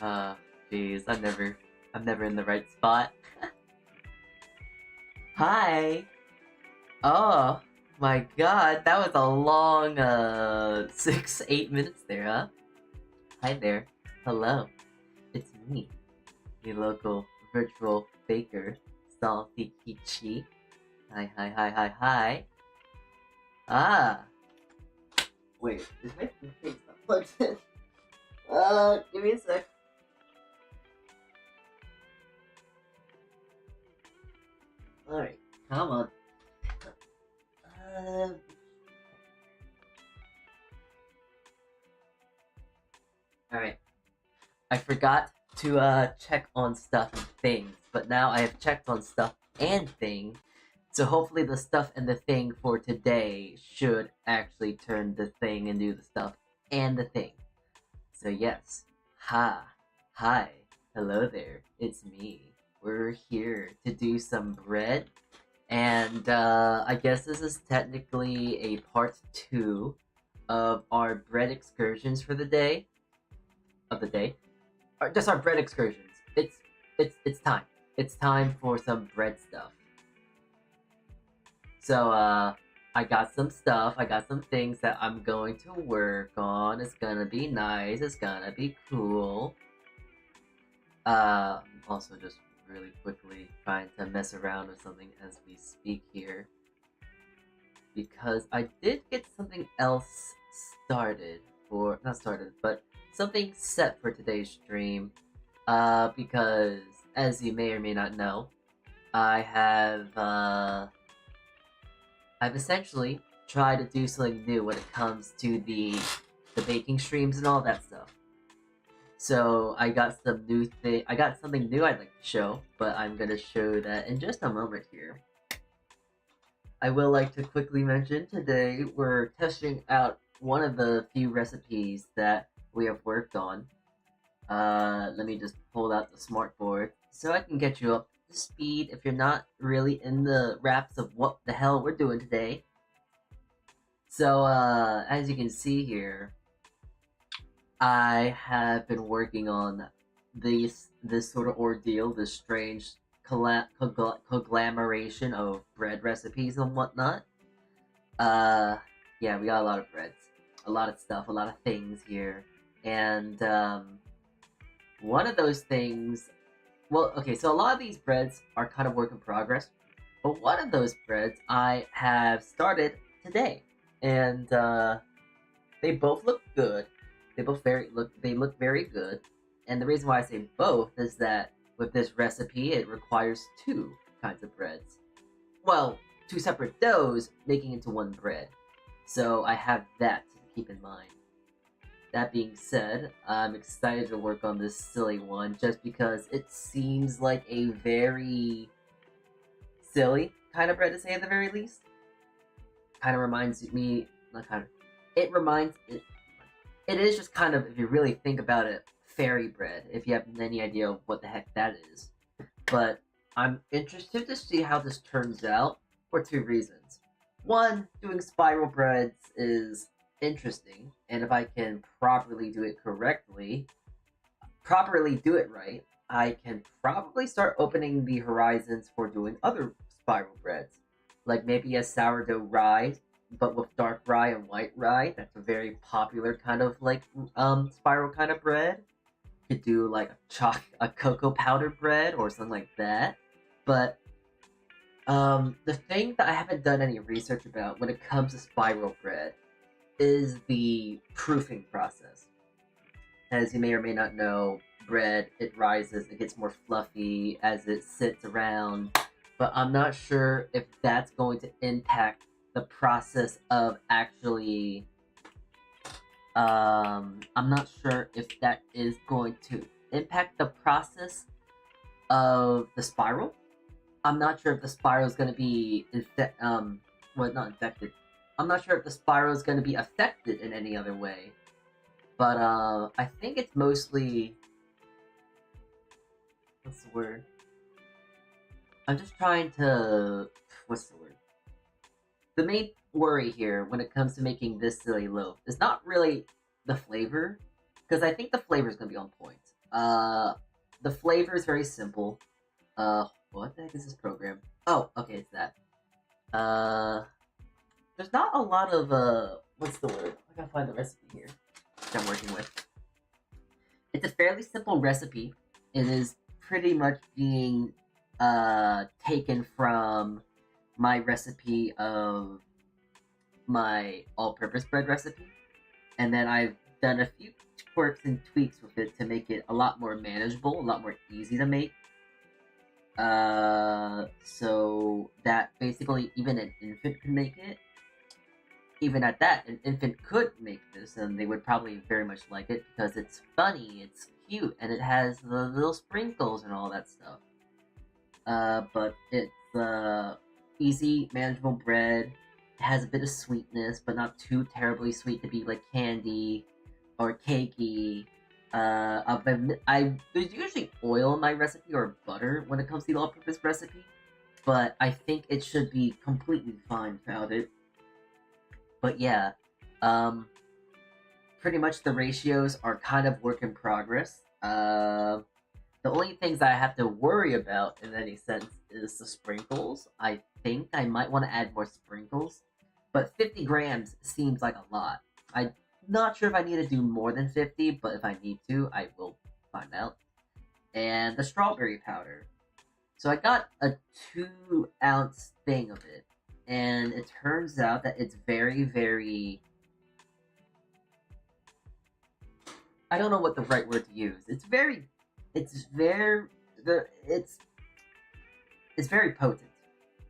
Uh, Jeez, I'm never in the right spot. Hi! Oh, my god, that was a long, 8 minutes there, huh? Hi there. Hello. It's me, the local virtual baker, Saltea Kichee. Hi, hi, hi, hi, hi. Ah! Wait, is my face not plugged in? Give me a sec. Alright, come on. Uh, Alright. I forgot to check on stuff and things, but now I have checked on stuff and thing, so hopefully the stuff and the thing for today should actually turn the thing into the stuff and the thing. So yes, hi, hello there, it's me. We're here to do some bread, and I guess this is technically a part 2 of our bread excursions for the day. Just our bread excursions. It's time. It's time for some bread stuff. So I got some stuff. I got some things that I'm going to work on. It's gonna be nice. It's gonna be cool. I'm also just really quickly trying to mess around with something as we speak here, because I did get something else started, or not started, but something set for today's stream. Because as you may or may not know, I have I've essentially tried to do something new when it comes to the baking streams and all that stuff. So I got I got something new I'd like to show, but I'm gonna show that in just a moment here. I will like to quickly mention today we're testing out one of the few recipes that we have worked on. Let me just pull out the smartboard so I can get you up to speed if you're not really in the wraps of what the hell we're doing today. So, as you can see here, I have been working on this sort of ordeal, this strange conglomeration of bread recipes and whatnot. Yeah, we got a lot of breads, a lot of stuff, a lot of things here, and one of those things. Well, okay, so a lot of these breads are kind of work in progress, but one of those breads I have started today, and they both look good. They look very good, and the reason why I say both is that with this recipe it requires two kinds of breads. Well, two separate doughs making into one bread. So I have that to keep in mind. That being said, I'm excited to work on this silly one just because it seems like a very silly kind of bread to say at the very least. Kind of reminds me, not kind of, it reminds, it is just kind of, if you really think about it, fairy bread, if you have any idea of what the heck that is. But I'm interested to see how this turns out for two reasons. One, doing spiral breads is interesting, and if I can properly do it correctly, properly do it right, I can probably start opening the horizons for doing other spiral breads, like maybe a sourdough rye, but with dark rye and white rye. That's a very popular kind of like spiral kind of bread. Could do like a cocoa powder bread or something like that. But the thing that I haven't done any research about when it comes to spiral bread is the proofing process. As you may or may not know, bread, it rises, it gets more fluffy as it sits around, but I'm not sure if that's going to impact the process of actually, I'm not sure if that is going to impact the process of the spiral. I'm not sure if the spiral is going to be, well, not infected. I'm not sure if the spiral is going to be affected in any other way. But I think it's mostly, what's the word? I'm just trying to, what's the word? The main worry here when it comes to making this silly loaf is not really the flavor, because I think the flavor is going to be on point. The flavor is very simple. What the heck is this program? Oh, okay, it's that. There's not a lot of what's the word? I gotta find the recipe here that I'm working with. It's a fairly simple recipe. It is pretty much being taken from my recipe of my all-purpose bread recipe, and then I've done a few quirks and tweaks with it to make it a lot more manageable, a lot more easy to make. So that basically even an infant can make it. Even at that, an infant could make this, and they would probably very much like it because it's funny, it's cute, and it has the little sprinkles and all that stuff. But it's easy, manageable bread. It has a bit of sweetness, but not too terribly sweet to be like candy or cakey. There's usually oil in my recipe or butter when it comes to the all-purpose recipe, but I think it should be completely fine without it. But yeah, pretty much the ratios are kind of work in progress. The only things I have to worry about in any sense is the sprinkles. I think I might want to add more sprinkles, but 50 grams seems like a lot. I'm not sure if I need to do more than 50, but if I need to, I will find out. And the strawberry powder. So I got a 2-ounce thing of it, and it turns out that it's very, very... I don't know what the right word to use. It's very potent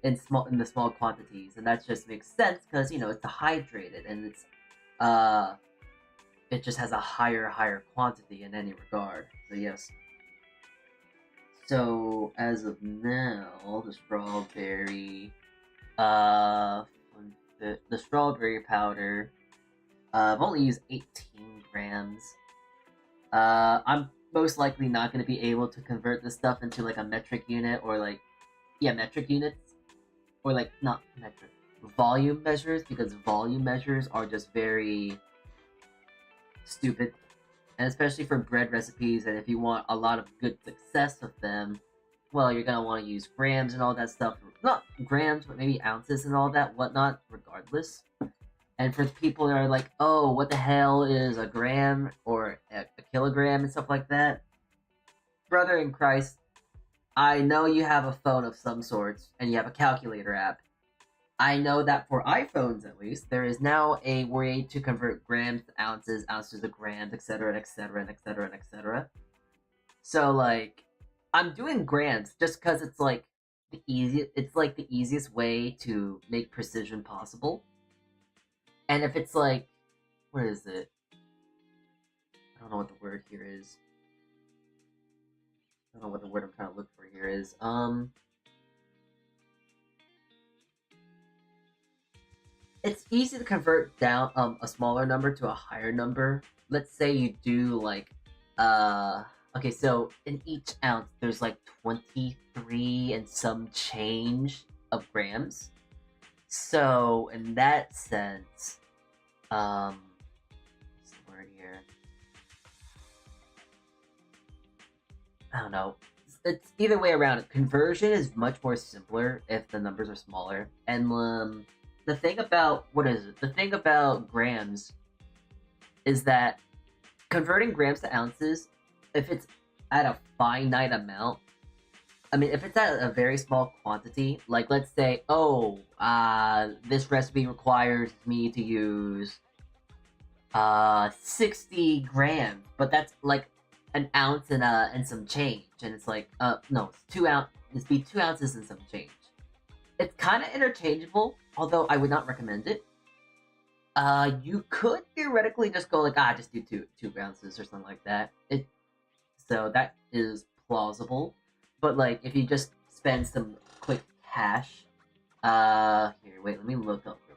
in the small quantities, and that just makes sense because it's dehydrated and it just has a higher quantity in any regard. So yes. So as of now, the strawberry powder, I've only used 18 grams. I'm most likely not going to be able to convert this stuff into like a metric unit or metric units, or like not metric, volume measures, because volume measures are just very stupid, and especially for bread recipes, and if you want a lot of good success with them, well, you're going to want to use grams and all that stuff. Not grams, but maybe ounces and all that whatnot, regardless. And for people that are like, oh, what the hell is a gram or a kilogram and stuff like that? Brother in Christ, I know you have a phone of some sorts and you have a calculator app. I know that for iPhones, at least, there is now a way to convert grams to ounces, ounces to grams, etc., etc., etc., etc. So, like, I'm doing grams just because it's like the easiest way to make precision possible. And if it's like, what is it? I don't know what the word here is. I don't know what the word I'm trying to look for here is. It's easy to convert down a smaller number to a higher number. Let's say you do like, okay, so in each ounce there's like 23 and some change of grams. So in that sense, what's the word here? I don't know. It's either way around. Conversion is much more simpler if the numbers are smaller. And the thing about the thing about grams is that converting grams to ounces, if it's at a finite amount, I mean, if it's at a very small quantity, like let's say, oh, this recipe requires me to use 60 grams, but that's like an ounce and some change, and it's like, no, it's 2 ounce. This be 2 ounces and some change. It's kind of interchangeable, although I would not recommend it. You could theoretically just go like, just do 2 ounces or something like that. So that is plausible. But like, if you just spend some quick cash, here, wait, let me look up real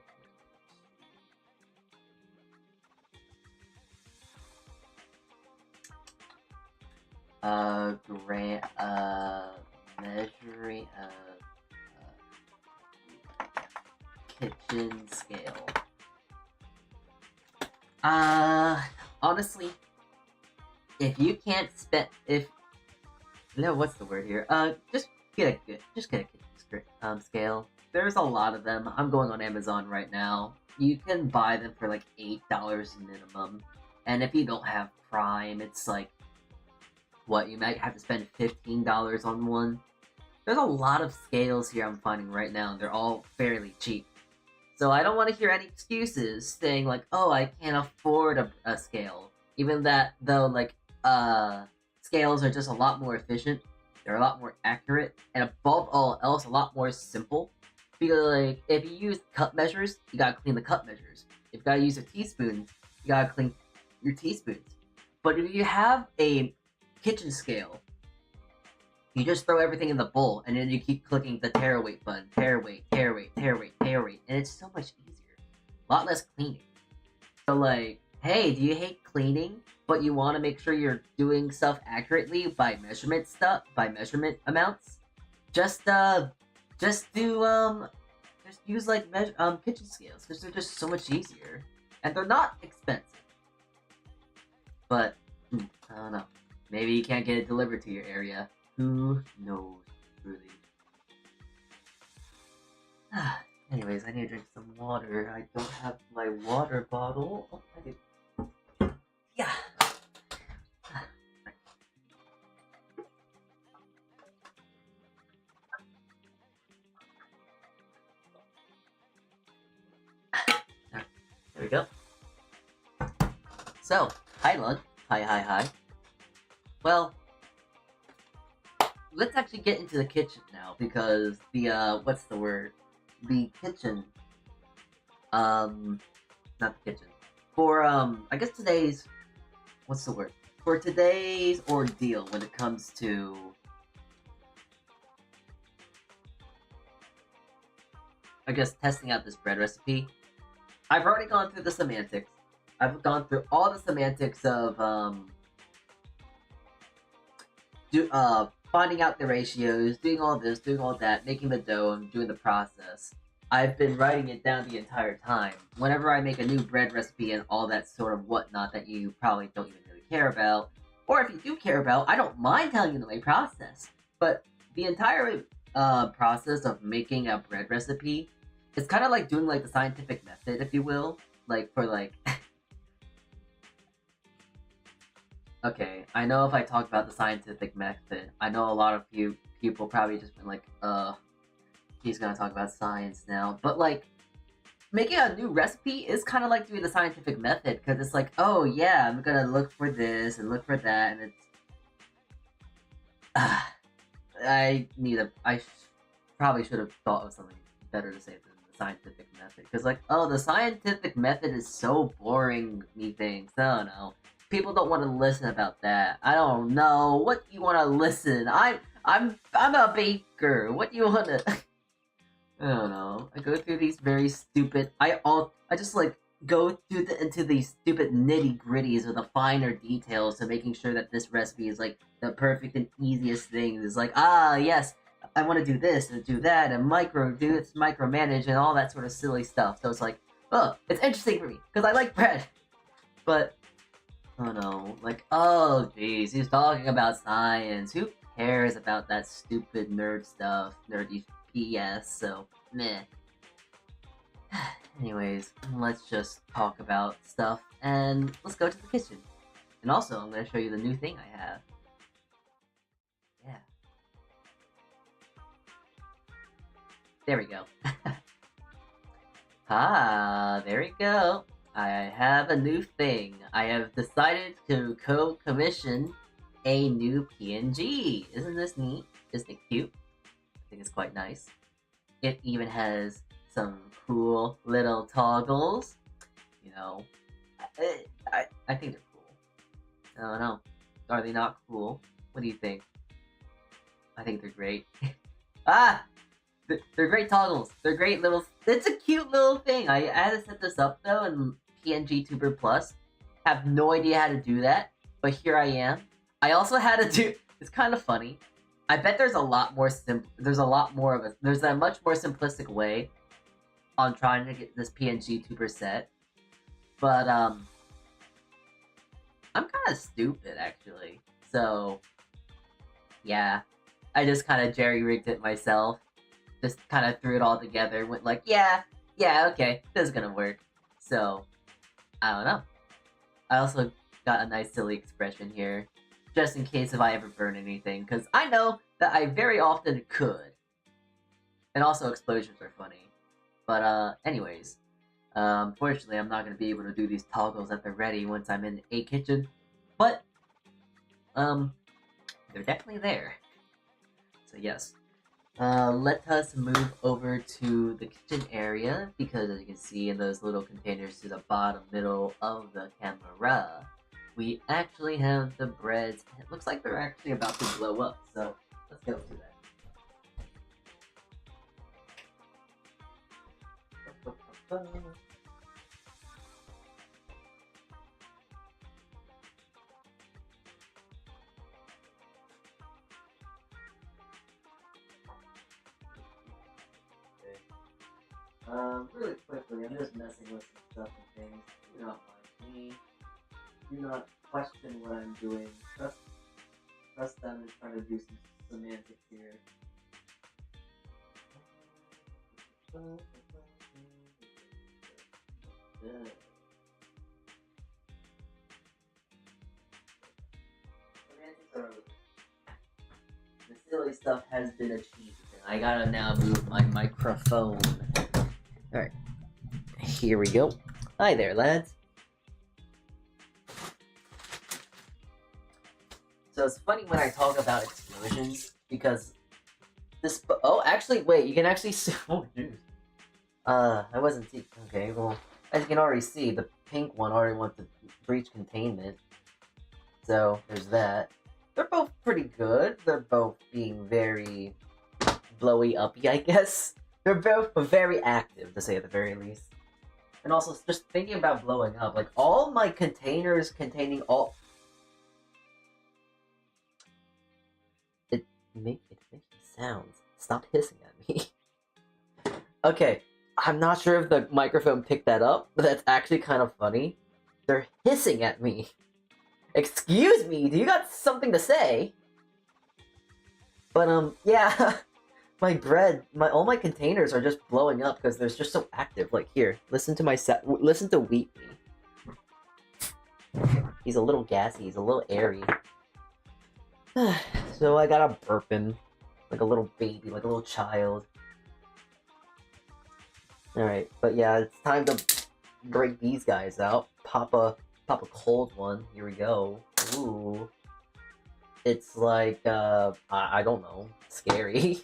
quick. Measuring kitchen scale. Honestly, if you can't spend, if no, what's the word here? Just get a kitchen scale. There's a lot of them. I'm going on Amazon right now. You can buy them for like $8 minimum, and if you don't have Prime, it's like what, you might have to spend $15 on one. There's a lot of scales here I'm finding right now, and they're all fairly cheap. So I don't want to hear any excuses saying like, oh, I can't afford a scale. Even that, though, like, scales are just a lot more efficient, they're a lot more accurate, and above all else, a lot more simple. Because, like, if you use cup measures, you gotta clean the cup measures. If you gotta use a teaspoon, you gotta clean your teaspoons. But if you have a kitchen scale, you just throw everything in the bowl, and then you keep clicking the tare weight button. Tare weight, tare weight, tare weight, tare weight. And it's so much easier. A lot less cleaning. So, like, hey, do you hate cleaning, but you want to make sure you're doing stuff accurately by measurement amounts? Just use, like, kitchen scales, because they're just so much easier. And they're not expensive. But, I don't know. Maybe you can't get it delivered to your area. Who knows, really? Anyways, I need to drink some water. I don't have my water bottle. Oh, I do. Yeah. There we go. So, hi, Lug. Hi. Well, let's actually get into the kitchen now, because the, what's the word? The kitchen, not the kitchen. For, I guess today's, what's the word? For today's ordeal when it comes to, I guess, testing out this bread recipe, I've already gone through the semantics. I've gone through all the semantics of, finding out the ratios, doing all this, doing all that, making the dough, and doing the process. I've been writing it down the entire time. Whenever I make a new bread recipe and all that sort of whatnot that you probably don't even really care about, or if you do care about, I don't mind telling you the way process. But the entire process of making a bread recipe is kind of like doing like the scientific method, if you will. Like for like okay, I know if I talk about the scientific method, I know a lot of you people probably just been like, he's gonna talk about science now. But like, making a new recipe is kind of like doing the scientific method, because it's like, oh yeah, I'm gonna look for this and look for that, and it's... probably should have thought of something better to say than the scientific method. Because like, oh, the scientific method is so boring, methinks. I don't know. People don't want to listen about that. I don't know. What do you want to listen? I'm a baker. What do you want to... I don't know. I go through these very stupid... I just like go through into these stupid nitty-gritties with the finer details to making sure that this recipe is like the perfect and easiest thing. It's like, yes, I want to do this and do that and micromanage and all that sort of silly stuff. So it's like, oh, it's interesting for me because I like bread. But, I don't know, like, oh jeez, he's talking about science. Who cares about that stupid nerd stuff, nerdy PS, so, meh. Anyways, let's just talk about stuff, and let's go to the kitchen. And also, I'm going to show you the new thing I have. Yeah. There we go. There we go. I have a new thing. I have decided to co-commission a new PNG. Isn't this neat? Isn't it cute? I think it's quite nice. It even has some cool little toggles. You know, I think they're cool. I don't know. Are they not cool? What do you think? I think they're great. They're great toggles. They're great little... It's a cute little thing. I had to set this up, though, in PNG Tuber Plus. Have no idea how to do that, but here I am. I also had to do... It's kind of funny. I bet there's a lot more there's a much more simplistic way on trying to get this PNG Tuber set. But, I'm kind of stupid, actually. So, yeah. I just kind of jerry-rigged it myself. Just kind of threw it all together. Went like, yeah, okay, this is gonna work. So, I don't know. I also got a nice silly expression here. Just in case if I ever burn anything. Because I know that I very often could. And also explosions are funny. But, anyways. Unfortunately, I'm not going to be able to do these toggles at the ready once I'm in a kitchen. But, they're definitely there. So yes. Let us move over to the kitchen area, because as you can see in those little containers to the bottom middle of the camera, we actually have the breads. It looks like they're actually about to blow up, so let's go to that. Really quickly, I'm just messing with some stuff and things. Do not mind me. Do not question what I'm doing. Trust them and trying to do some semantics here. Semantics are over. The silly stuff has been achieved. I gotta now move my microphone. Alright. Here we go. Hi there, lads. So it's funny when I talk about explosions, because this... Oh, actually, wait, you can actually see... Oh, jeez. I wasn't... Okay, well, as you can already see, the pink one already went to breach containment. So, there's that. They're both pretty good. They're both being very blowy uppy, I guess. They're both very active, to say at the very least. And also, just thinking about blowing up, like, all my containers containing all... It's making sounds. Stop hissing at me. Okay, I'm not sure if the microphone picked that up, but that's actually kind of funny. They're hissing at me. Excuse me, do you got something to say? But, yeah, my bread, all my containers are just blowing up because they're just so active. Like, here, listen to Wheatley. He's a little gassy, he's a little airy. So I gotta burp him, like a little baby, like a little child. Alright, but yeah, it's time to break these guys out. Pop a cold one. Here we go. Ooh. It's like, I don't know. Scary.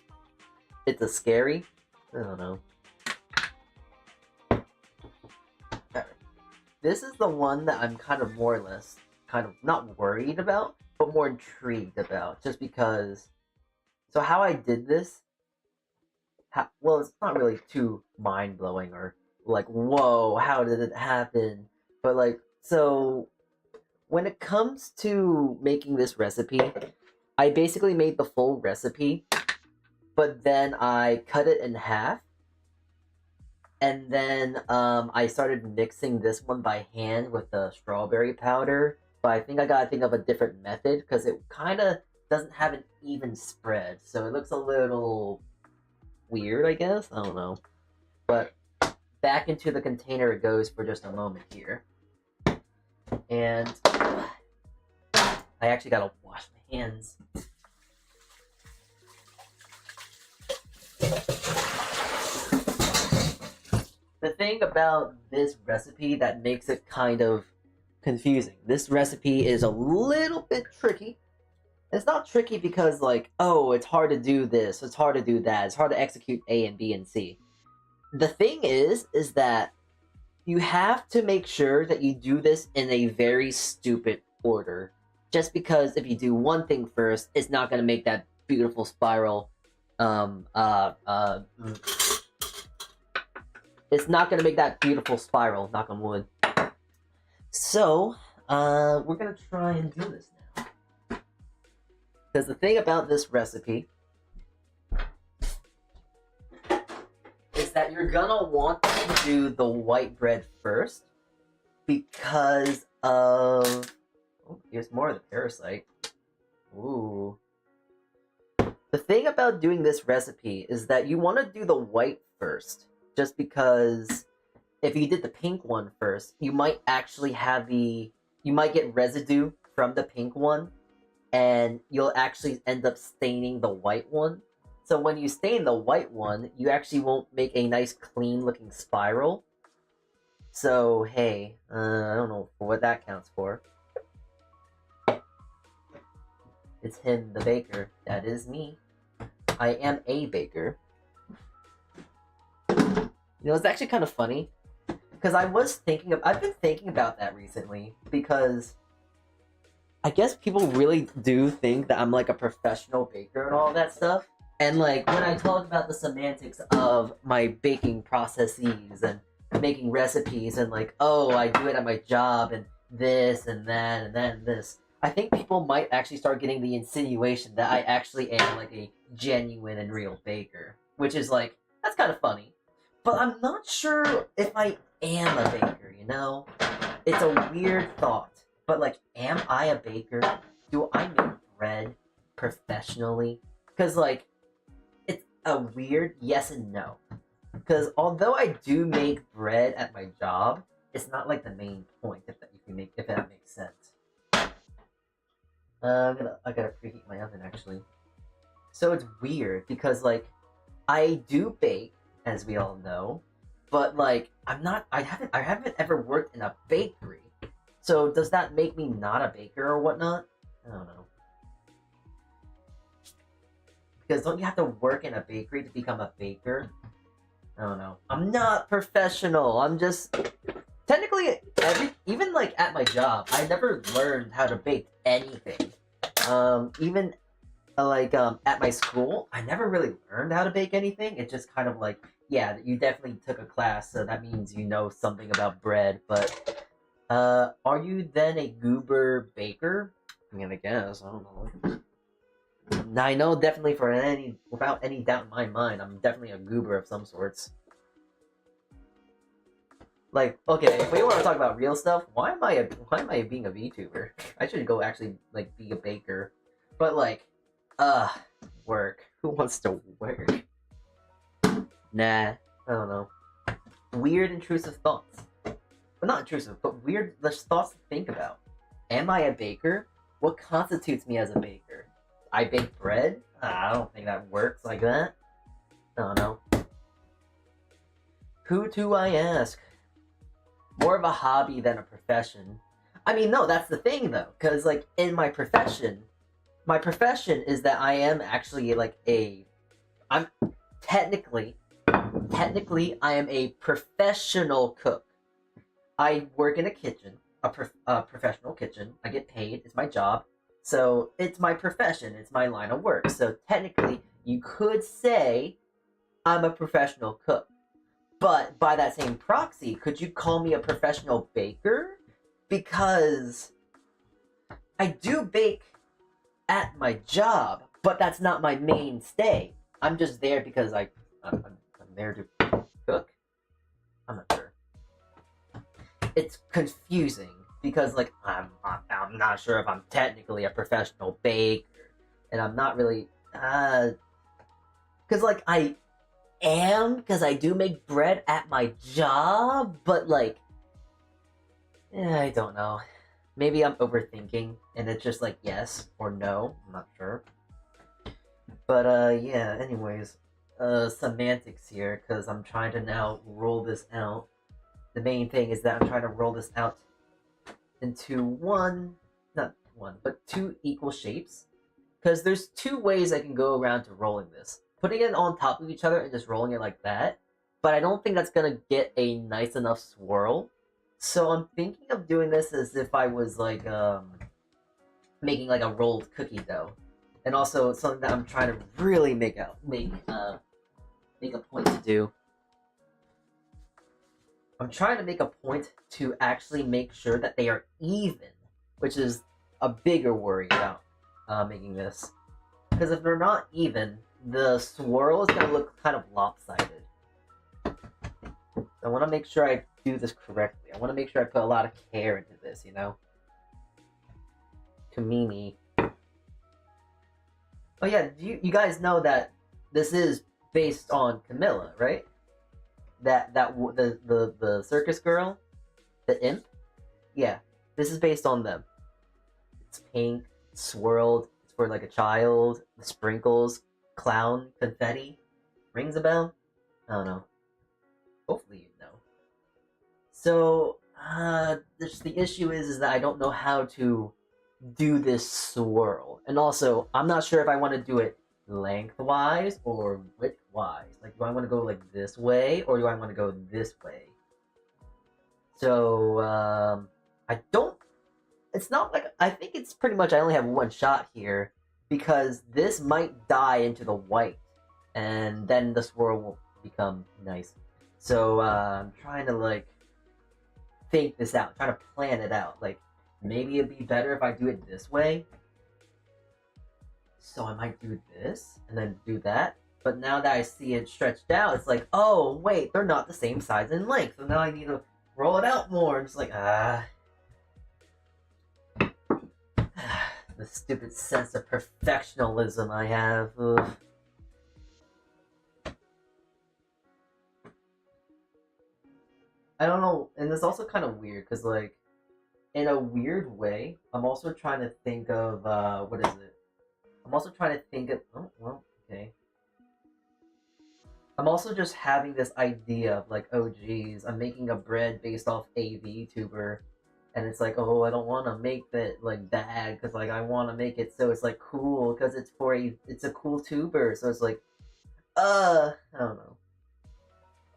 It's a scary? I don't know. Alright. This is the one that I'm kind of more or less, not worried about, but more intrigued about. Just because... So how I did this... well, it's not really too mind-blowing or like, whoa, how did it happen? But like, so when it comes to making this recipe, I basically made the full recipe, but then I cut it in half, and then I started mixing this one by hand with the strawberry powder. But I think I gotta think of a different method because it kind of doesn't have an even spread, so it looks a little weird, I guess. I don't know. But back into the container it goes for just a moment here. And I actually gotta wash my hands. The thing about this recipe that makes it kind of confusing, this recipe is a little bit tricky. It's not tricky because, like, oh, it's hard to do this, it's hard to do that, it's hard to execute A and B and C. The thing is that you have to make sure that you do this in a very stupid order. Just because if you do one thing first, it's not going to make that beautiful spiral, it's not going to make that beautiful spiral, knock on wood. So, we're going to try and do this now. Because the thing about this recipe is that you're gonna want to do the white bread first because of... Oh, here's more of the parasite. Ooh. The thing about doing this recipe is that you want to do the white first, just because if you did the pink one first, you might actually have you might get residue from the pink one, and you'll actually end up staining the white one. So when you stain the white one, you actually won't make a nice clean looking spiral. So hey, I don't know what that counts for. It's him, the baker. That is me. I am a baker. You know, it's actually kind of funny, because I've been thinking about that recently, because I guess people really do think that I'm like a professional baker and all that stuff. And like when I talk about the semantics of my baking processes and making recipes and like, oh, I do it at my job and this and that and then this, I think people might actually start getting the insinuation that I actually am like a genuine and real baker, which is like, that's kind of funny. But I'm not sure if I am a baker, you know? It's a weird thought. But like, am I a baker? Do I make bread professionally? Because like, it's a weird yes and no. Because although I do make bread at my job, it's not like the main point, if that makes sense. I gotta preheat my oven actually. So it's weird because like, I do bake, as we all know, but like, I haven't ever worked in a bakery. So does that make me not a baker or whatnot? I don't know. Because don't you have to work in a bakery to become a baker? I don't know. I'm not professional. I'm just technically even like at my job, I never learned how to bake anything. Even like at my school, I never really learned how to bake anything. It's just kind of like, yeah, you definitely took a class, so that means you know something about bread, but are you then a goober baker? I mean, I guess, I don't know. Now, I know definitely without any doubt in my mind, I'm definitely a goober of some sorts. Like, okay, if we want to talk about real stuff, why am I being a VTuber? I should go actually, like, be a baker. But, like, work. Who wants to work? Nah, I don't know. Weird, intrusive thoughts. Well, not intrusive, but weird thoughts to think about. Am I a baker? What constitutes me as a baker? I bake bread? I don't think that works like that. I don't know. Who do I ask? More of a hobby than a profession. I mean, no, that's the thing though, because like in my profession is that I am actually like I'm technically I am a professional cook. I work in a kitchen, a professional kitchen. I get paid. It's my job. So it's my profession. It's my line of work. So technically, you could say I'm a professional cook. But by that same proxy, could you call me a professional baker? Because I do bake at my job, but that's not my mainstay. I'm just there because I'm there to cook. I'm not sure. It's confusing because like I'm not sure if I'm technically a professional baker, and I'm not really because like I am, because I do make bread at my job, but like I don't know. Maybe I'm overthinking and it's just like yes or no. I'm not sure. But yeah, anyways, semantics here, because I'm trying to now roll this out. The main thing is that I'm trying to roll this out into not one, but two equal shapes. Because there's two ways I can go around to rolling this. Putting it on top of each other and just rolling it like that. But I don't think that's going to get a nice enough swirl. So I'm thinking of doing this as if I was like making like a rolled cookie dough. And also something that I'm trying to really make a point to do. I'm trying to make a point to actually make sure that they are even, which is a bigger worry about making this. Because if they're not even, the swirl is going to look kind of lopsided. I want to make sure I do this correctly. I want to make sure I put a lot of care into this, you know? Kamimi. Oh yeah, you guys know that this is based on Camilla, right? The circus girl, the imp. Yeah, this is based on them. It's pink, swirled. It's for like a child. The sprinkles, clown, confetti. Rings a bell? I don't know. Hopefully you know. So, the issue is that I don't know how to do this swirl. And also, I'm not sure if I want to do it lengthwise or widthwise. Like, do I want to go like this way or do I want to go this way? So, I don't. It's not like. I think it's pretty much I only have one shot here because this might die into the white and then the swirl will become nice. So, I'm trying to like think this out, trying to plan it out. Like, maybe it'd be better if I do it this way. So I might do this and then do that. But now that I see it stretched out, it's like, oh wait, they're not the same size and length. So now I need to roll it out more. I'm just like, the stupid sense of perfectionism I have. Ugh. I don't know, and it's also kind of weird because, like, in a weird way, I'm also trying to think of what is it? I'm also trying to think of. Oh well, okay. I'm also just having this idea of like, oh geez, I'm making a bread based off a VTuber, and it's like, oh, I don't want to make that like bad because like I want to make it so it's like cool because it's a cool tuber, so it's like, I don't know,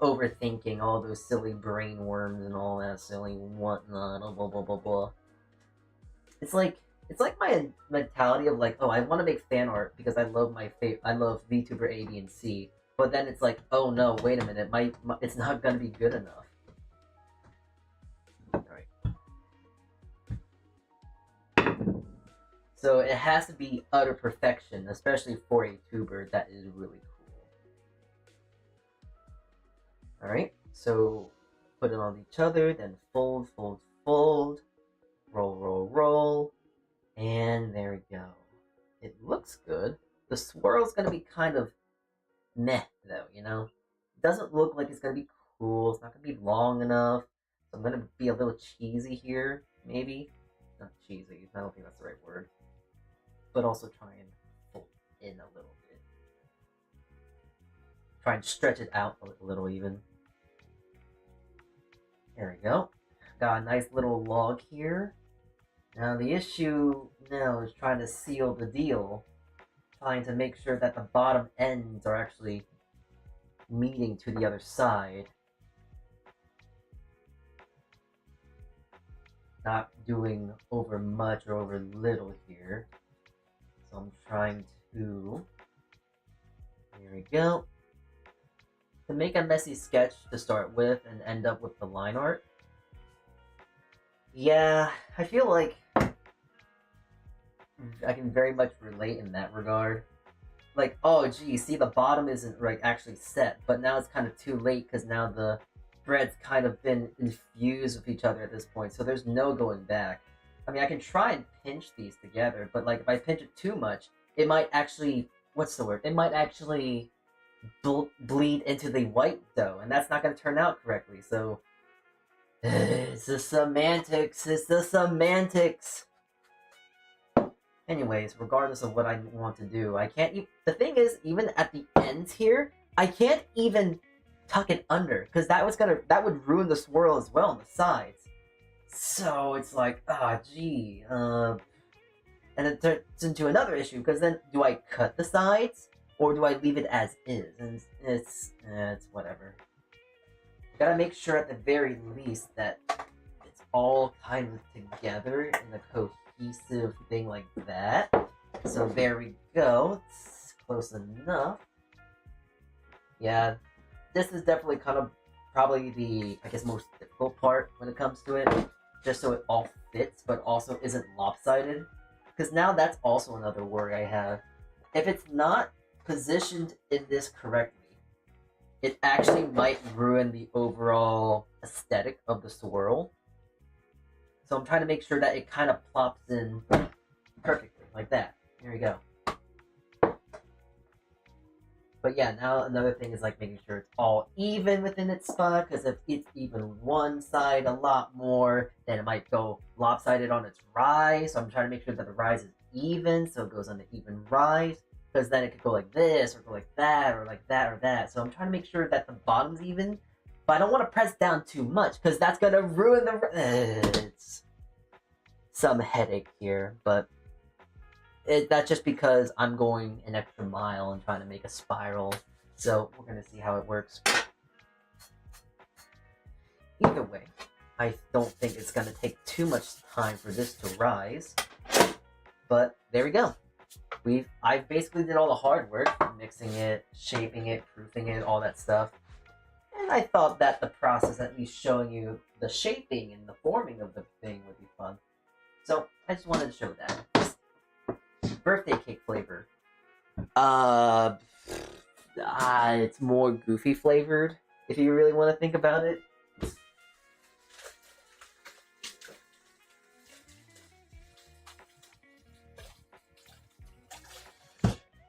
overthinking all those silly brain worms and all that silly whatnot, blah blah blah blah. It's like my mentality of like, oh, I want to make fan art because I love I love VTuber A, B, and C. But then it's like, oh no, wait a minute, it's not gonna be good enough. All right. So it has to be utter perfection, especially for a tuber that is really cool. All right. So put it on each other, then fold, fold, fold, roll, roll, roll. And there we go. It looks good. The swirl's gonna be kind of meh, though, you know? It doesn't look like it's gonna be cool. It's not gonna be long enough. So I'm gonna be a little cheesy here, maybe. Not cheesy, I don't think that's the right word. But also try and pull in a little bit. Try and stretch it out a little even. There we go. Got a nice little log here. Now the issue now is trying to seal the deal, trying to make sure that the bottom ends are actually meeting to the other side. Not doing over much or over little here. So I'm trying to, here we go, to make a messy sketch to start with and end up with the line art. Yeah, I feel like I can very much relate in that regard. Like, oh gee, see the bottom isn't like actually set, but now it's kind of too late because now the bread's kind of been infused with each other at this point, so there's no going back. I mean, I can try and pinch these together, but like if I pinch it too much, it might actually, what's the word? It might actually bleed into the white dough, and that's not going to turn out correctly, so it's the semantics. It's the semantics. Anyways, regardless of what I want to do, I can't. The thing is, even at the ends here, I can't even tuck it under because that would ruin the swirl as well on the sides. So it's like, gee, and it turns into another issue because then do I cut the sides or do I leave it as is? And it's whatever. Gotta make sure at the very least that it's all kind of together in a cohesive thing like that. So there we go. It's close enough. Yeah, this is definitely kind of probably the, I guess, most difficult part when it comes to it. Just so it all fits, but also isn't lopsided. Because now that's also another worry I have. If it's not positioned in this correctly, it actually might ruin the overall aesthetic of the swirl. So I'm trying to make sure that it kind of plops in like that. There we go. But yeah, now another thing is like making sure it's all even within its spot, because if it's even one side a lot more, then it might go lopsided on its rise. So I'm trying to make sure that the rise is even, so it goes on the even rise, because then it could go like this, or go like that, or like that, or that. So I'm trying to make sure that the bottom's even, but I don't want to press down too much, because that's going to ruin the... it's some headache here, but... that's just because I'm going an extra mile and trying to make a spiral. So we're going to see how it works. Either way, I don't think it's going to take too much time for this to rise. But there we go. I basically did all the hard work, mixing it, shaping it, proofing it, all that stuff. And I thought that the process, at least showing you the shaping and the forming of the thing, would be fun. So I just wanted to show that. Birthday cake flavor. It's more goofy flavored, if you really want to think about it.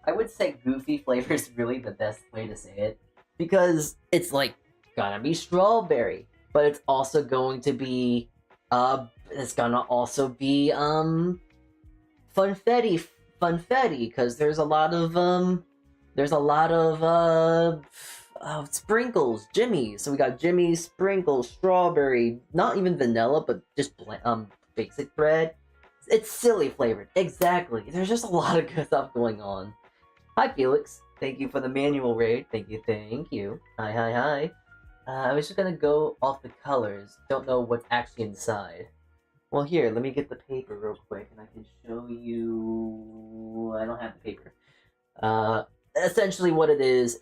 I would say goofy flavor is really the best way to say it, because it's like gonna be strawberry, but it's also going to be funfetti, because there's a lot of sprinkles, jimmies. So we got jimmies, sprinkles, strawberry, not even vanilla, but just basic bread. It's silly flavored, exactly. There's just a lot of good stuff going on. Hi Felix, thank you for the manual raid. Thank you. Hi. I was just gonna go off the colors. Don't know what's actually inside. Well, here, let me get the paper real quick, and I can show you... I don't have the paper. Essentially what it is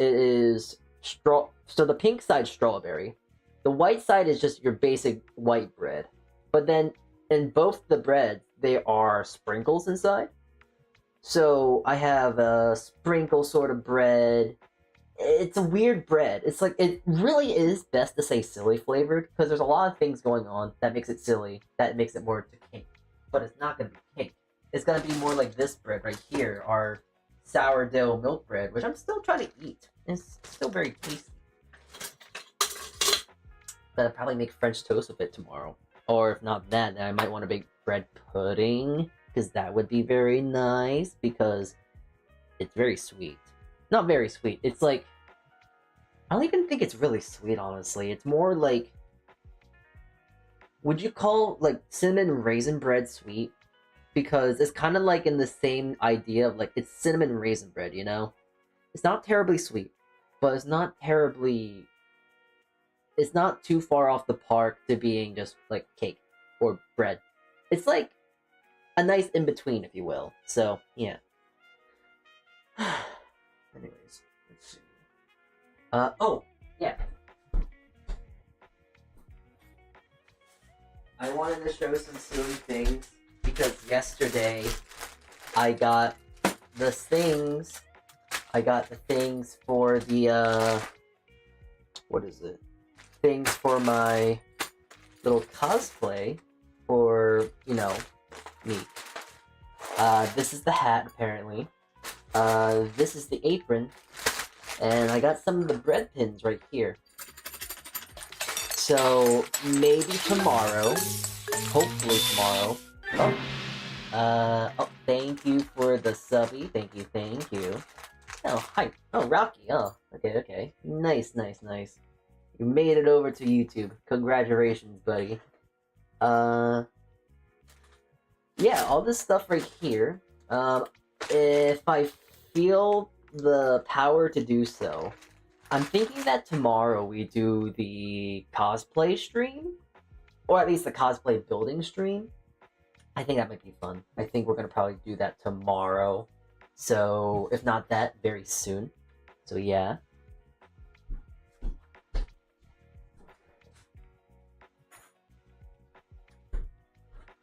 straw... So the pink side's strawberry. The white side is just your basic white bread. But then, in both the breads, there are sprinkles inside. So, I have a sprinkle sort of bread. It's a weird bread. It's like, it really is best to say silly flavored, because there's a lot of things going on that makes it silly, that makes it more to cake. But it's not going to be cake. It's going to be more like this bread right here, our sourdough milk bread, which I'm still trying to eat. It's still very tasty. But I'll probably make French toast with it tomorrow. Or if not that, then I might want to make bread pudding, because that would be very nice, because it's very sweet. Not very sweet. It's like... I don't even think it's really sweet, honestly. It's more like... Would you call, like, cinnamon raisin bread sweet? Because it's kind of like in the same idea of, like, it's cinnamon raisin bread, you know? It's not terribly sweet, but it's not terribly... It's not too far off the park to being just, like, cake or bread. It's like a nice in-between, if you will. So, yeah. Anyways, let's see. Oh, yeah. I wanted to show some silly things, because yesterday I got the things. I got the things for the, what is it? Things for my little cosplay for, you know, me. This is the hat, apparently. This is the apron, and I got some of the bread pins right here. So, maybe tomorrow, hopefully tomorrow. Oh, thank you for the subby, thank you. Oh, hi. Oh, Rocky, oh, okay. Nice. You made it over to YouTube. Congratulations, buddy. Yeah, all this stuff right here. If I feel the power to do so, I'm thinking that tomorrow we do the cosplay stream, or at least the cosplay building stream. I think that might be fun. I think we're gonna probably do that tomorrow. So, if not that, very soon. So yeah.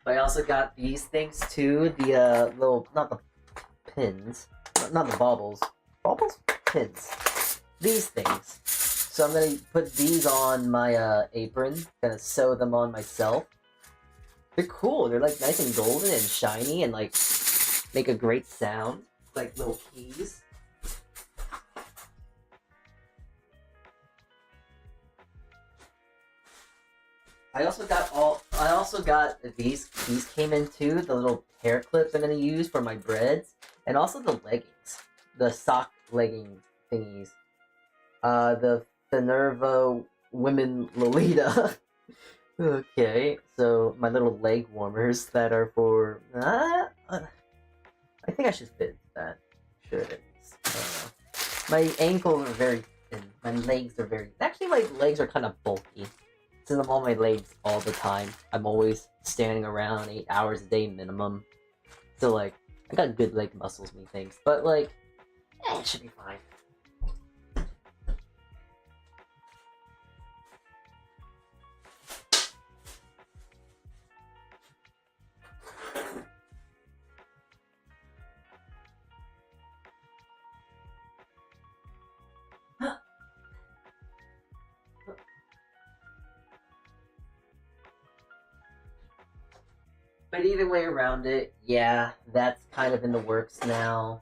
But I also got these things too, the little, not the pins, not the baubles. Baubles? Pins. These things. So I'm gonna put these on my apron, gonna sew them on myself. They're cool, they're like nice and golden and shiny and like make a great sound, like little keys. I also got these came in too, the little hair clips I'm gonna use for my breads, and also the leggings, the sock legging thingies. The Minerva Women Lolita. Okay, so my little leg warmers that are for. I think I should fit that. Should at least. My ankles are very thin. My legs are very. Actually, my legs are kind of bulky. Since I'm on my legs all the time, I'm always standing around 8 hours a day minimum. So, like, I got good leg muscles, methinks. But, like, it should be fine. But either way around it, yeah, that's kind of in the works now.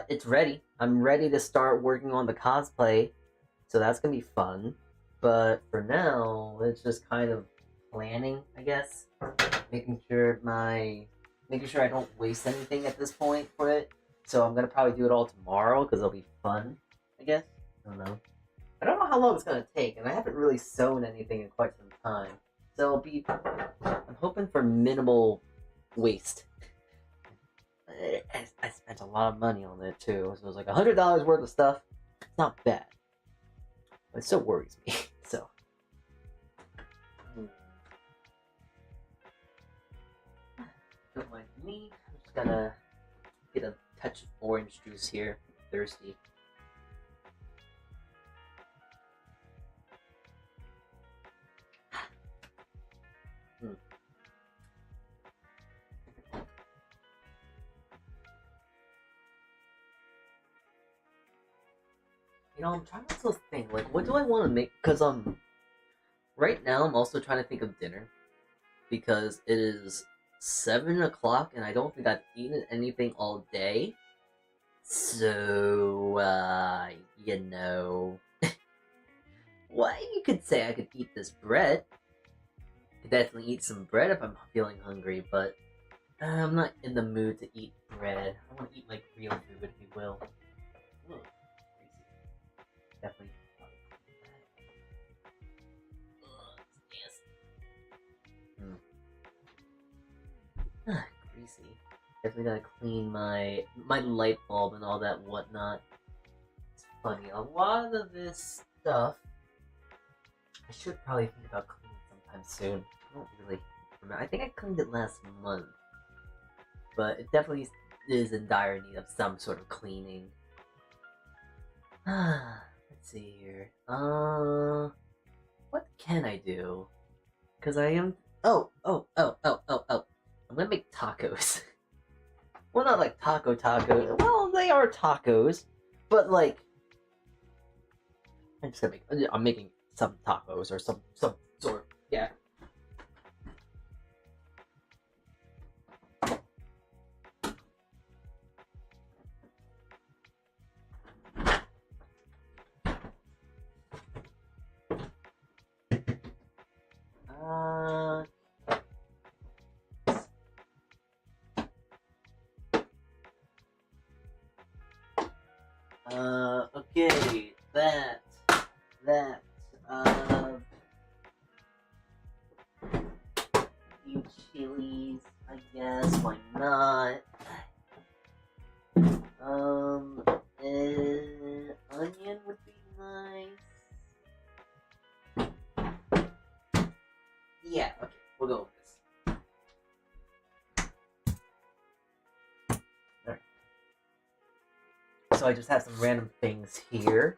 It's ready. I'm ready to start working on the cosplay, so that's gonna be fun. But for now, it's just kind of planning, I guess. Making sure I don't waste anything at this point for it. So I'm gonna probably do it all tomorrow because it'll be fun, I guess. I don't know. I don't know how long it's gonna take, and I haven't really sewn anything in quite some time. So I'm hoping for minimal waste. I spent a lot of money on it too, so it was like $100 worth of stuff. It's not bad, but it still worries me. So. Don't mind me. I'm just gonna get a touch of orange juice here. I'm thirsty. You know, I'm trying to also think, like, what do I want to make? Because, right now I'm also trying to think of dinner. Because it is 7 o'clock and I don't think I've eaten anything all day. So, you know. Well, you could say I could eat this bread. I could definitely eat some bread if I'm feeling hungry, but I'm not in the mood to eat bread. I want to eat, like, real food, if you will. Ooh. Definitely. Greasy. Definitely gotta clean my light bulb and all that whatnot. It's funny. A lot of this stuff I should probably think about cleaning sometime soon. I don't really remember. I think I cleaned it last month, but it definitely is in dire need of some sort of cleaning. Let's see here. What can I do? Because I am. Oh. I'm gonna make tacos. Well, not like taco. Well, they are tacos, but like. I'm making some tacos or some sort. Yeah. Okay, that, few chilies, I guess, why not? Onion would be nice. Yeah, okay, we'll go with this. Alright. So I just have some random things here.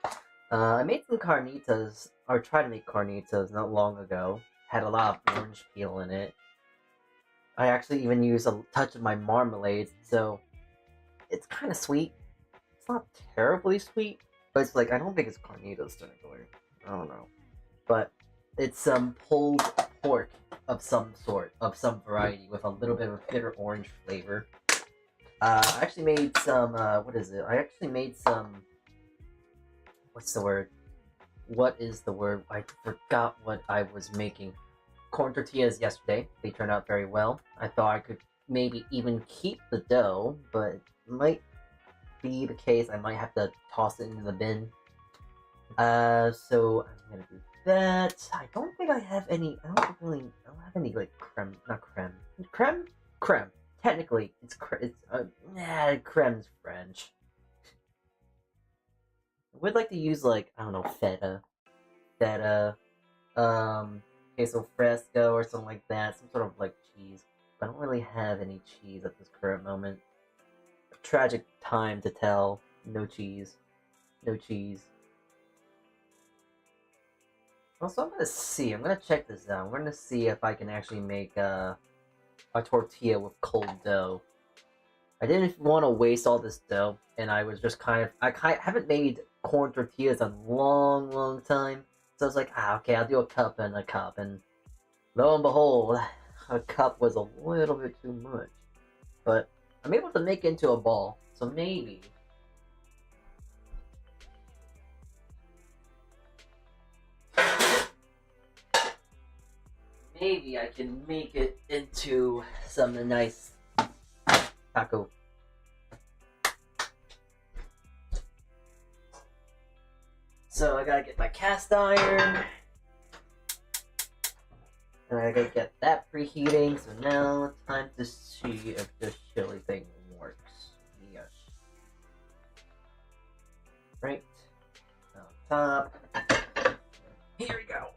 I made some carnitas, or tried to make carnitas not long ago. Had a lot of orange peel in it. I actually even used a touch of my marmalade, so it's kind of sweet. It's not terribly sweet, but it's like, I don't think it's carnitas technically. I don't know. But it's some pulled pork of some sort, of some variety, with a little bit of a bitter orange flavor. I actually made some, what is it? I actually made some, what's the word? What is the word? I forgot what I was making. Corn tortillas yesterday. They turned out very well. I thought I could maybe even keep the dough, but it might be the case. I might have to toss it into the bin. So I'm gonna do that. I don't think I have any. I don't have any like creme. Not creme. Creme. Technically, it's creme's French. I would like to use like I don't know feta, queso fresco or something like that. Some sort of like cheese. But I don't really have any cheese at this current moment. A tragic time to tell. No cheese. No cheese. Also, I'm gonna see. I'm gonna check this out. I'm gonna see if I can actually make a tortilla with cold dough. I didn't want to waste all this dough, and I was just I haven't made corn tortillas in a long time. So I was like, okay, I'll do a cup and a cup, and lo and behold, a cup was a little bit too much. But I'm able to make it into a ball, so maybe. Maybe I can make it into some nice taco. So I gotta get my cast iron. And I gotta get that preheating. So now it's time to see if this chili thing works. Yes. Right. On top. Here we go.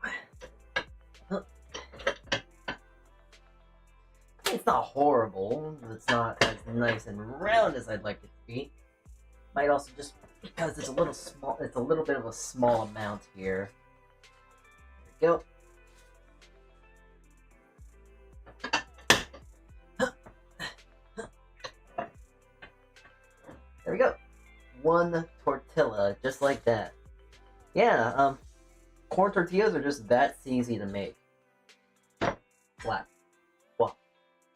It's not horrible. It's not as nice and round as I'd like it to be. Might also just because it's a little small. It's a little bit of a small amount here. There we go. There we go. One tortilla, just like that. Yeah. Corn tortillas are just that easy to make. Flat.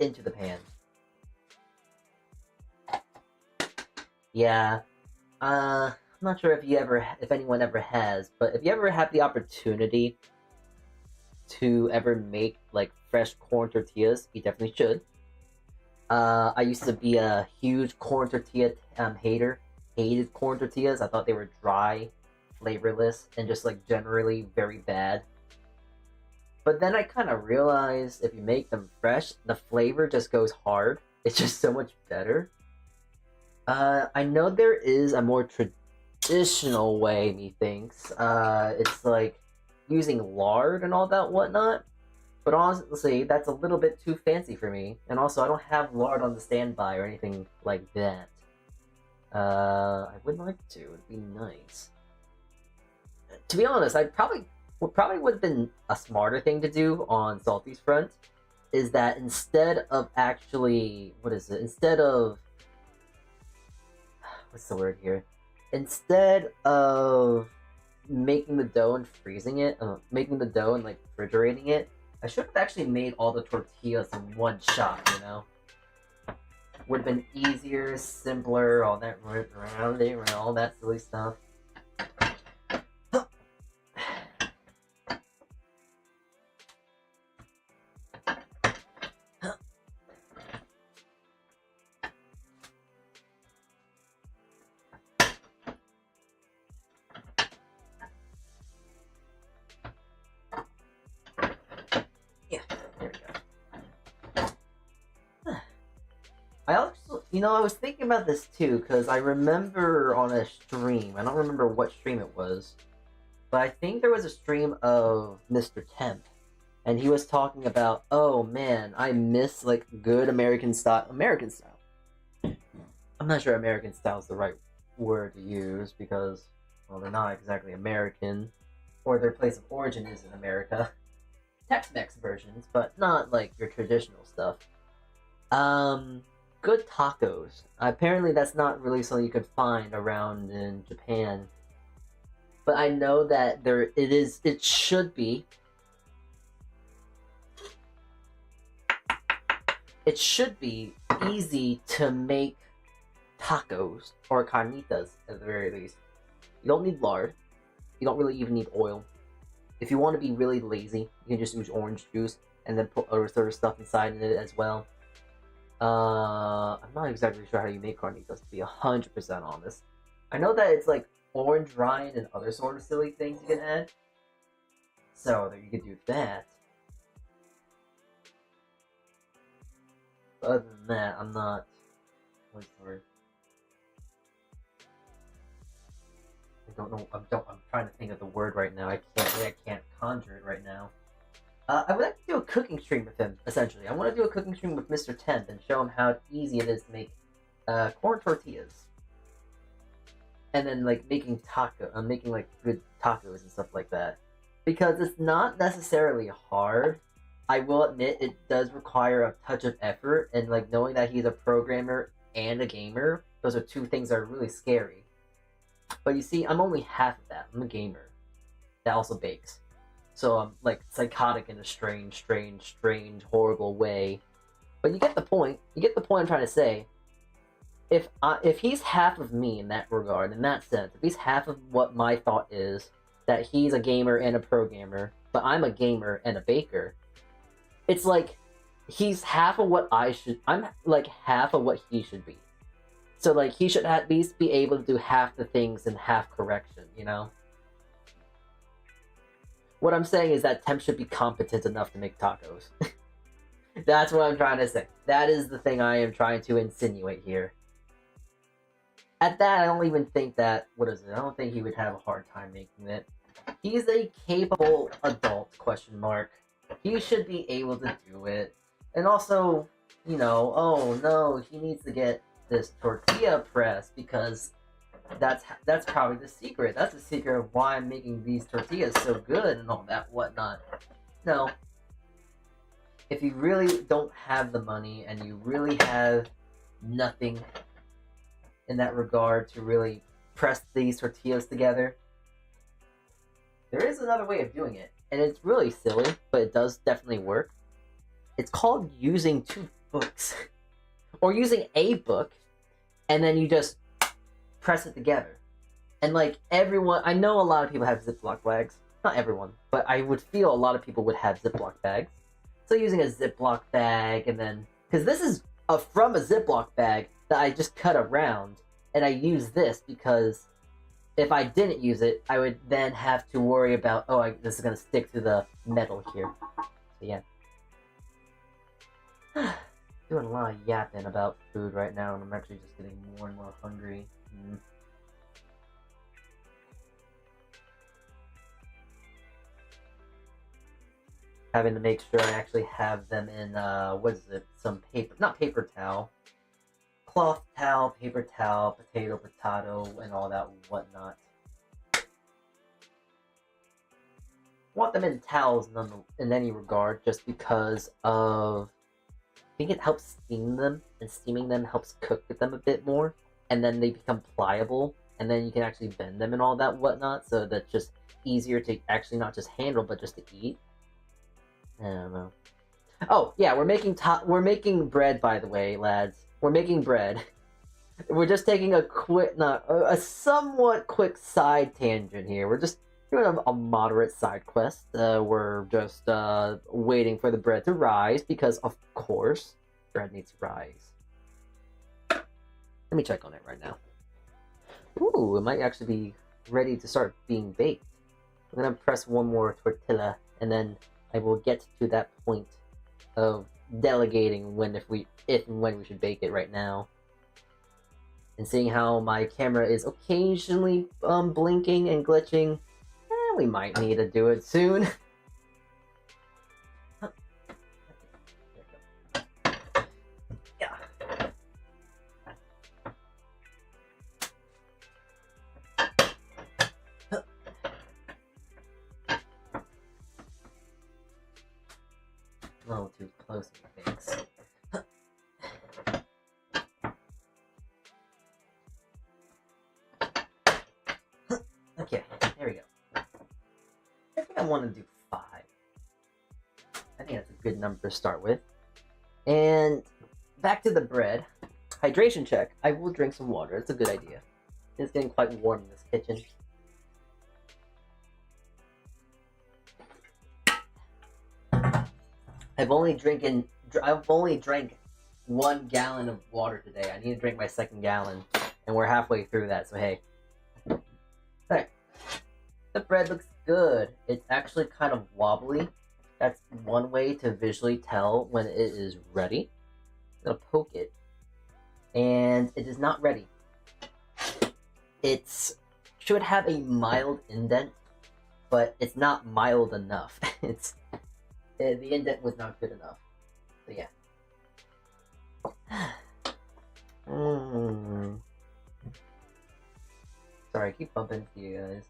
Into the pan. Yeah. I'm not sure if anyone ever has, but if you ever have the opportunity to ever make like fresh corn tortillas, you definitely should. I used to be a huge corn tortilla hater. Hated corn tortillas. I thought they were dry, flavorless, and just like generally very bad. But then I kind of realized if you make them fresh, the flavor just goes hard. It's just so much better. I know there is a more traditional way, methinks. It's like using lard and all that whatnot. But honestly, that's a little bit too fancy for me. And also, I don't have lard on the standby or anything like that. I would like to. It'd be nice. To be honest, what probably would have been a smarter thing to do on Salty's front is that instead of actually, what's the word here? Instead of making the dough and freezing it, making the dough and like refrigerating it, I should have actually made all the tortillas in one shot, you know? Would have been easier, simpler, all that all that silly stuff. I was thinking about this too, because I remember on a stream, I don't remember what stream it was, but I think there was a stream of Mr. Temp, and he was talking about, oh man, I miss like good American style. I'm not sure American style is the right word to use, because, well, they're not exactly American, or their place of origin is in America. Tex-Mex versions, but not like your traditional stuff. Good tacos. Apparently that's not really something you could find around in Japan. But I know that it should be easy to make tacos, or carnitas at the very least, you don't need lard. You don't really even need oil. If you want to be really lazy, you can just use orange juice and then put other sort of stuff inside in it as well. I'm not exactly sure how you make carnitas, to be 100% honest. I know that it's like orange rind and other sort of silly things you can add. So that you could do that. Other than that, I'm not. What's the word? I don't know. I'm trying to think of the word right now. I can't conjure it right now. I would like to do a cooking stream with him. Essentially, I want to do a cooking stream with Mr. Temp and show him how easy it is to make corn tortillas, and then like making like good tacos and stuff like that. Because it's not necessarily hard. I will admit it does require a touch of effort, and like knowing that he's a programmer and a gamer, those are two things that are really scary. But you see, I'm only half of that. I'm a gamer that also bakes. So I'm like psychotic in a strange, horrible way. But you get the point. You get the point I'm trying to say. If he's half of me in that regard, in that sense, if he's half of what my thought is, that he's a gamer and a programmer, but I'm a gamer and a baker, it's like he's half of what I'm like half of what he should be. So like he should at least be able to do half the things in half correction, you know? What I'm saying is that Temp should be competent enough to make tacos. That's what I'm trying to say. That is the thing I am trying to insinuate here. At that, I don't even think that, what is it? I don't think he would have a hard time making it. He's a capable adult, question mark. He should be able to do it. And also, you know, oh no, he needs to get this tortilla press because that's probably the secret. That's the secret of why I'm making these tortillas so good and all that whatnot. No. If you really don't have the money and you really have nothing in that regard to really press these tortillas together, there is another way of doing it. And it's really silly, but it does definitely work. It's called using 2 books. Or using a book, and then you just press it together. And like everyone, I know a lot of people have Ziploc bags. Not everyone, but I would feel a lot of people would have Ziploc bags. So using a Ziploc bag, and then, because this is from a Ziploc bag that I just cut around, and I use this because if I didn't use it, I would then have to worry about, oh, this is going to stick to the metal here. So yeah. Doing a lot of yapping about food right now, and I'm actually just getting more and more hungry. Having to make sure I actually have them in, what is it, some paper, not paper towel, cloth towel, paper towel, potato, and all that whatnot. Want them in towels in any regard, just because of, I think it helps steam them, and steaming them helps cook them a bit more, and then they become pliable, and then you can actually bend them and all that whatnot, so that's just easier to actually not just handle, but just to eat. I don't know. Oh, yeah, we're making bread, by the way, lads. We're making bread. We're just taking a somewhat quick side tangent here. We're just doing a moderate side quest. We're just waiting for the bread to rise, because, of course, bread needs to rise. Let me check on it right now. Ooh, it might actually be ready to start being baked. I'm gonna press one more tortilla, and then I will get to that point of delegating if and when we should bake it right now. And seeing how my camera is occasionally blinking and glitching, we might need to do it soon. Yeah. A little too close to the face. Okay, there we go. I think I want to do 5. I think that's a good number to start with. And back to the bread. hydration check. I will drink some water. It's a good idea. It's getting quite warm in this kitchen. I've only drank 1 gallon of water today. I need to drink my 2nd gallon, and we're halfway through that. So hey, hey, the bread looks good. It's actually kind of wobbly. That's one way to visually tell when it is ready. I'm gonna poke it, and it is not ready. It should have a mild indent, but it's not mild enough. The indent was not good enough. So yeah. Sorry, I keep bumping into you guys.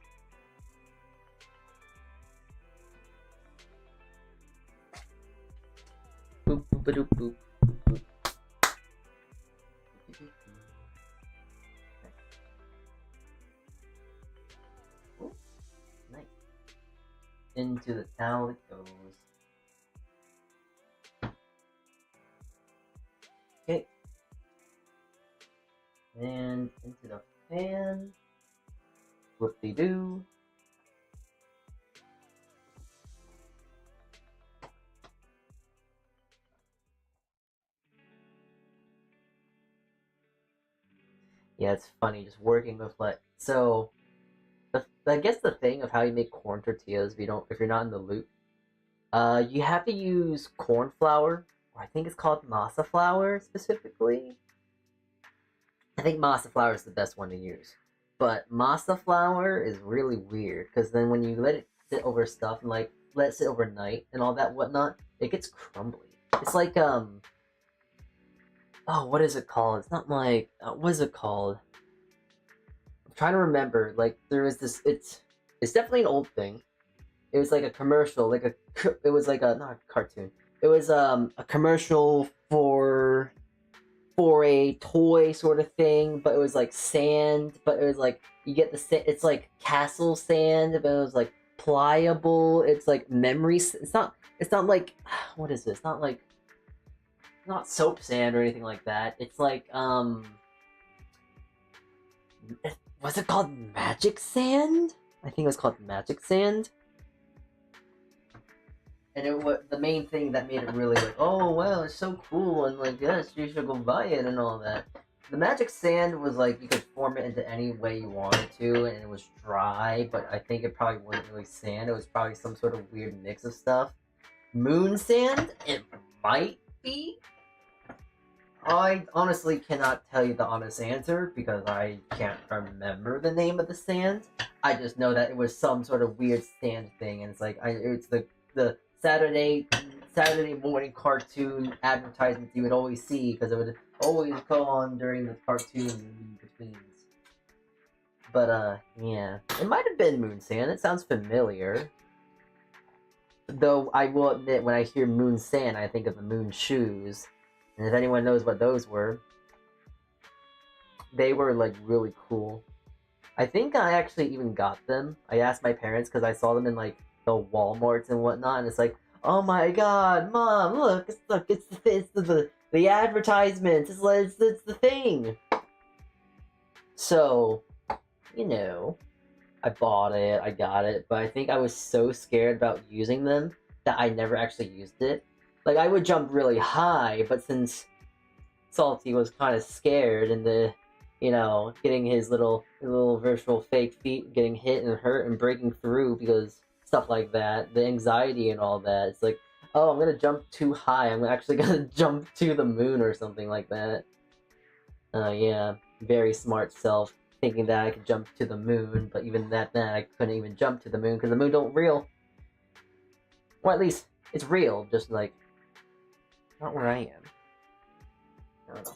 Boop boop boop boop boop. Ooh, nice. Into the towel it goes. Okay. And into the pan. Whoop-de-doo. Yeah, it's funny just working with like so. I guess the thing of how you make corn tortillas, if you're not in the loop, you have to use corn flour, or I think it's called masa flour specifically. I think masa flour is the best one to use, but masa flour is really weird because then when you let it sit over stuff and like let it sit overnight and all that whatnot, it gets crumbly. It's like oh, what is it called? It's not like what is it called? I'm trying to remember. Like there was this. It's definitely an old thing. It was like a commercial, it was like a not a cartoon. It was a commercial for a toy sort of thing, but it was like sand, but it was like you get the sand. It's like castle sand, but it was like pliable. It's like memory. It's not like what is this? It's not like not soap sand or anything like that. It's like was it called magic sand? I think it was called magic sand. And it was the main thing that made it really like, oh wow, it's so cool, and like yes, you should go buy it and all that. The magic sand was like you could form it into any way you wanted to, and it was dry, but I think it probably wasn't really sand. It was probably some sort of weird mix of stuff. Moon sand? It might be. I honestly cannot tell you the honest answer because I can't remember the name of the sand. I just know that it was some sort of weird sand thing, and it's like it's the Saturday morning cartoon advertisements you would always see because it would always go on during the cartoon in betweens. But yeah, it might have been moon sand. It sounds familiar. Though I will admit, when I hear moon sand, I think of the moon shoes. And if anyone knows what those were, they were like really cool. I think I actually even got them. I asked my parents because I saw them in like the Walmarts and whatnot, and it's like, oh my god, mom, look, it's the advertisements. It's the thing. So, you know, I bought it, I got it, but I think I was so scared about using them that I never actually used it. Like, I would jump really high, but since Salty was kind of scared and getting his little virtual fake feet getting hit and hurt and breaking through because stuff like that, the anxiety and all that, it's like, oh, I'm gonna jump too high, I'm actually gonna jump to the moon or something like that. Yeah, very smart self, thinking that I could jump to the moon, but even that I couldn't even jump to the moon because the moon don't real. Or at least, it's real, just like, not where I am. I don't know.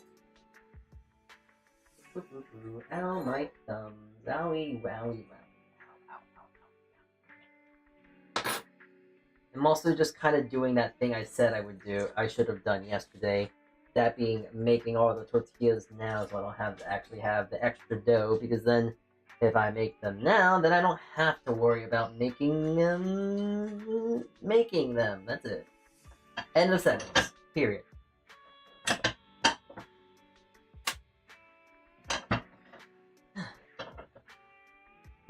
Ow, my thumbs. Owie, wowie, wowie. Ow, ow, ow, ow. I'm also just kind of doing that thing I said I would do. I should have done yesterday. That being making all the tortillas now, so I don't have to actually have the extra dough. Because then, if I make them now, then I don't have to worry about making them. That's it. End of sentence. Period.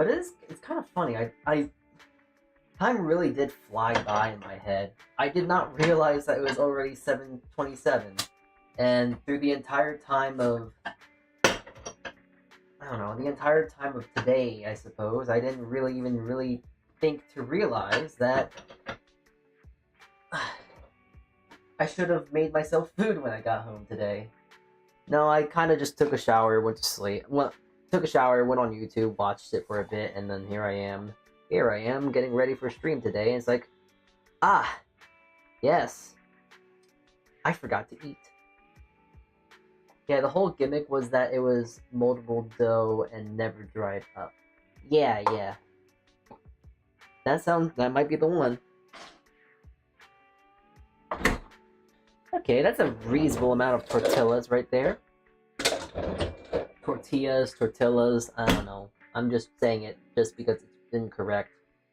But it's kind of funny. Time really did fly by in my head. I did not realize that it was already 7:27, and through the entire time of, I don't know, the entire time of today, I suppose, I didn't really even think to realize that I should have made myself food when I got home today. No, I kind of just took a shower, went to sleep. Well, took a shower, went on YouTube, watched it for a bit, and then here I am. Here I am, getting ready for stream today, and it's like, ah, yes, I forgot to eat. Yeah, the whole gimmick was that it was moldable dough and never dried up. Yeah. That might be the one. Okay, that's a reasonable amount of tortillas right there. Tortillas, I don't know. I'm just saying it just because it's incorrect,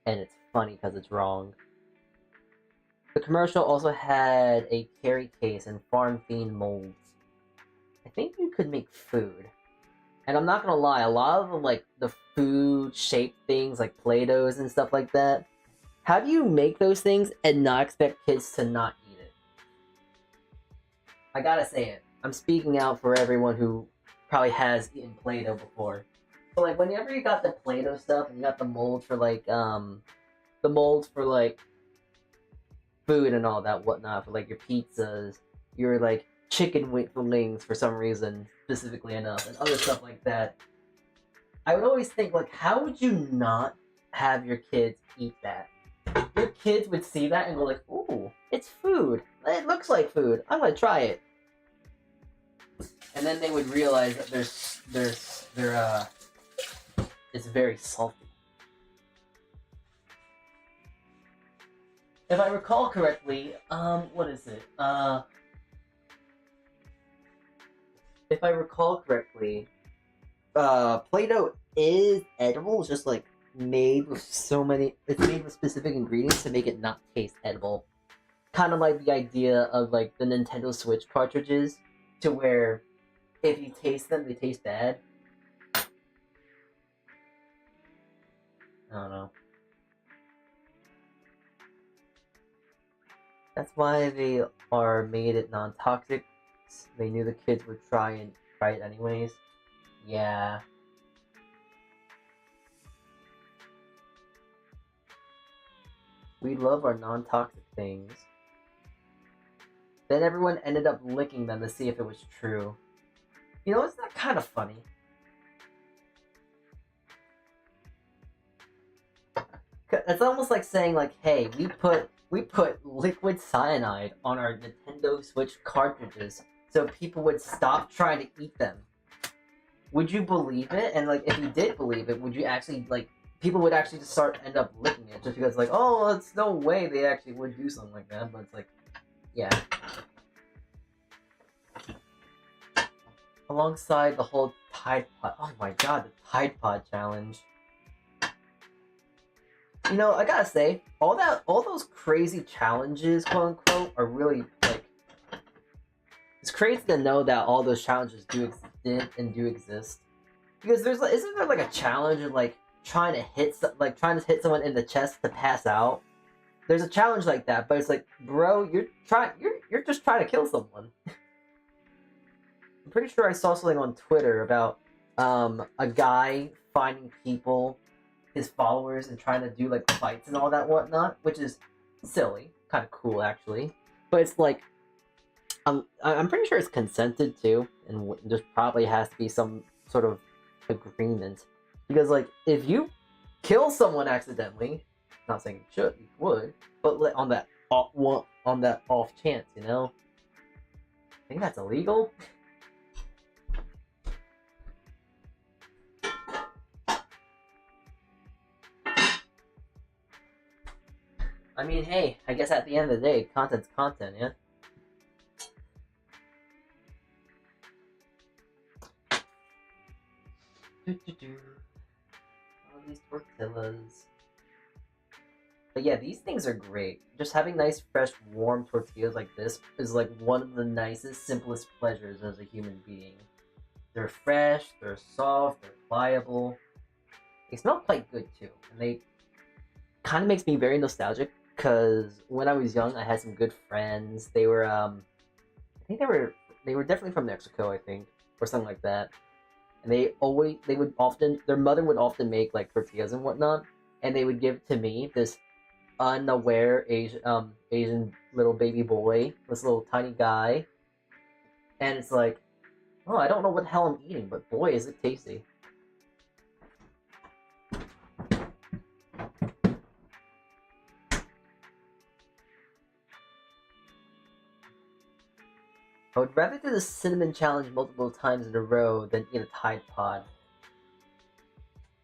and it's funny because it's wrong. The commercial also had a carry case and farm-themed molds. I think you could make food. And I'm not gonna lie, a lot of the food-shaped things, like Play-Dohs and stuff like that, how do you make those things and not expect kids to not eat it? I gotta say it. I'm speaking out for everyone who probably has eaten Play-Doh before. But like, whenever you got the Play-Doh stuff and you got the molds for food and all that whatnot, for like your pizzas, your like chicken wings for some reason, specifically enough, and other stuff like that, I would always think, like, how would you not have your kids eat that? Your kids would see that and go like, ooh, it's food. It looks like food. I'm gonna try it. And then they would realize that it's very salty. If I recall correctly, what is it? If I recall correctly, Play-Doh is edible. It's just like made with it's made with specific ingredients to make it not taste edible. Kind of like the idea of like the Nintendo Switch cartridges, to where if you taste them, they taste bad. I don't know. That's why they are made it non-toxic. They knew the kids would try it anyways. Yeah. We love our non-toxic things. Then everyone ended up licking them to see if it was true. You know, isn't that kind of funny? It's almost like saying, like, hey, we put liquid cyanide on our Nintendo Switch cartridges so people would stop trying to eat them. Would you believe it? And like, if you did believe it, would you actually, like, people would actually just end up licking it just because, like, oh, it's no way they actually would do something like that. But it's like, yeah. Alongside the whole Tide Pod. Oh my god, the Tide Pod challenge. You know, I gotta say, all those crazy challenges, quote unquote, are really like. It's crazy to know that all those challenges do exist. Because isn't there like a challenge of like trying to hit someone in the chest to pass out? There's a challenge like that, but it's like, bro, you're just trying to kill someone. I'm pretty sure I saw something on Twitter about a guy finding people, his followers, and trying to do like fights and all that whatnot, which is silly, kind of cool actually. But it's like, I'm pretty sure it's consented too, and there probably has to be some sort of agreement, because like if you kill someone accidentally, not saying you would, but like, on that off chance, you know, I think that's illegal. I mean, hey, I guess at the end of the day, content's content, yeah? All these tortillas. But yeah, these things are great. Just having nice, fresh, warm tortillas like this is like one of the nicest, simplest pleasures as a human being. They're fresh, they're soft, they're pliable. They smell quite good too, and they kind of makes me very nostalgic because when I was young, I had some good friends. They were, I think they were definitely from Mexico, I think, or something like that. And they would often, their mother would often make like tortillas and whatnot, and they would give to me, this unaware Asian little baby boy, this little tiny guy, and it's like, oh, I don't know what the hell I'm eating, but boy, is it tasty. I would rather do the cinnamon challenge multiple times in a row than eat a Tide Pod.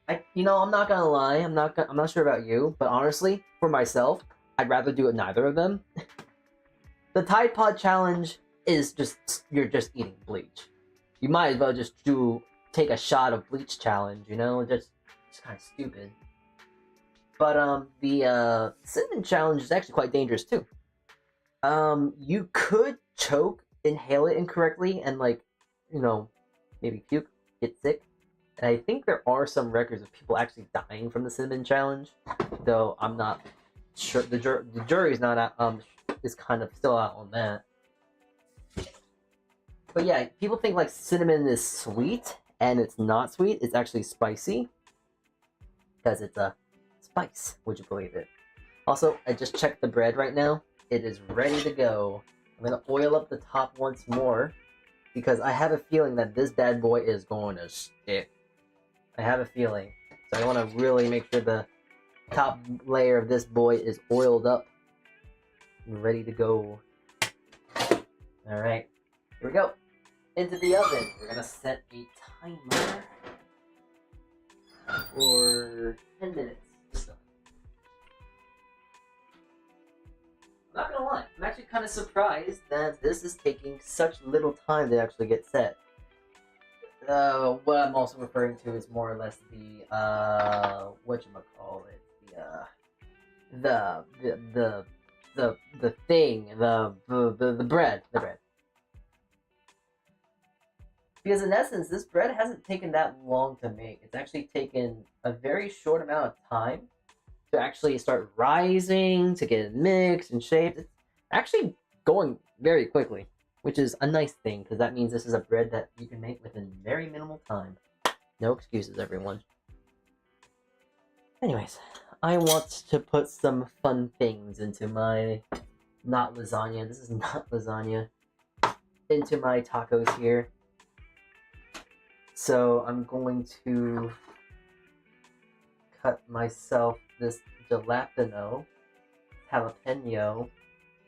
I'm not gonna lie, I'm not sure about you, but honestly, for myself, I'd rather do it neither of them. The Tide Pod challenge is you're just eating bleach. You might as well just take a shot of bleach challenge, just kind of stupid. But the cinnamon challenge is actually quite dangerous too. You could choke, inhale it incorrectly, and maybe puke, get sick. And I think there are some records of people actually dying from the cinnamon challenge, though I'm not sure. The jury's not out, is kind of still out on that. But yeah, people think like cinnamon is sweet, and it's not sweet. It's actually spicy because it's a spice. Would you believe it? Also, I just checked the bread right now. It is ready to go. I'm gonna oil up the top once more because I have a feeling that this bad boy is going to stick. I have a feeling. So I want to really make sure the top layer of this boy is oiled up and ready to go. Alright, here we go. Into the oven. We're gonna set a timer for 10 minutes. I'm not gonna lie, I'm actually kind of surprised that this is taking such little time to actually get set. What I'm also referring to is more or less the whatchamacallit, the thing, the bread. Because in essence, this bread hasn't taken that long to make. It's actually taken a very short amount of time to actually start rising, to get it mixed and shaped. It's actually going very quickly, which is a nice thing, because that means this is a bread that you can make within very minimal time. No excuses, everyone. Anyways, I want to put some fun things into my, not lasagna, this is not lasagna, into my tacos here. So I'm going to cut myself this jalapeno, jalapeno,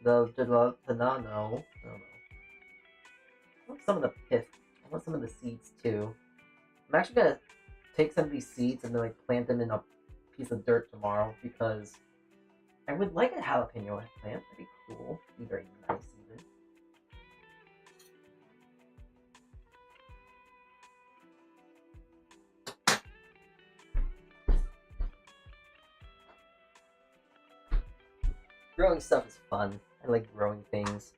the jalapeno, I want some of the pith. I want some of the seeds too. I'm actually gonna take some of these seeds and then plant them in a piece of dirt tomorrow because I would like a jalapeno plant. That'd be cool. Be very nice even. Growing stuff is fun. I like growing things.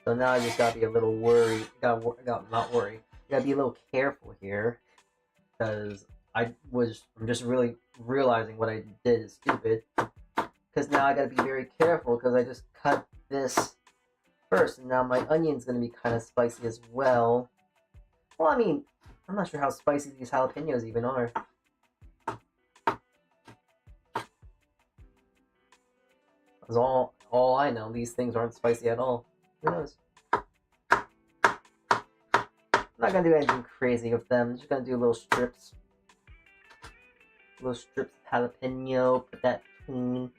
So now I just gotta be a little worried. Not worried. Gotta be a little careful here, because I'm just really realizing what I did is stupid. Because now I gotta be very careful because I just cut this first, and now my onion's gonna be kind of spicy as well. Well, I mean, I'm not sure how spicy these jalapenos even are. That's all I know. These things aren't spicy at all. Who knows? I'm not gonna do anything crazy with them. I'm just gonna do little strips. Little strips of jalapeno. Put that between.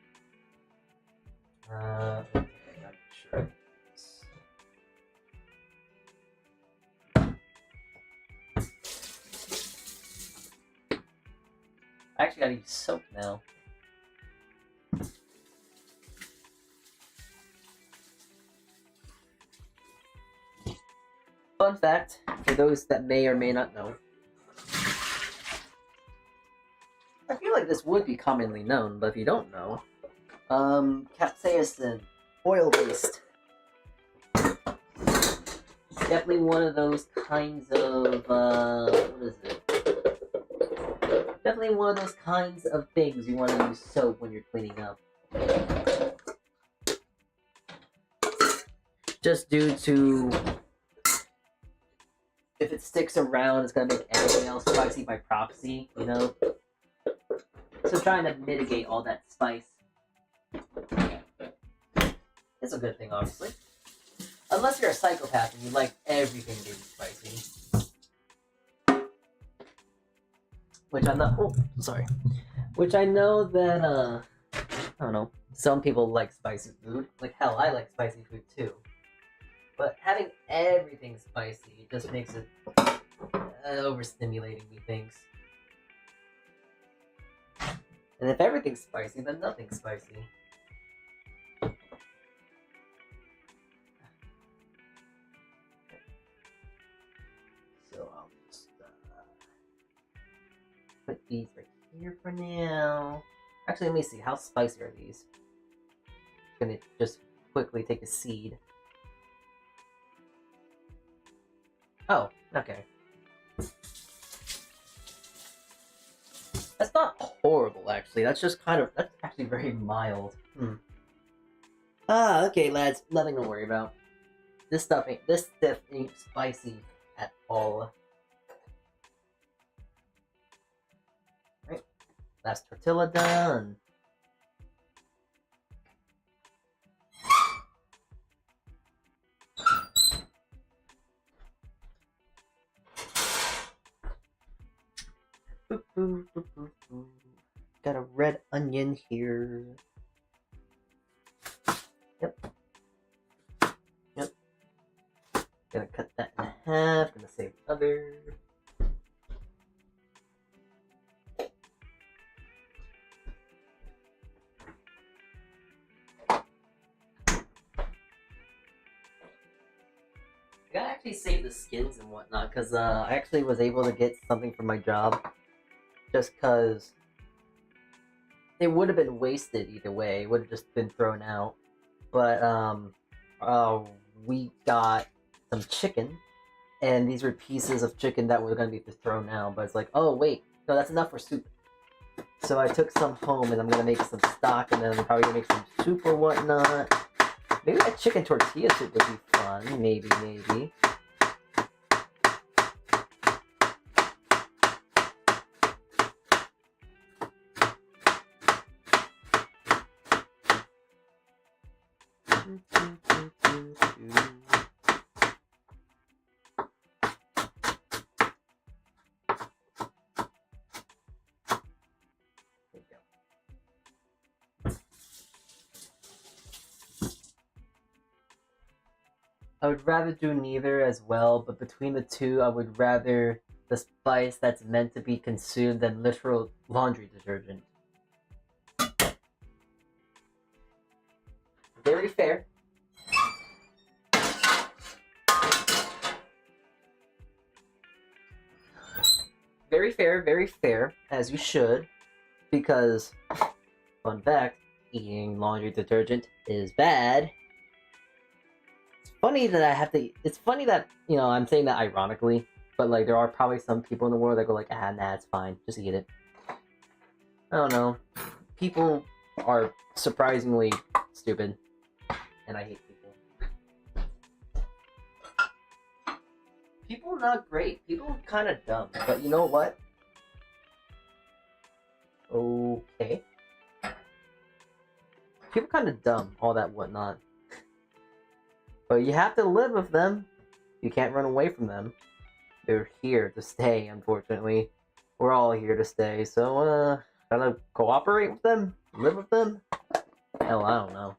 Okay, not sure. I actually gotta use soap now. Fun fact, for those that may or may not know. I feel like this would be commonly known, but if you don't know, capsaicin, oil-based. Definitely one of those kinds of, what is it? Definitely one of those kinds of things you want to use soap when you're cleaning up. Just due to, if it sticks around, it's going to make everything else spicy by proxy, you know? So trying to mitigate all that spice is a good thing, obviously. Unless you're a psychopath and you like everything to be spicy. Which I'm not, oh, sorry. Which I know that, I don't know, some people like spicy food. Like, hell, I like spicy food too. But having everything spicy just makes it overstimulating, methinks. And if everything's spicy, then nothing's spicy. So I'll just put these right here for now. Actually, let me see. How spicy are these? I'm gonna just quickly take a seed. Oh, okay. That's not horrible, actually. That's just kind of, that's actually very mild. Ah, okay, lads. Nothing to worry about. This stuff ain't spicy at all. Right. Last tortilla done. Got a red onion here. Yep. Gonna cut that in half. Gonna save the other. I gotta actually save the skins and whatnot, because I actually was able to get something from my job. Just because it would have been wasted either way. It would have just been thrown out. But we got some chicken, and these were pieces of chicken that were going to be thrown out. But it's like, oh wait, no, that's enough for soup. So I took some home, and I'm going to make some stock, and then I'm probably going to make some soup or whatnot. Maybe a chicken tortilla soup would be fun. Maybe. I would rather do neither as well, but between the two, I would rather the spice that's meant to be consumed than literal laundry detergent. Very fair. Very fair, as you should, because, fun fact, eating laundry detergent is bad. Funny that it's funny that, you know, I'm saying that ironically, but like there are probably some people in the world that go like, nah, it's fine, just eat it. I don't know. People are surprisingly stupid, and I hate people. People are not great. People are kind of dumb, but you know what? Okay. People kind of dumb, all that whatnot. But you have to live with them. You can't run away from them. They're here to stay, unfortunately. We're all here to stay, so, gotta cooperate with them? Live with them? Hell, I don't know.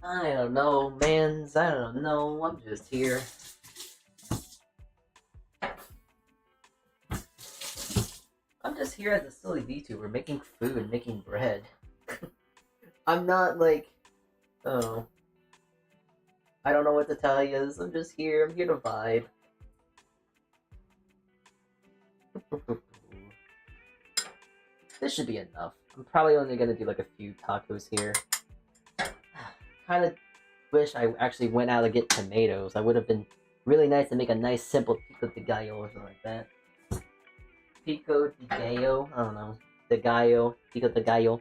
I don't know, mans. I don't know. I'm just here. I'm just here as a silly VTuber making food, making bread. I'm not like... Oh. I don't know what to tell you. I'm just here. I'm here to vibe. This should be enough. I'm probably only gonna do like a few tacos here. wish I actually went out to get tomatoes. That would have been really nice to make a nice simple pico de gallo or something like that. Pico de gallo? I don't know. De gallo. Pico de gallo.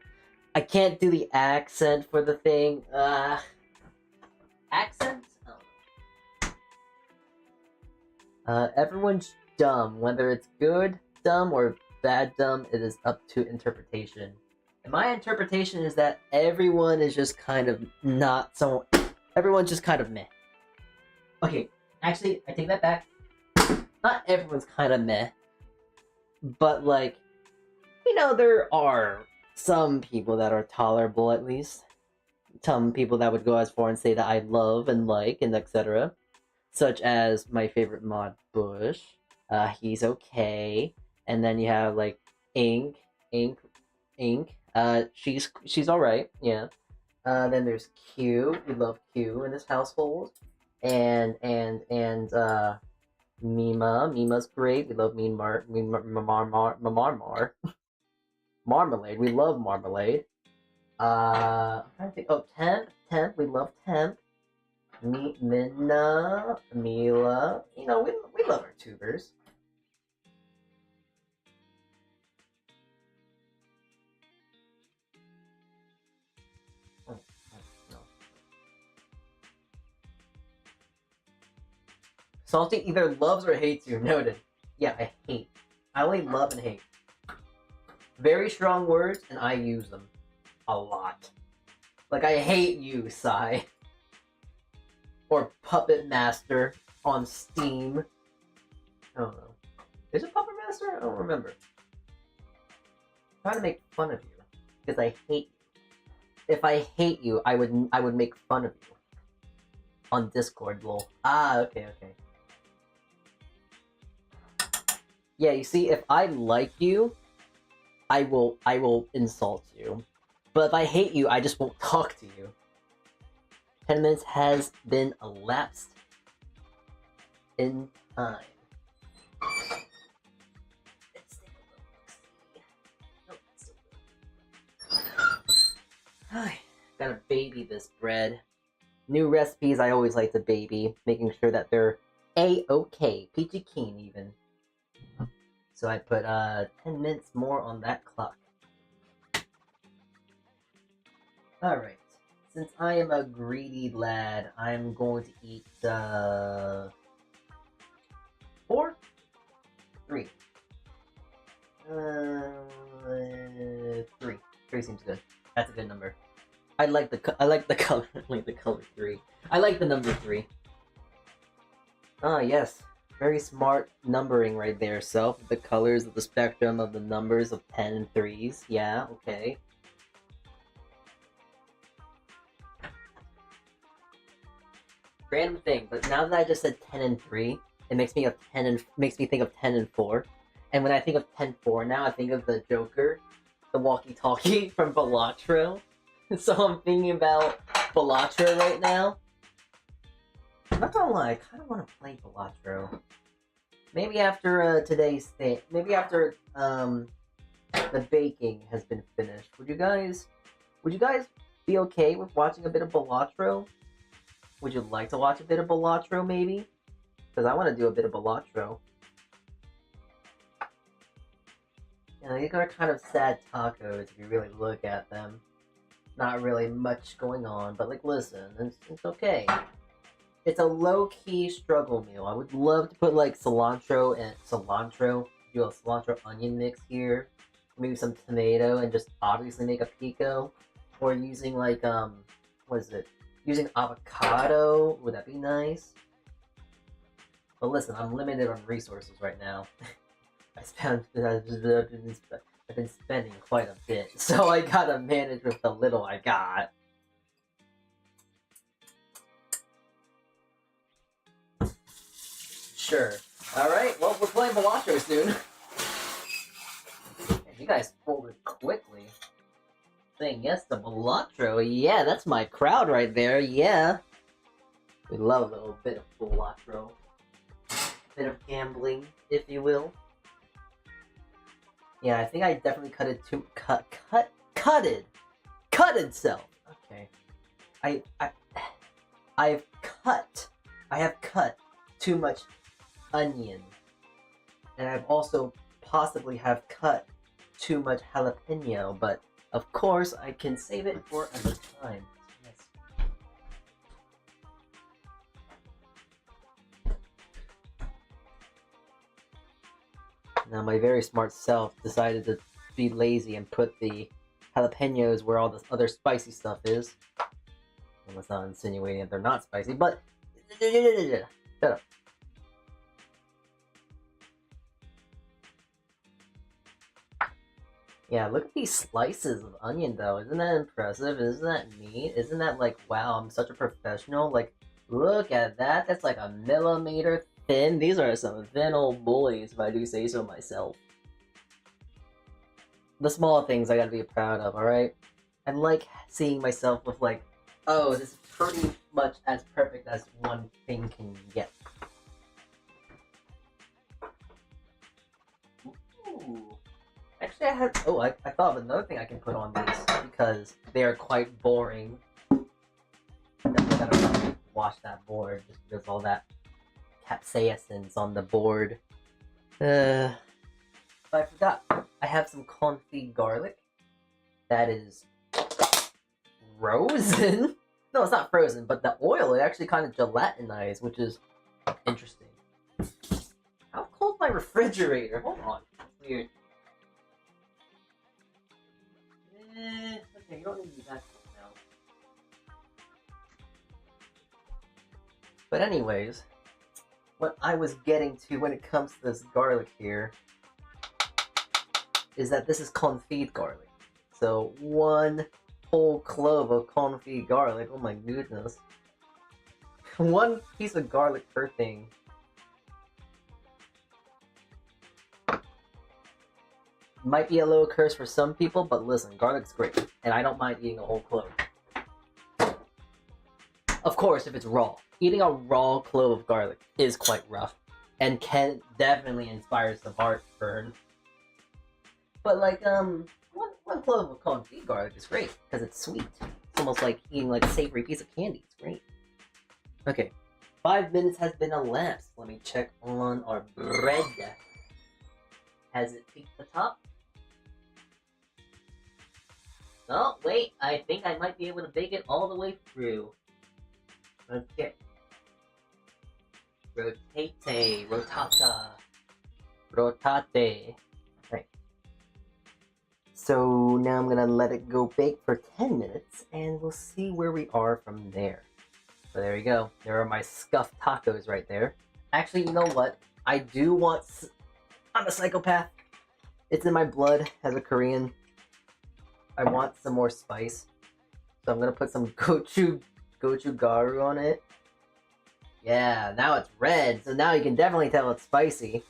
I can't do the accent for the thing. Accent? Everyone's dumb. Whether it's good dumb or bad dumb, it is up to interpretation. And my interpretation is that everyone is just kind of not so... Everyone's just kind of meh. Okay, actually, I take that back. Not everyone's kind of meh. But, like, you know, there are some people that are tolerable, at least. Some people that would go as far and say that I love and like and etc. Such as my favorite mod, Bush. He's okay. And then you have, like, Ink. She's alright, yeah. Then there's Q. We love Q in this household. And Mima. Mima's great. We love Marmalade. We love Marmalade. I'm trying to think. Oh, Temp. We love Temp. Minna. Mila. You know, we love our tubers. Salty either loves or hates you. Noted. Yeah, I hate. I only love and hate. Very strong words, and I use them a lot. Like, I hate you, Sai. Or Puppet Master on Steam. I don't know. Is it Puppet Master? I don't remember. I'm trying to make fun of you because I hate you. If I hate you, I would make fun of you on Discord, lol. Ah, okay. Yeah, you see, if I like you, I will insult you. But if I hate you, I just won't talk to you. 10 minutes has been elapsed in time. Let's take a look. Hi, gotta baby this bread. New recipes, I always like to baby, making sure that they're A-okay, peachy keen even. So I put 10 minutes more on that clock. Alright, since I am a greedy lad, I'm going to eat 4? 3. 3. 3 seems good. That's a good number. I like the color. I like the color 3. I like the number 3. Ah, yes. Very smart numbering right there, Self. The colors of the spectrum of the numbers of 10 and 3s. Yeah, okay. Random thing, but now that I just said 10 and 3, it makes me think of 10 and 4. And when I think of 10-4 now, I think of the Joker, the walkie-talkie from Balatro. So I'm thinking about Balatro right now. I'm not gonna lie, I kind of want to play Balatro. Maybe after today's thing. Maybe after the baking has been finished. Would you guys be okay with watching a bit of Balatro? Would you like to watch a bit of Balatro, maybe? Because I want to do a bit of Balatro. Yeah, these are kind of sad tacos if you really look at them. Not really much going on, but like, listen, it's okay. It's a low-key struggle meal. I would love to put like cilantro, do a cilantro onion mix here. Maybe some tomato and just obviously make a pico. Or using like, what is it? Using avocado, would that be nice? But listen, I'm limited on resources right now. I've been spending quite a bit, so I gotta manage with the little I got. Sure. Alright, well, we're playing Balatro soon. You guys folded quickly. Saying yes to Balatro. Yeah, that's my crowd right there, yeah. We love a little bit of Balatro. Bit of gambling, if you will. Yeah, I think I definitely cutted Self. Okay. I have cut too much onion. And I've also possibly have cut too much jalapeno, but of course I can save it for another time. Yes. Now my very smart self decided to be lazy and put the jalapenos where all this other spicy stuff is. Well, that's not insinuating that they're not spicy, but shut up. Yeah, look at these slices of onion though. Isn't that impressive? Isn't that neat? Isn't that like, wow, I'm such a professional? Like, look at that. That's like a millimeter thin. These are some thin old bullies, if I do say so myself. The small things I gotta be proud of, alright? I like seeing myself with like, oh, this is pretty much as perfect as one thing can get. Ooh. Actually, I thought of another thing I can put on these because they are quite boring. Definitely gotta wash that board just because all that capsaicins on the board. But I forgot. I have some confit garlic that is frozen. No, it's not frozen, but the oil it actually kind of gelatinized, which is interesting. How cold's my refrigerator? Hold on, that's weird. Okay, you don't need to do that now. But anyways, what I was getting to when it comes to this garlic here is that this is confit garlic. So one whole clove of confit garlic, oh my goodness. One piece of garlic per thing. Might be a little curse for some people, but listen, garlic's great, and I don't mind eating a whole clove. Of course, if it's raw. Eating a raw clove of garlic is quite rough, and can definitely inspire some heartburn. But like, one clove of confit garlic is great, because it's sweet. It's almost like eating like a savory piece of candy. It's great. Okay, 5 minutes has been elapsed. Let me check on our bread. Has it peaked the top? Oh, wait, I think I might be able to bake it all the way through. Okay. Rotate, rotata, rotate. Right. So now I'm gonna let it go bake for 10 minutes, and we'll see where we are from there. So there you go. There are my scuffed tacos right there. Actually, you know what? I do want... I'm a psychopath. It's in my blood as a Korean. I want some more spice. So I'm gonna put some gochugaru on it. Yeah, now it's red, so now you can definitely tell it's spicy.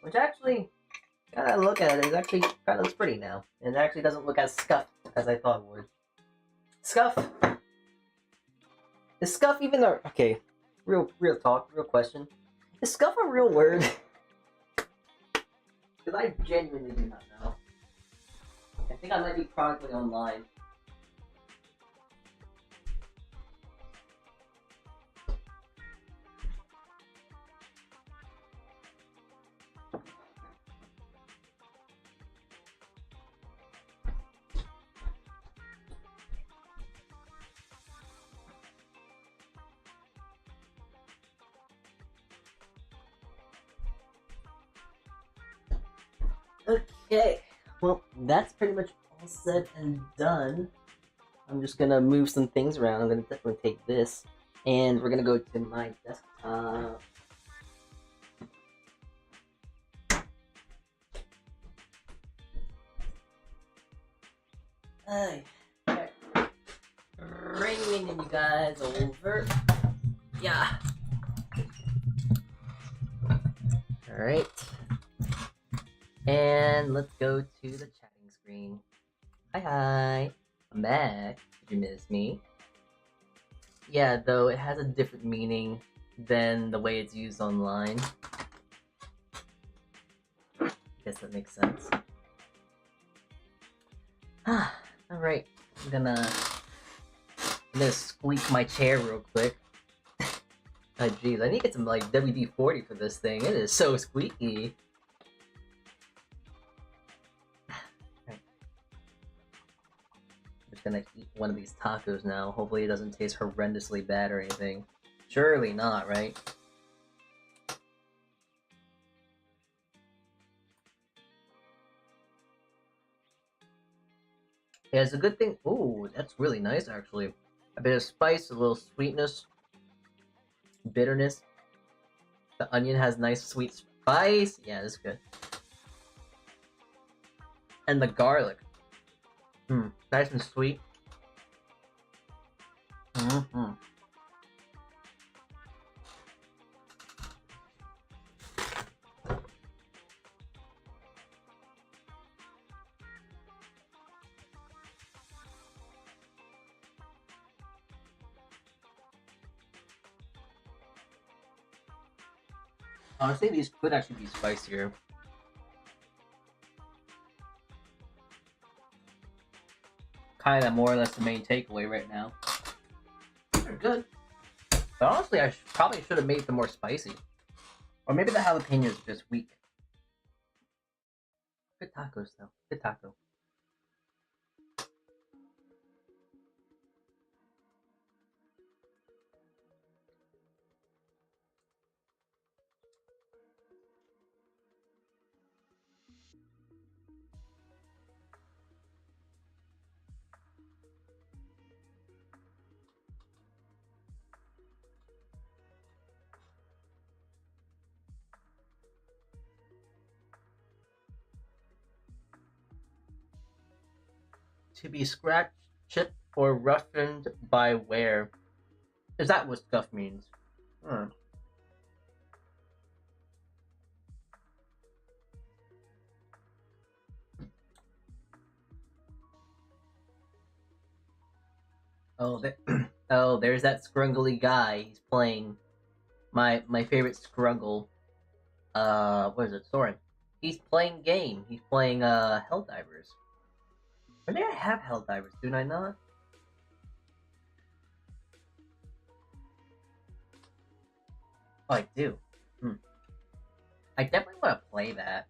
Which actually, gotta look at it, it actually kind of looks pretty now. And it actually doesn't look as scuffed as I thought it would. Scuff? Is scuff even a... Okay, real talk, real question. Is scuff a real word? Because I genuinely do not know. I think I might be chronically online. Okay, well, that's pretty much all said and done. I'm just gonna move some things around. I'm gonna definitely take this, and we're gonna go to my desktop. Okay. Bringing you guys over. Yeah. Alright. And let's go to the chatting screen. Hi. I'm back. Did you miss me? Yeah, though it has a different meaning than the way it's used online. I guess that makes sense. Alright. I'm gonna I'm gonna squeak my chair real quick. Oh jeez, I need to get some like WD-40 for this thing. It is so squeaky. I'm just gonna eat one of these tacos now. Hopefully it doesn't taste horrendously bad or anything. Surely not, right? Yeah, it's a good thing. Ooh, that's really nice actually. A bit of spice, a little sweetness, bitterness. The onion has nice sweet spice. Yeah, that's good. And the garlic. Nice and sweet. Honestly, these could actually be spicier. Kind of more or less the main takeaway right now. They're good. But honestly, I probably should have made them more spicy. Or maybe the jalapenos are just weak. Good tacos, though. Good taco. To be scratched, chipped, or roughened by wear. Is that what stuff means? Oh, oh, there's that scrungly guy. He's playing my favorite scrungle. What is it, Soren? He's playing game. He's playing Helldivers. Or maybe I have Helldivers, do I not? Oh, I do. I definitely want to play that.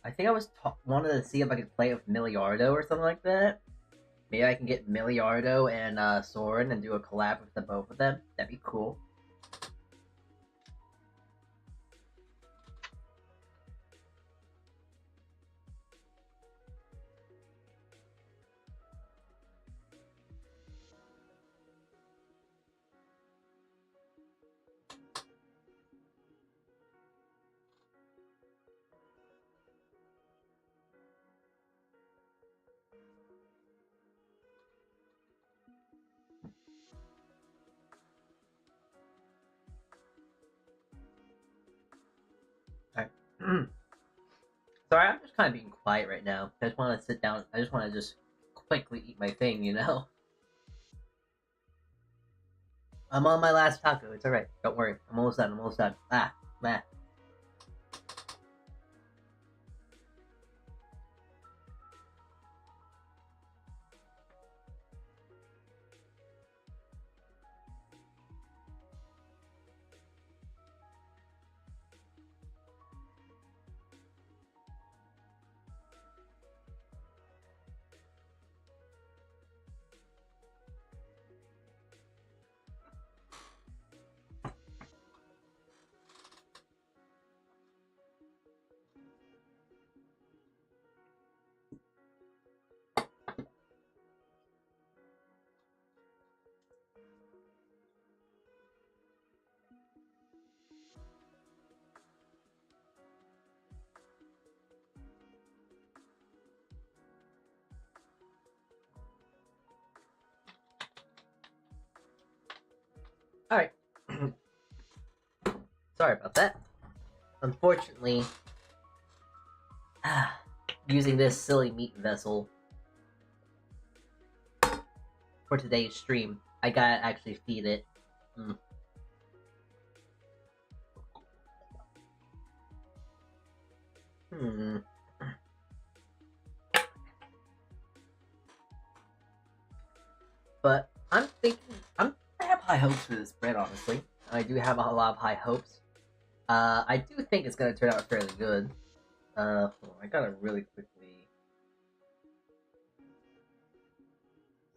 I think I was wanted to see if I could play it with Miliardo or something like that. Maybe I can get Miliardo and Soren and do a collab with the both of them. That'd be cool. Alright. Sorry, I'm just kind of being quiet right now. I just want to sit down. I just want to just quickly eat my thing, you know? I'm on my last taco. It's alright. Don't worry. I'm almost done. I'm almost done. Ah. Alright. Sorry about that. Unfortunately, using this silly meat vessel for today's stream, I gotta actually feed it. But I'm thinking, I have high hopes for this bread, honestly. I do have a lot of high hopes. I do think it's gonna turn out fairly good. Hold on, I gotta really quickly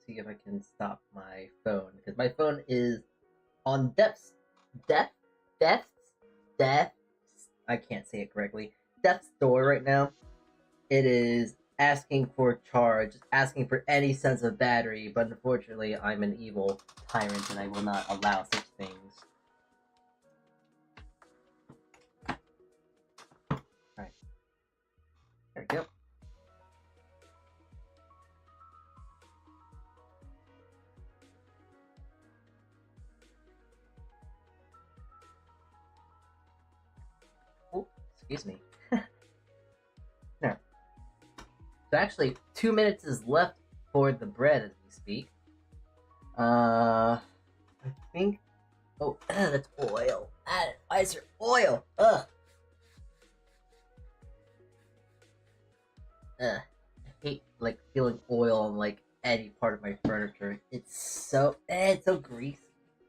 see if I can stop my phone, because my phone is on death's I can't say it correctly. Death's door right now. It is asking for charge, asking for any sense of battery, but unfortunately I'm an evil tyrant and I will not allow such things. Alright. There we go. Oh, excuse me. There. So actually, 2 minutes is left for the bread as we speak. I think. Oh, that's oil. Why is there oil? Ugh. I hate like feeling oil on like any part of my furniture. It's so greasy.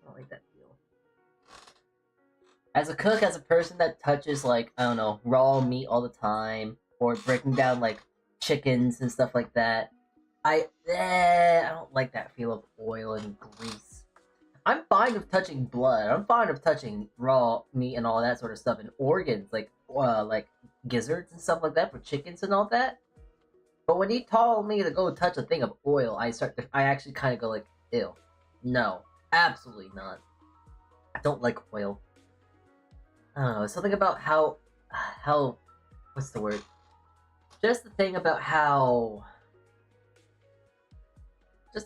I don't like that feel. As a cook, as a person that touches like I don't know raw meat all the time, or breaking down like chickens and stuff like that, I don't like that feel of oil and grease. I'm fine with touching blood. I'm fine with touching raw meat and all that sort of stuff, and organs like gizzards and stuff like that for chickens and all that. But when he told me to go touch a thing of oil, I actually kind of go like, ew. No, absolutely not. I don't like oil. I don't know, something about how, what's the word? Just the thing about how,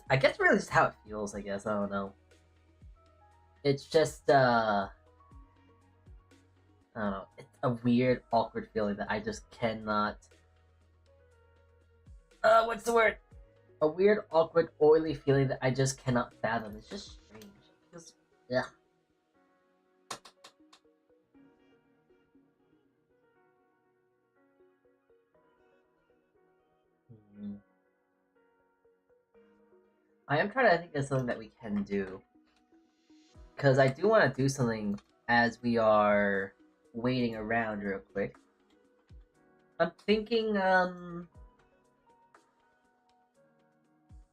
I guess really just how it feels, I guess, I don't know. It's just, I don't know, it's a weird, awkward feeling that I just cannot, what's the word? A weird, awkward, oily feeling that I just cannot fathom. It's just strange. Just, yeah. I am trying to think of something that we can do. Because I do want to do something as we are waiting around real quick. I'm thinking,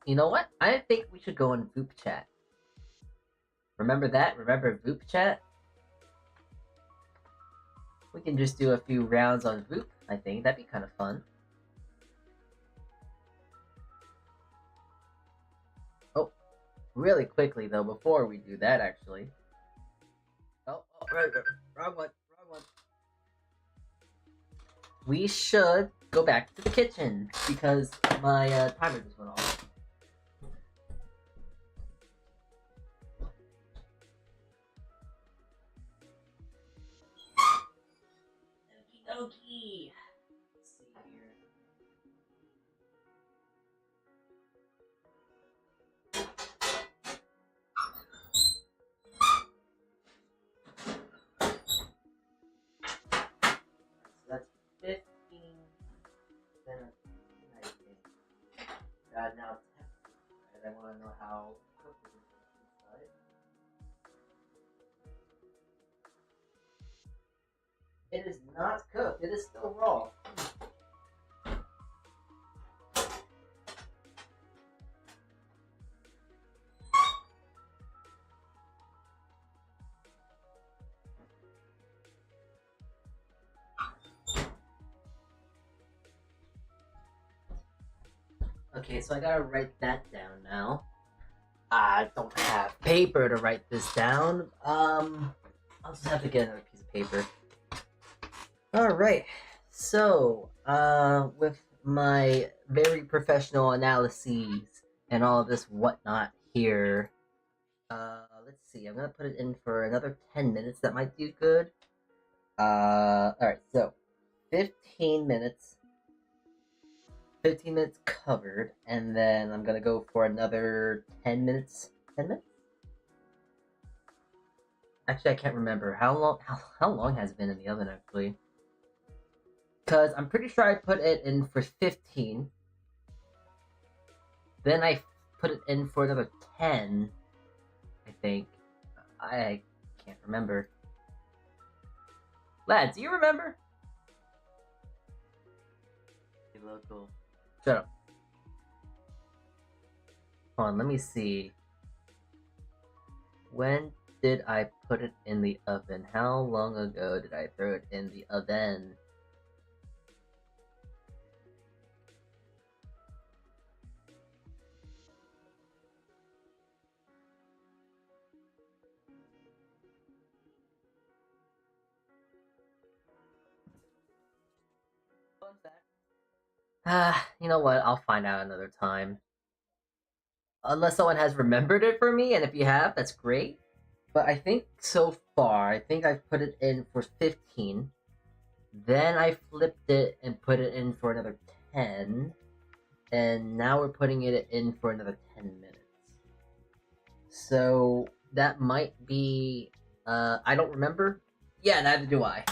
you know what? I think we should go in Voop chat. Remember that? Remember Voop chat? We can just do a few rounds on Voop, I think. That'd be kind of fun. Oh, really quickly though, before we do that actually. Oh, right, wrong one. We should go back to the kitchen because my timer just went off. Okie dokie. Let's see here. So that's 15 minutes. Now 10. I want to know how cooked it is inside. It is not cooked. It is still raw. Okay, so I gotta write that down now. I don't have paper to write this down. I'll just have to get another piece of paper. Alright, so, with my very professional analyses and all of this whatnot here, let's see, I'm gonna put it in for another 10 minutes. That might do good. Alright, so, 15 minutes. 15 minutes covered, and then I'm gonna go for another 10 minutes. 10 minutes? Actually, I can't remember. How long has it been in the oven, actually? Because I'm pretty sure I put it in for 15. Then I put it in for another 10, I think. I can't remember. Lads, do you remember? Local. Shut up. Hold on, let me see. When did I put it in the oven? How long ago did I throw it in the oven? You know what? I'll find out another time. Unless someone has remembered it for me, and if you have, that's great. But I think so far, I think I've put it in for 15. Then I flipped it and put it in for another 10. And now we're putting it in for another 10 minutes. So that might be, I don't remember. Yeah, neither do I.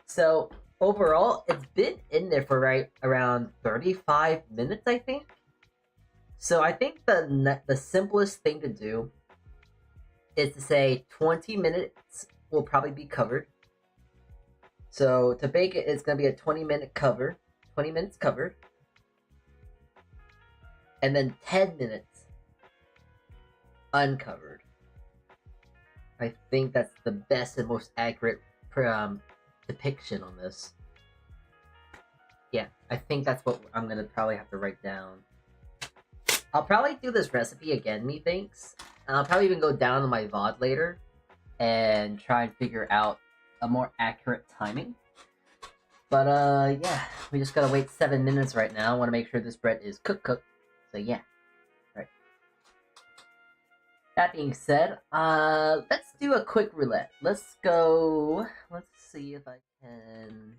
So overall, it's been in there for around 35 minutes, I think. So I think the simplest thing to do is to say 20 minutes will probably be covered. So to bake it, it's going to be a 20-minute cover. 20 minutes covered. And then 10 minutes uncovered. I think that's the best and most accurate depiction on this. Yeah, I think that's what I'm going to probably have to write down. I'll probably do this recipe again, methinks. And I'll probably even go down to my VOD later and try and figure out a more accurate timing. But, yeah, we just gotta wait 7 minutes right now. I want to make sure this bread is cooked. So, yeah. Right. That being said, let's do a quick roulette. Let's go... Let's see if I can...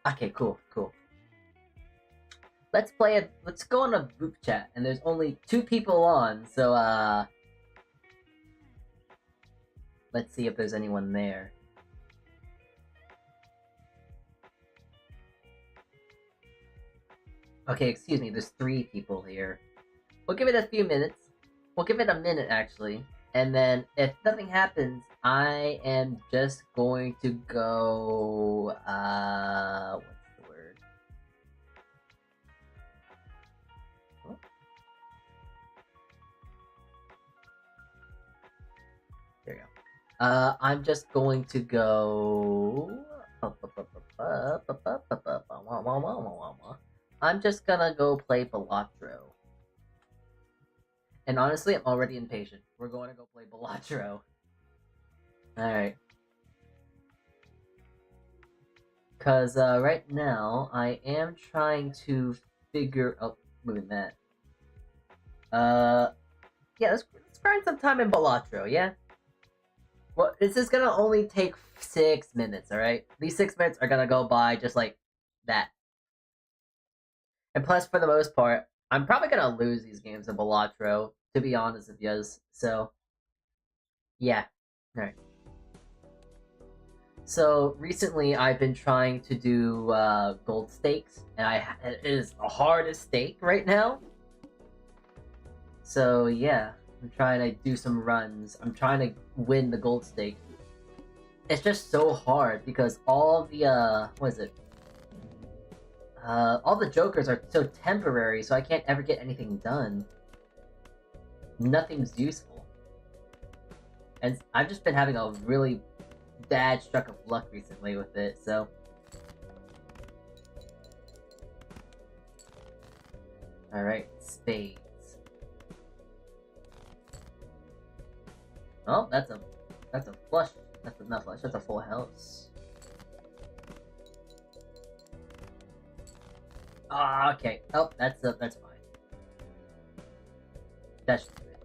Okay, cool. Let's go on a group chat, and there's only 2 people on, so, let's see if there's anyone there. Okay, excuse me, there's 3 people here. We'll give it a few minutes. We'll give it a minute, actually. And then, if nothing happens, I am just going to go, what's the word? Oh. There you go. I'm just going to go... I'm just gonna go play Balatro. And honestly, I'm already impatient. We're going to go play Balatro. Alright. Because, right now, I am trying to figure... Oh, moving that. Yeah, let's grind some time in Balatro, yeah? Well, this is gonna only take 6 minutes, alright? These 6 minutes are gonna go by just like that. And plus, for the most part, I'm probably gonna lose these games in Balatro, to be honest with you. So, yeah. Alright. So, recently I've been trying to do gold stakes, and it is the hardest stake right now. So, yeah. I'm trying to do some runs. I'm trying to win the gold stake. It's just so hard because all the, what is it? All the jokers are so temporary, so I can't ever get anything done. Nothing's useful. And I've just been having a really bad stroke of luck recently with it, so... Alright, spades. Oh, that's a flush. That's not flush, that's a full house. Ah, okay. Oh, that's fine. That should do it.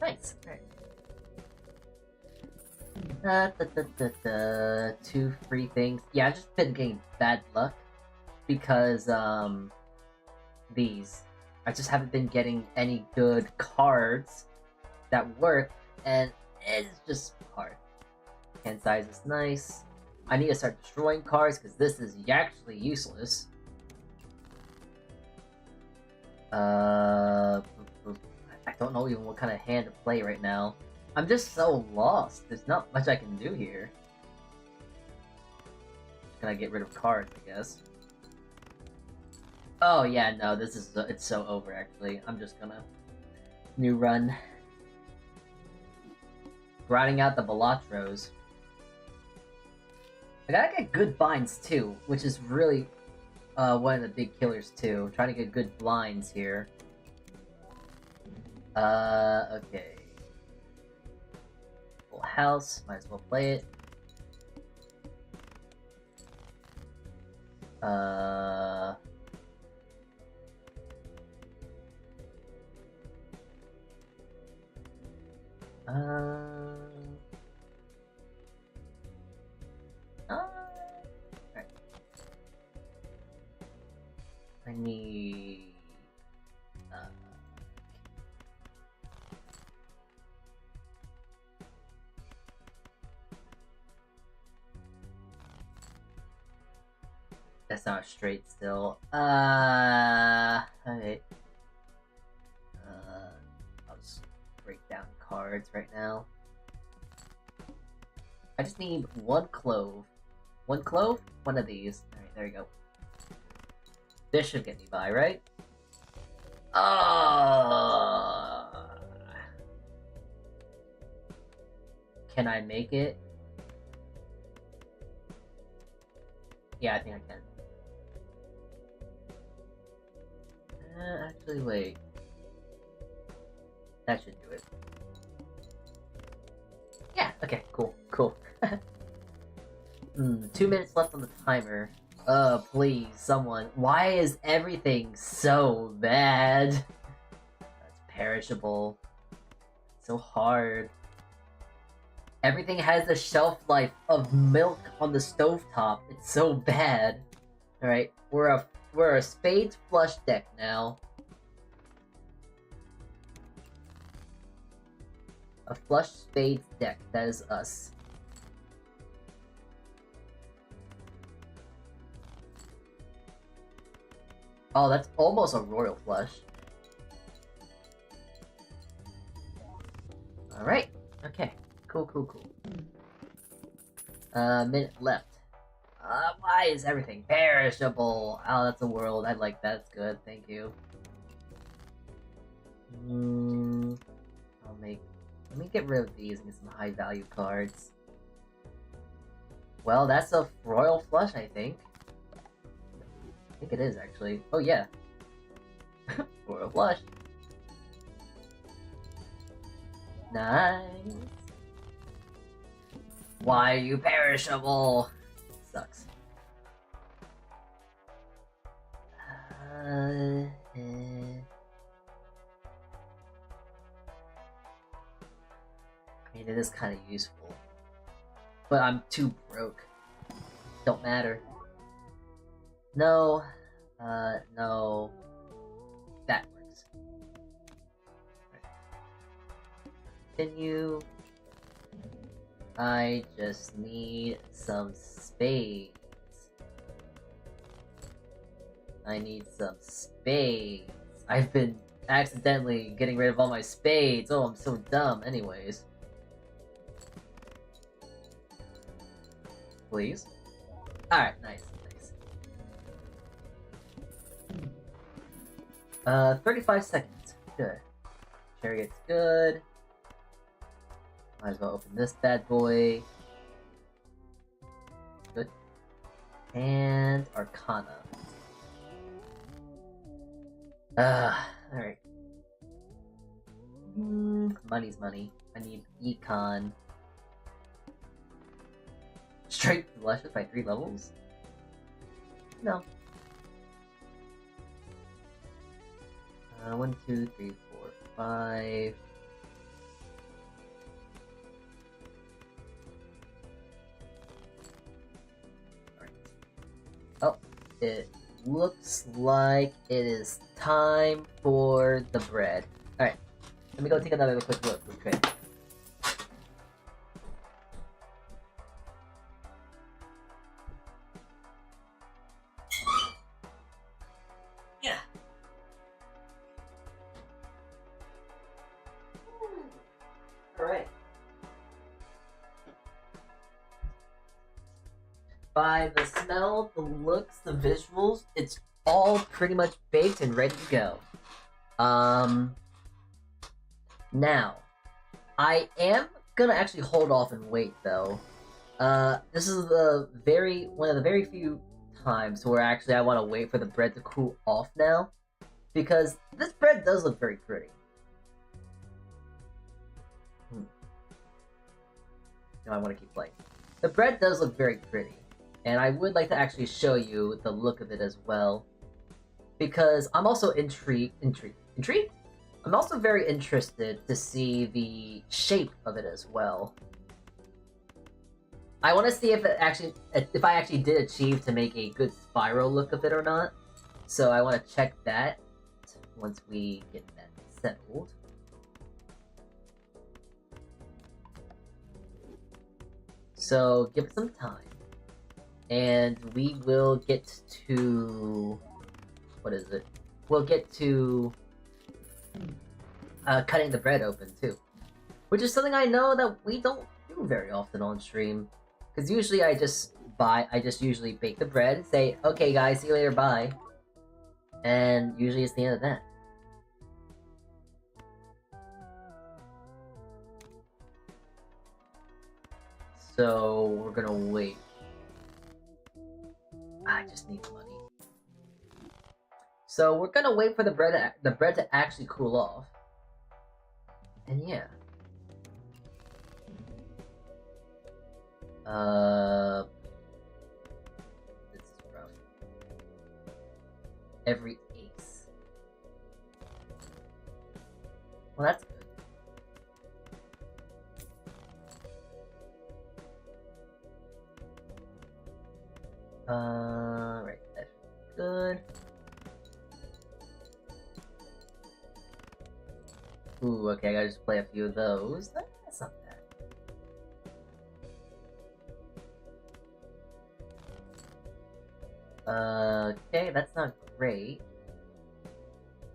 Nice. Alright. 2 free things. Yeah, I've just been getting bad luck because these. I just haven't been getting any good cards that work, and it's just hard. Hand size is nice. I need to start destroying cards because this is actually useless. I don't know even what kind of hand to play right now. I'm just so lost. There's not much I can do here. Just gonna get rid of cards, I guess. Oh yeah, no, this is it's so over actually. I'm just gonna new run. Grinding out the Balatros. I gotta get good binds too, which is really one of the big killers too. Trying to get good blinds here. Okay. Full house, might as well play it. Alright. I need... That's not straight still. Okay. I'll just break down cards right now. I just need one clove. One clove? One of these. Alright, there you go. This should get me by, right? Can I make it? Yeah, I think I can. Actually, wait. That should do it. Yeah, okay, cool, cool. 2 minutes left on the timer. Please, someone. Why is everything so bad? That's perishable. So hard. Everything has the shelf life of milk on the stovetop. It's so bad. Alright, we're a spades flush deck now. A flush spades deck, that is us. Oh, that's almost a royal flush. Alright, okay. Cool. Minute left. Why is everything perishable? Oh, that's a world. I like that. That's good. Thank you. Let me get rid of these and get some high value cards. Well, that's a royal flush, I think. I think it is, actually. Oh, yeah. Royal flush. Nice. Why are you perishable? Sucks. I mean, it is kind of useful. But I'm too broke. Don't matter. No. No. That works. Continue. I just need some spades. I need some spades. I've been accidentally getting rid of all my spades. Oh, I'm so dumb. Anyways. Please. Alright, nice. 35 seconds. Good. Chariot's good. Might as well open this bad boy. Good. And Arcana. Alright. Money's money. I need Econ. Straight Luscious by 3 levels? No. 1, 2, 3, 4, 5. Alright. Oh, it looks like it is time for the bread. Alright. Let me go take another quick look. Okay. Yeah. by the smell, the looks, the visuals, it's all pretty much baked and ready to go. Now, I am gonna actually hold off and wait though. This is one of the very few times where actually I want to wait for the bread to cool off now, because this bread does look very pretty. No, I want to keep playing. The bread does look very pretty, and I would like to actually show you the look of it as well, because I'm also intrigued? I'm also very interested to see the shape of it as well. I want to see if I actually did achieve to make a good spiral look of it or not. So I want to check that once we get that settled. So give it some time, and we will get to, what is it? We'll get to cutting the bread open too, which is something I know that we don't do very often on stream, because usually I just usually bake the bread and say, okay guys, see you later, bye, and usually it's the end of that. So we're gonna wait. I just need money. So we're gonna wait for the bread to actually cool off. And yeah. This is rough. Every ace. Well, that's good. Right, that's good. Ooh, okay, I gotta just play a few of those. That's not bad. Okay, that's not great.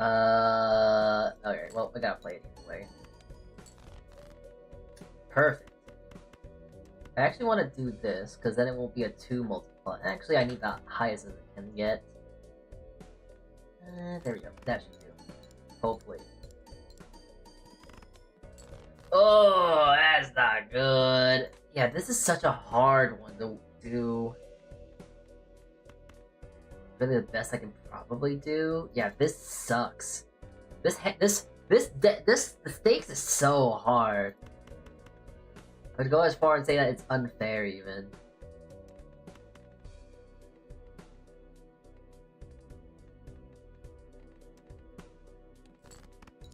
Okay, well, I gotta play it anyway. Perfect. I actually want to do this, because then it won't be a 2 multiply. Actually, I need the highest as I can get. There we go. That should do. Hopefully. Oh, that's not good. Yeah, this is such a hard one to do. Really the best I can probably do. Yeah, this sucks. The stakes is so hard. I'd go as far and say that it's unfair, even.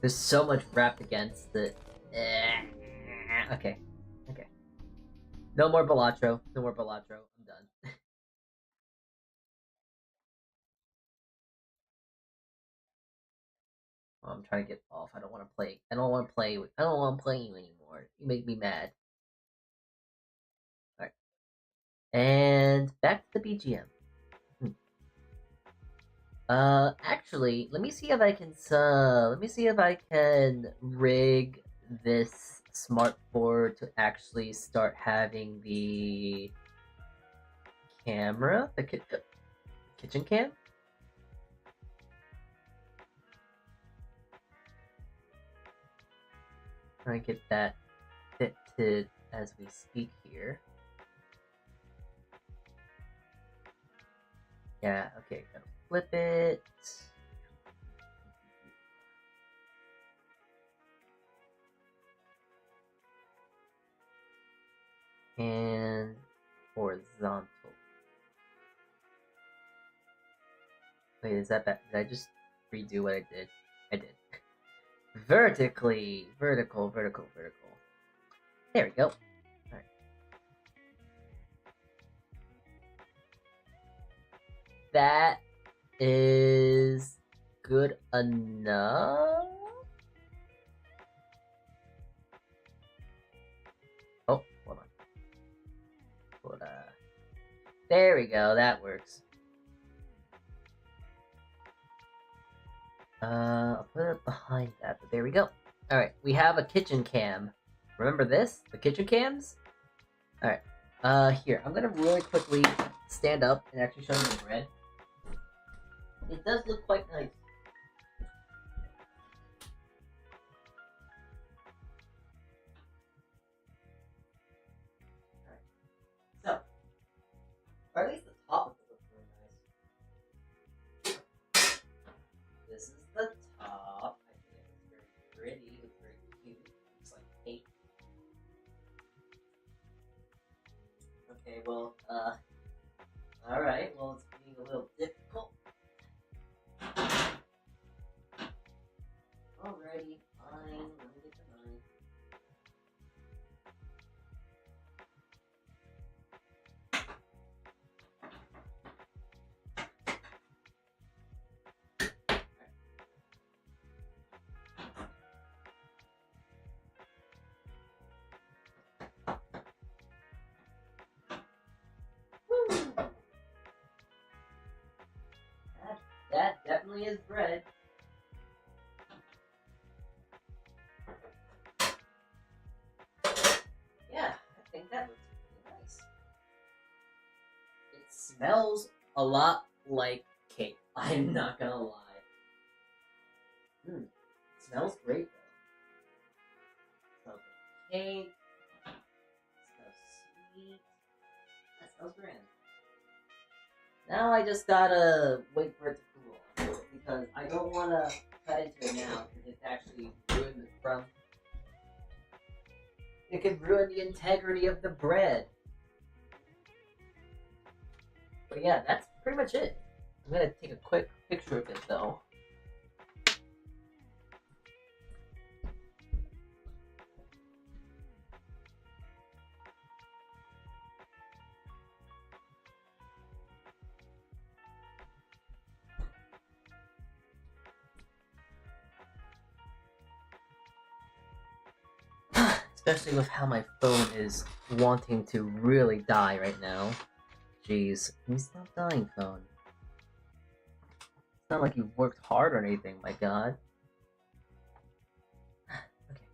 There's so much wrapped against it. Okay. Okay. No more Balatro. No more Balatro. I'm done. Oh, I'm trying to get off. I don't want to play. I don't want to play you anymore. You make me mad. Alright. And back to the BGM. Actually, let me see if I can rig this smart board to actually start having the camera, the kitchen cam. Trying to get that fitted as we speak here. Yeah, okay, gotta flip it. And horizontal. Wait, is that bad? Did I just redo what I did? I did. Vertically. Vertical. There we go. Alright. That is good enough. Oh, hold on. There we go, that works. I'll put it behind that, but there we go. Alright, we have a kitchen cam. Remember this? The kitchen cams? Alright. Here, I'm gonna really quickly stand up and actually show you the bread. It does look quite nice. Alright. So, or at least the top of it looks really nice. This is the top. I think it looks very pretty. It looks very cute. It looks like cake. Okay, well, alright, well, it's being a little difficult. Alrighty, fine, let me get the knife. That definitely is bread. Yeah, I think that looks really nice. It smells a lot like cake. I'm not gonna lie. It smells great though. It smells like cake. It smells sweet. That smells grand. Now I just gotta wait for it to cool off because I don't want to cut into it now because it's actually ruin the crumb. It could ruin the integrity of the bread. But yeah, that's pretty much it. I'm gonna take a quick picture of it though. Especially with how my phone is wanting to really die right now. Jeez, can you stop dying, phone? It's not like you've worked hard or anything, my god. Okay.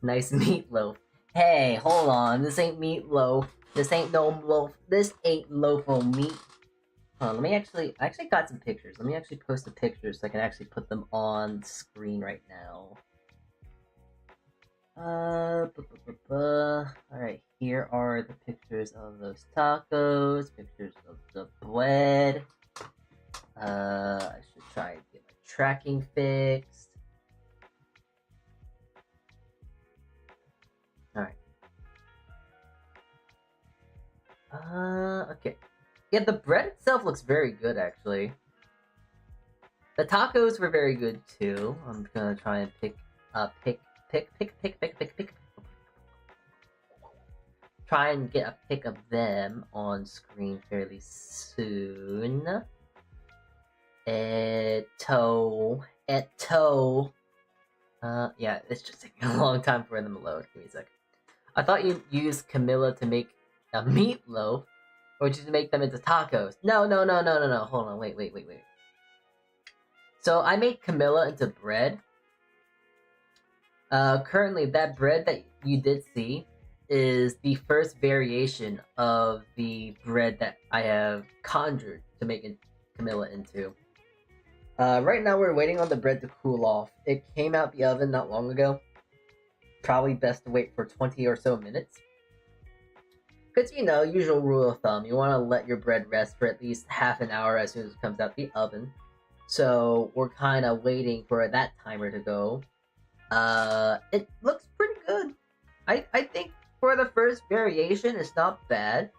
Nice meatloaf. Hey, hold on, this ain't meatloaf. This ain't no loaf. This ain't loaf of meat. Let me I actually got some pictures. Let me actually post the pictures so I can actually put them on screen right now. Alright, here are the pictures of those tacos, pictures of the bread. I should try and get my tracking fixed. Alright. Okay. Yeah, the bread itself looks very good, actually. The tacos were very good, too. I'm gonna try and pick. Try and get a pic of them on screen fairly soon. Yeah, it's just taking a long time for them to load. Give me a sec. I thought you'd use CAMILA to make a meatloaf, or just to make them into tacos. No. Hold on, wait. So I made CAMILA into bread. Currently, that bread that you did see is the first variation of the bread that I have conjured to make CAMILA into. Right now we're waiting on the bread to cool off. It came out the oven not long ago. Probably best to wait for 20 or so minutes. Because, you know, usual rule of thumb, you want to let your bread rest for at least half an hour as soon as it comes out the oven. So we're kind of waiting for that timer to go. It looks pretty good. I think for the first variation, it's not bad.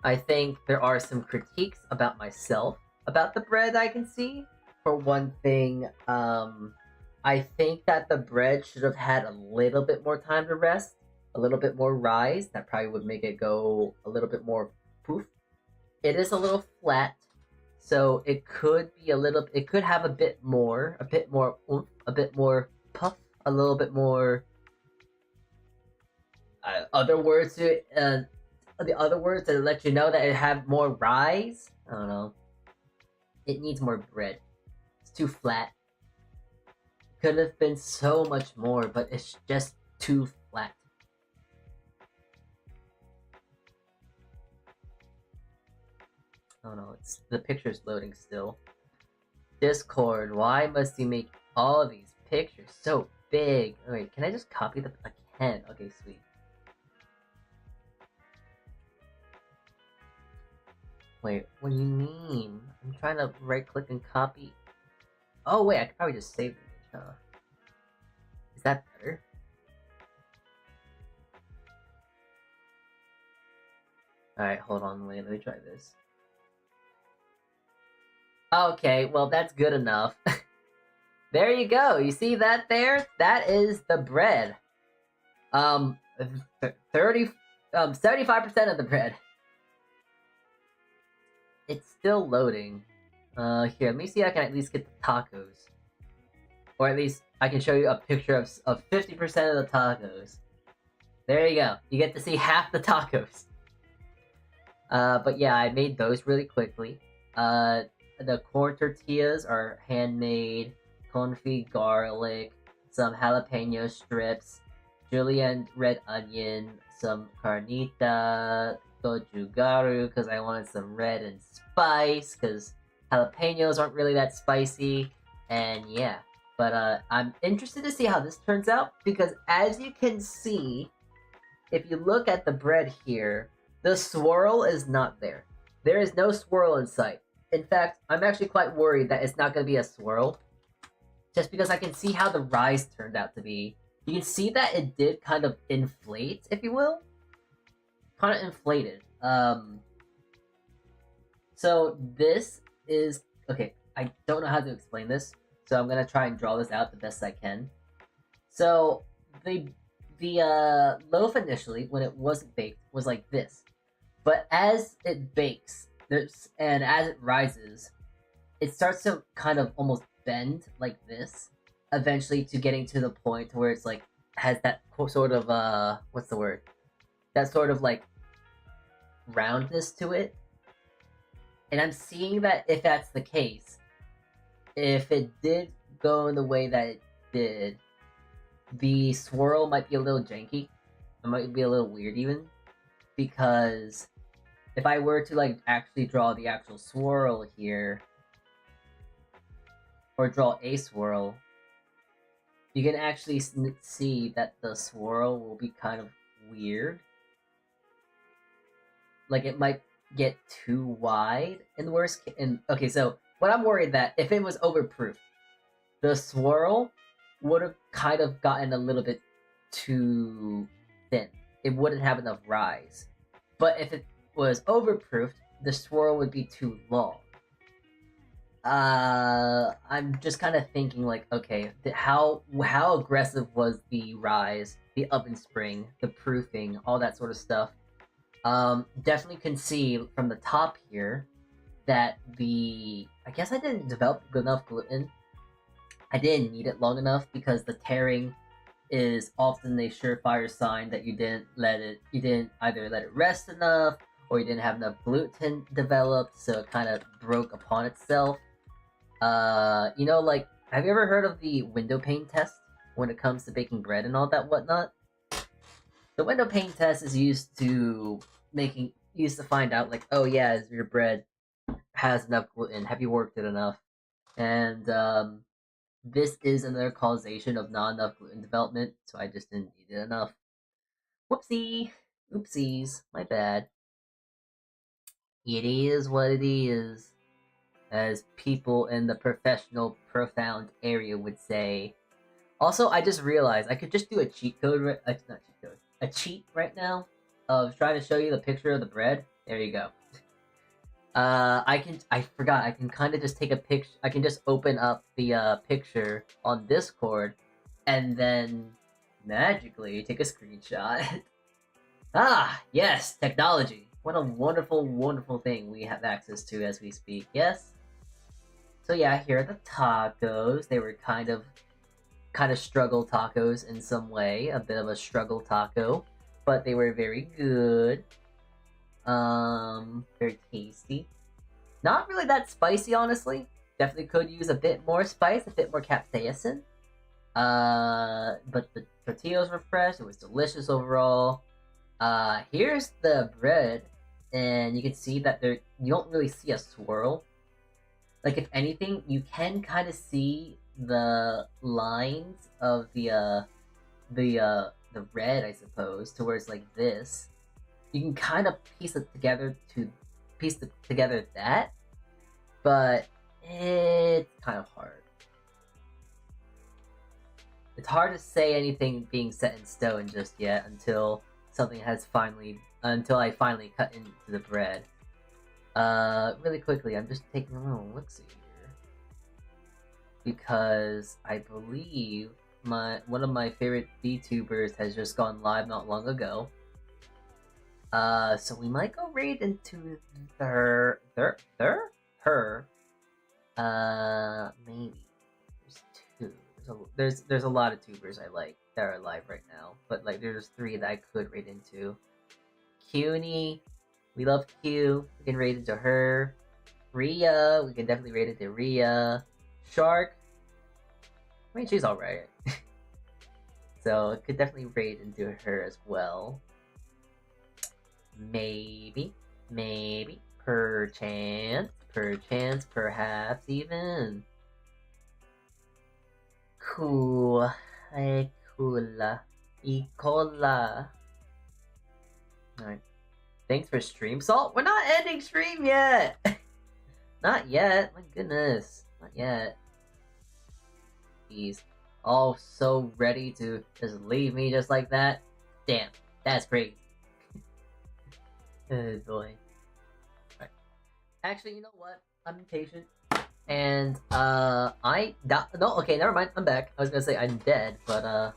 I think there are some critiques about myself, about the bread I can see. For one thing, I think that the bread should have had a little bit more time to rest, a little bit more rise. That probably would make it go a little bit more poof. It is a little flat, so it could be it could have a bit more oomph, a bit more puff, a little bit more other words to it, the other words that let you know that it have more rise. I don't know. It needs more bread. It's too flat. Could have been so much more, but it's just too flat. Oh no, it's the picture's loading still. Discord, why must you make all these pictures so big? Wait, can I just copy the... I can. Okay, sweet. Wait, what do you mean? I'm trying to right-click and copy. Oh wait, I could probably just save the image, huh? Is that better? Alright, hold on, wait, let me try this. Okay, well that's good enough. There you go, you see that there? That is the bread. 75% of the bread. It's still loading. Here, let me see if I can at least get the tacos. Or at least I can show you a picture of 50% of the tacos. There you go. You get to see half the tacos. But yeah, I made those really quickly. The corn tortillas are handmade, confit garlic, some jalapeno strips, julienne red onion, some carnita, gochugaru because I wanted some red and spice because jalapenos aren't really that spicy, and yeah. But I'm interested to see how this turns out because as you can see, if you look at the bread here, the swirl is not there. There is no swirl in sight. In fact, I'm actually quite worried that it's not going to be a swirl. Just because I can see how the rise turned out to be. You can see that it did kind of inflate, if you will. Kind of inflated. So this is... Okay, I don't know how to explain this. So I'm going to try and draw this out the best I can. So the loaf initially, when it wasn't baked, was like this. But as it bakes, and as it rises, it starts to kind of almost bend like this, eventually to getting to the point where it's like, has that sort of, what's the word? That sort of like roundness to it. And I'm seeing that if that's the case, if it did go in the way that it did, the swirl might be a little janky. It might be a little weird even. Because if I were to like actually draw the actual swirl here, or draw a swirl, you can actually see that the swirl will be kind of weird. Like it might get too wide in the worst case. And okay, so what I'm worried that if it was overproofed, the swirl would have kind of gotten a little bit too thin. It wouldn't have enough rise. But if it was overproofed, the swirl would be too long. I'm just kind of thinking like, okay, how aggressive was the rise, the oven spring, the proofing, all that sort of stuff. Definitely can see from the top here that I guess I didn't develop good enough gluten. I didn't need it long enough because the tearing is often a surefire sign that you didn't either let it rest enough or you didn't have enough gluten developed, so it kind of broke upon itself. You know, like, have you ever heard of the window pane test when it comes to baking bread and all that whatnot? The window pane test is used to find out like, oh yeah, is your bread has enough gluten? Have you worked it enough? And this is another causation of not enough gluten development, so I just didn't need it enough. Whoopsie! Oopsies, my bad. It is what it is, as people in the professional, profound area would say. Also, I just realized I could just do a cheat code, a cheat right now of trying to show you the picture of the bread. There you go. I forgot, I can kind of just take a picture, I can just open up the picture on Discord, and then magically take a screenshot. Ah, yes, technology. What a wonderful, wonderful thing we have access to as we speak, yes? So yeah, here are the tacos. They were kind of struggle tacos in some way, a bit of a struggle taco, but they were very good. Very tasty. Not really that spicy, honestly. Definitely could use a bit more spice, a bit more capsaicin. But the tortillas were fresh. It was delicious overall. Here's the bread. and you can see that you don't really see a swirl. Like, if anything, you can kind of see the lines of the red, I suppose, towards like this. You can kind of piece it together that, but it's kind of hard. It's hard to say anything being set in stone just yet until I finally cut into the bread. Really quickly, I'm just taking a little look-see here because I believe one of my favorite VTubers has just gone live not long ago. So we might go raid into her. Maybe there's two. There's a lot of tubers I like that are alive right now, but like there's 3 that I could raid into. CUNY, we love Q. We can raid into her. Rhea, we can definitely raid into Rhea. Shark, I mean she's alright. So I could definitely raid into her as well. Maybe, perchance, perhaps even. Cool. Ikola. Alright. Thanks for stream salt. We're not ending stream yet. Not yet. My goodness. Not yet. He's all so ready to just leave me just like that. Damn. That's crazy. Oh boy. Right. Actually, you know what? I'm impatient. And, no, okay, never mind. I'm back. I was gonna say I'm dead, but,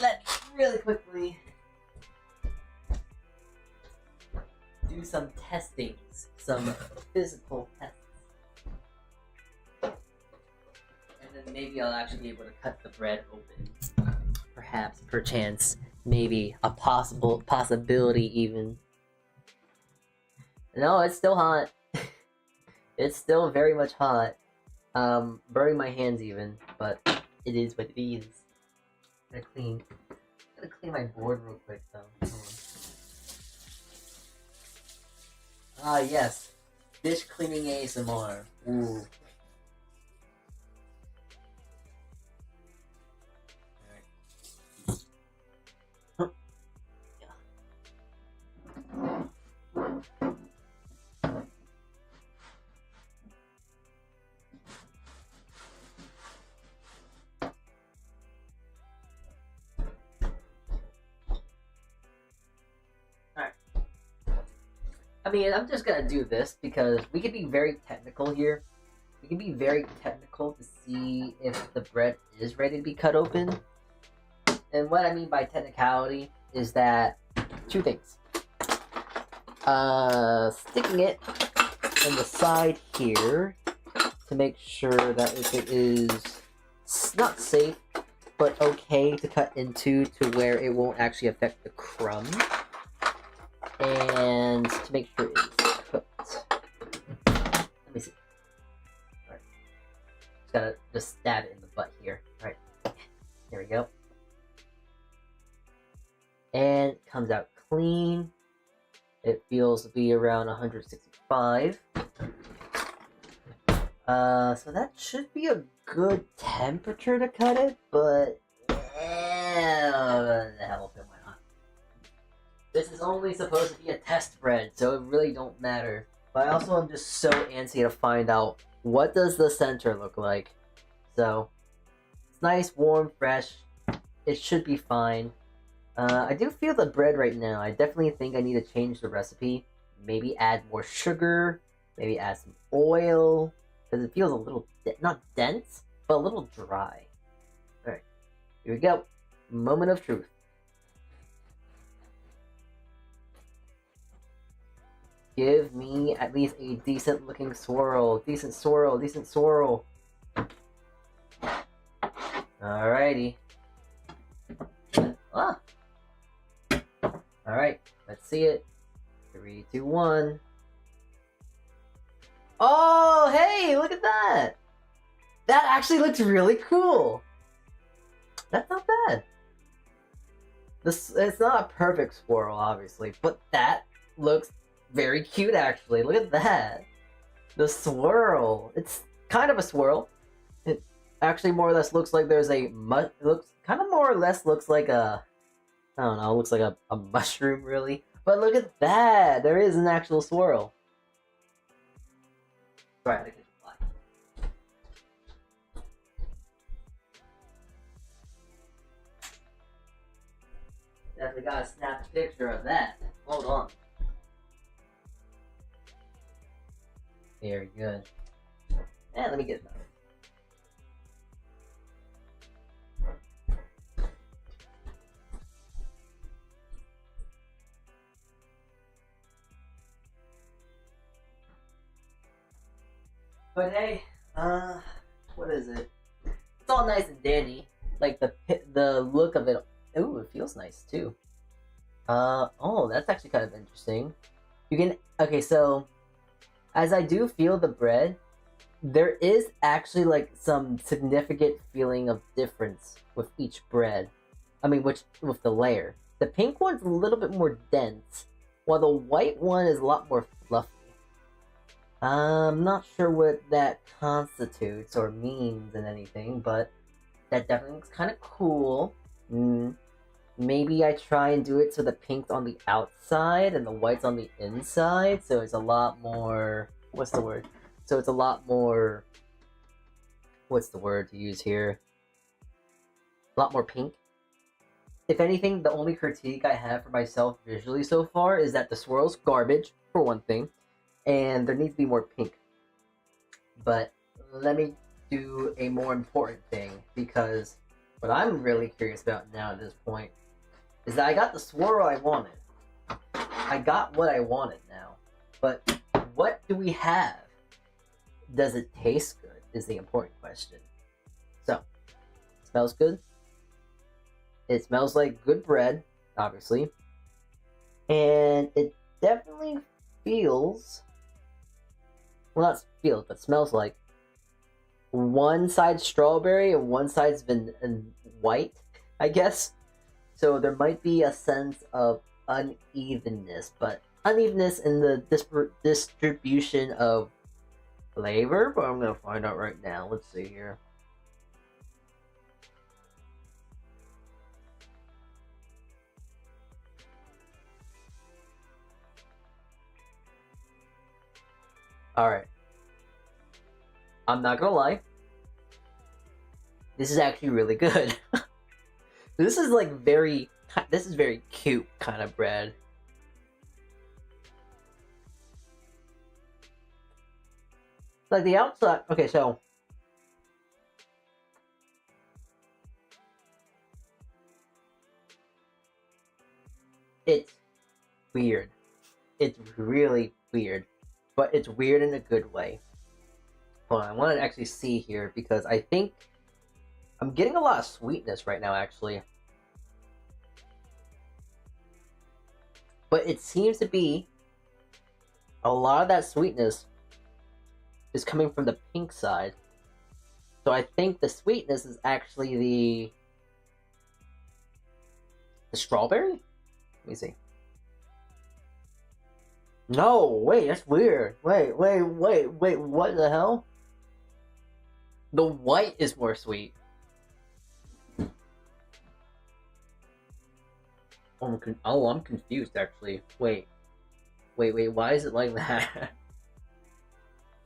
let's really quickly do some testings. Some physical tests. And then maybe I'll actually be able to cut the bread open. Perhaps, perchance, maybe a possibility even. No, it's still hot. It's still very much hot. Burning my hands even, but it is what it is. Gotta clean my board real quick though. Ah yes, dish cleaning ASMR. Ooh. I mean, I'm just gonna do this because we can be very technical here. We can be very technical to see if the bread is ready to be cut open. And what I mean by technicality is that 2 things. Sticking it in the side here to make sure that if it is not safe, but okay to cut into to where it won't actually affect the crumb. And to make sure it is cooked. Let me see. Alright. Just gotta stab it in the butt here. Alright. There we go. And it comes out clean. It feels to be around 165. So that should be a good temperature to cut it, but the hell if it went on. This is only supposed to be a test bread, so it really don't matter. But I also am just so antsy to find out what does the center look like. So it's nice, warm, fresh. It should be fine. I do feel the bread right now. I definitely think I need to change the recipe. Maybe add more sugar. Maybe add some oil. Because it feels a little, not dense, but a little dry. Alright, here we go. Moment of truth. Give me at least a decent looking swirl. Decent swirl, decent swirl. Alrighty. Ah. Alright, let's see it. 3, 2, 1. Oh, hey, look at that! That actually looks really cool. That's not bad. It's not a perfect swirl, obviously, but that looks very cute actually. Look at that. The swirl. It's kind of a swirl. It actually more or less looks like there's a looks kind of more or less looks like a, I don't know, looks like a mushroom really. But look at that. There is an actual swirl. Sorry, I think it's black. Definitely gotta snap a picture of that. Hold on. Very good. And let me get another. But hey, what is it? It's all nice and dandy. Like the look of it. Ooh, it feels nice too. Oh, that's actually kind of interesting. You can, okay, so as I do feel the bread, there is actually like some significant feeling of difference with each bread. I mean, with the layer. The pink one's a little bit more dense, while the white one is a lot more fluffy. I'm not sure what that constitutes or means in anything, but that definitely looks kind of cool. Maybe I try and do it so the pink's on the outside and the white's on the inside, so it's a lot more... what's the word? So it's a lot more... what's the word to use here? A lot more pink. If anything, the only critique I have for myself visually so far is that the swirl's garbage, for one thing, and there needs to be more pink. But let me do a more important thing, because what I'm really curious about now at this point is that I got the swirl I wanted. I got what I wanted now. But what do we have? Does it taste good is the important question. So, it smells good. It smells like good bread, obviously. And it definitely feels... well, not feels, but smells like one side strawberry and one side's white, I guess. So there might be a sense of unevenness, but unevenness in the distribution of flavor. But I'm gonna find out right now. Let's see here. Alright. I'm not gonna lie. This is actually really good. This is like very cute kind of bread. Like the outside, okay, so it's weird. It's really weird, but it's weird in a good way. Hold on, I want to actually see here because I think I'm getting a lot of sweetness right now, actually. But it seems to be a lot of that sweetness is coming from the pink side. So I think the sweetness is actually the strawberry? Let me see. No, wait, that's weird. Wait, what the hell? The white is more sweet. Oh, I'm confused actually. Wait, why is it like that?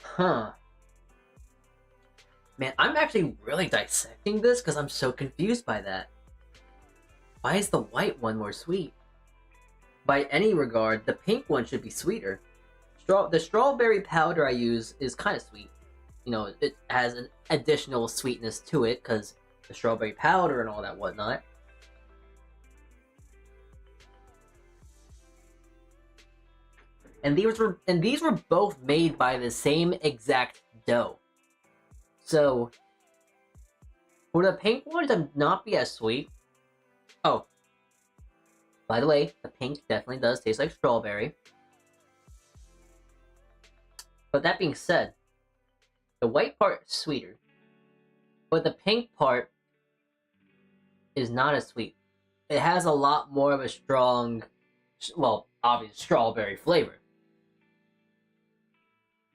Huh. Man, I'm actually really dissecting this because I'm so confused by that. Why is the white one more sweet? By any regard, the pink one should be sweeter. The strawberry powder I use is kind of sweet. You know, it has an additional sweetness to it because the strawberry powder and all that whatnot. And these were both made by the same exact dough. So for the pink one to not be as sweet. Oh, by the way, the pink definitely does taste like strawberry. But that being said, the white part is sweeter, but the pink part is not as sweet. It has a lot more of a strong, well, obvious strawberry flavor.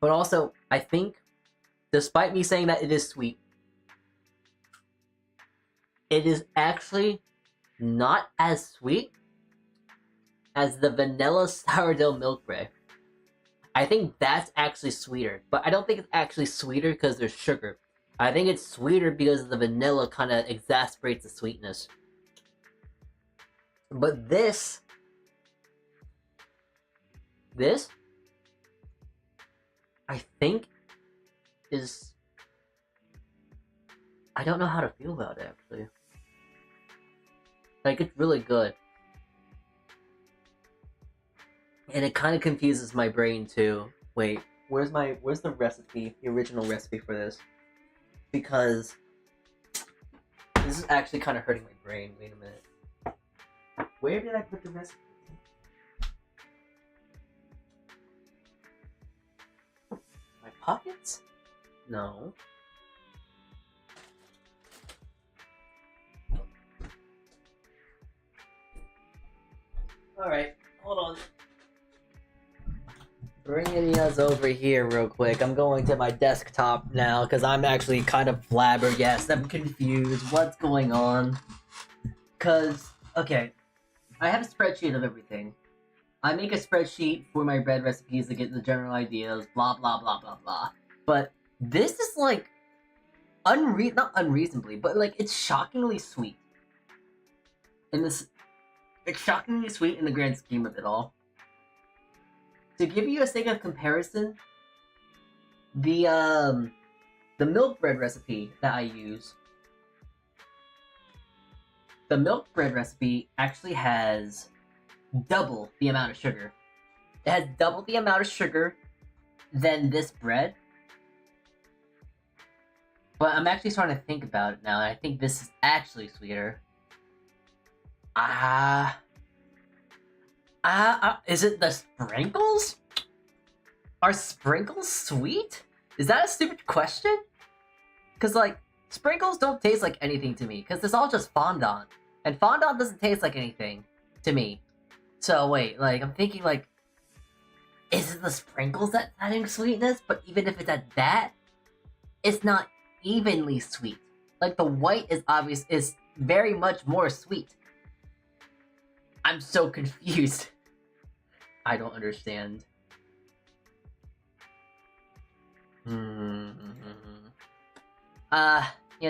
But also, I think, despite me saying that it is sweet, it is actually not as sweet as the vanilla sourdough milk bread. I think that's actually sweeter, but I don't think it's actually sweeter because there's sugar. I think it's sweeter because the vanilla kind of exasperates the sweetness. But this, I think, is... I don't know how to feel about it, actually. Like, it's really good. And it kind of confuses my brain, too. Wait, where's the recipe, the original recipe for this? Because this is actually kind of hurting my brain. Wait a minute. Where did I put the recipe? My pockets? No. Alright, hold on. Bringing us over here real quick. I'm going to my desktop now because I'm actually kind of flabbergasted. I'm confused. What's going on? Because, okay, I have a spreadsheet of everything. I make a spreadsheet for my bread recipes to get the general ideas, blah, blah, blah, blah, blah. But this is like, not unreasonably, but like, it's shockingly sweet. It's shockingly sweet in the grand scheme of it all. To give you a sake of comparison, the milk bread recipe that I use, the milk bread recipe actually has double the amount of sugar. It has double the amount of sugar than this bread. But I'm actually starting to think about it now, and I think this is actually sweeter. Is it the sprinkles? Are sprinkles sweet? Is that a stupid question? Because, like, sprinkles don't taste like anything to me, because it's all just fondant. And fondant doesn't taste like anything to me. So, wait, like, I'm thinking, like, is it the sprinkles that's adding sweetness? But even if it's at that, it's not evenly sweet. Like, the white is very much more sweet. I'm so confused. I don't understand. You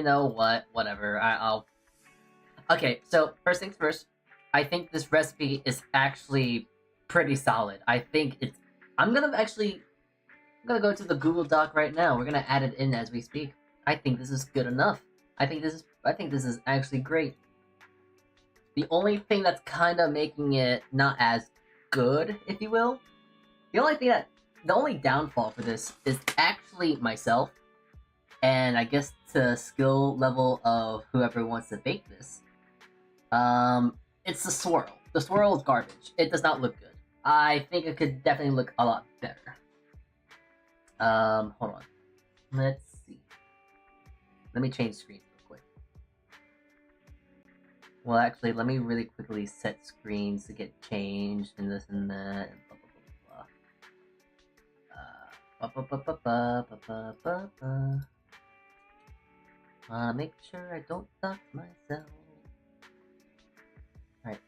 know what? Whatever. I'll... Okay, so first things first. I think this recipe is actually pretty solid. I think it's... I'm gonna go to the Google Doc right now. We're gonna add it in as we speak. I think this is good enough. I think this is actually great. The only thing that's kind of making it not as good, if you will, the only downfall for this is actually myself, and I guess the skill level of whoever wants to bake this. It's the swirl. The swirl is garbage. It does not look good. I think it could definitely look a lot better. Hold on. Let's see. Let me change screens real quick. Well, actually, let me really quickly set screens to get changed and this and that and blah blah blah. Make sure I don't dox myself. Alright.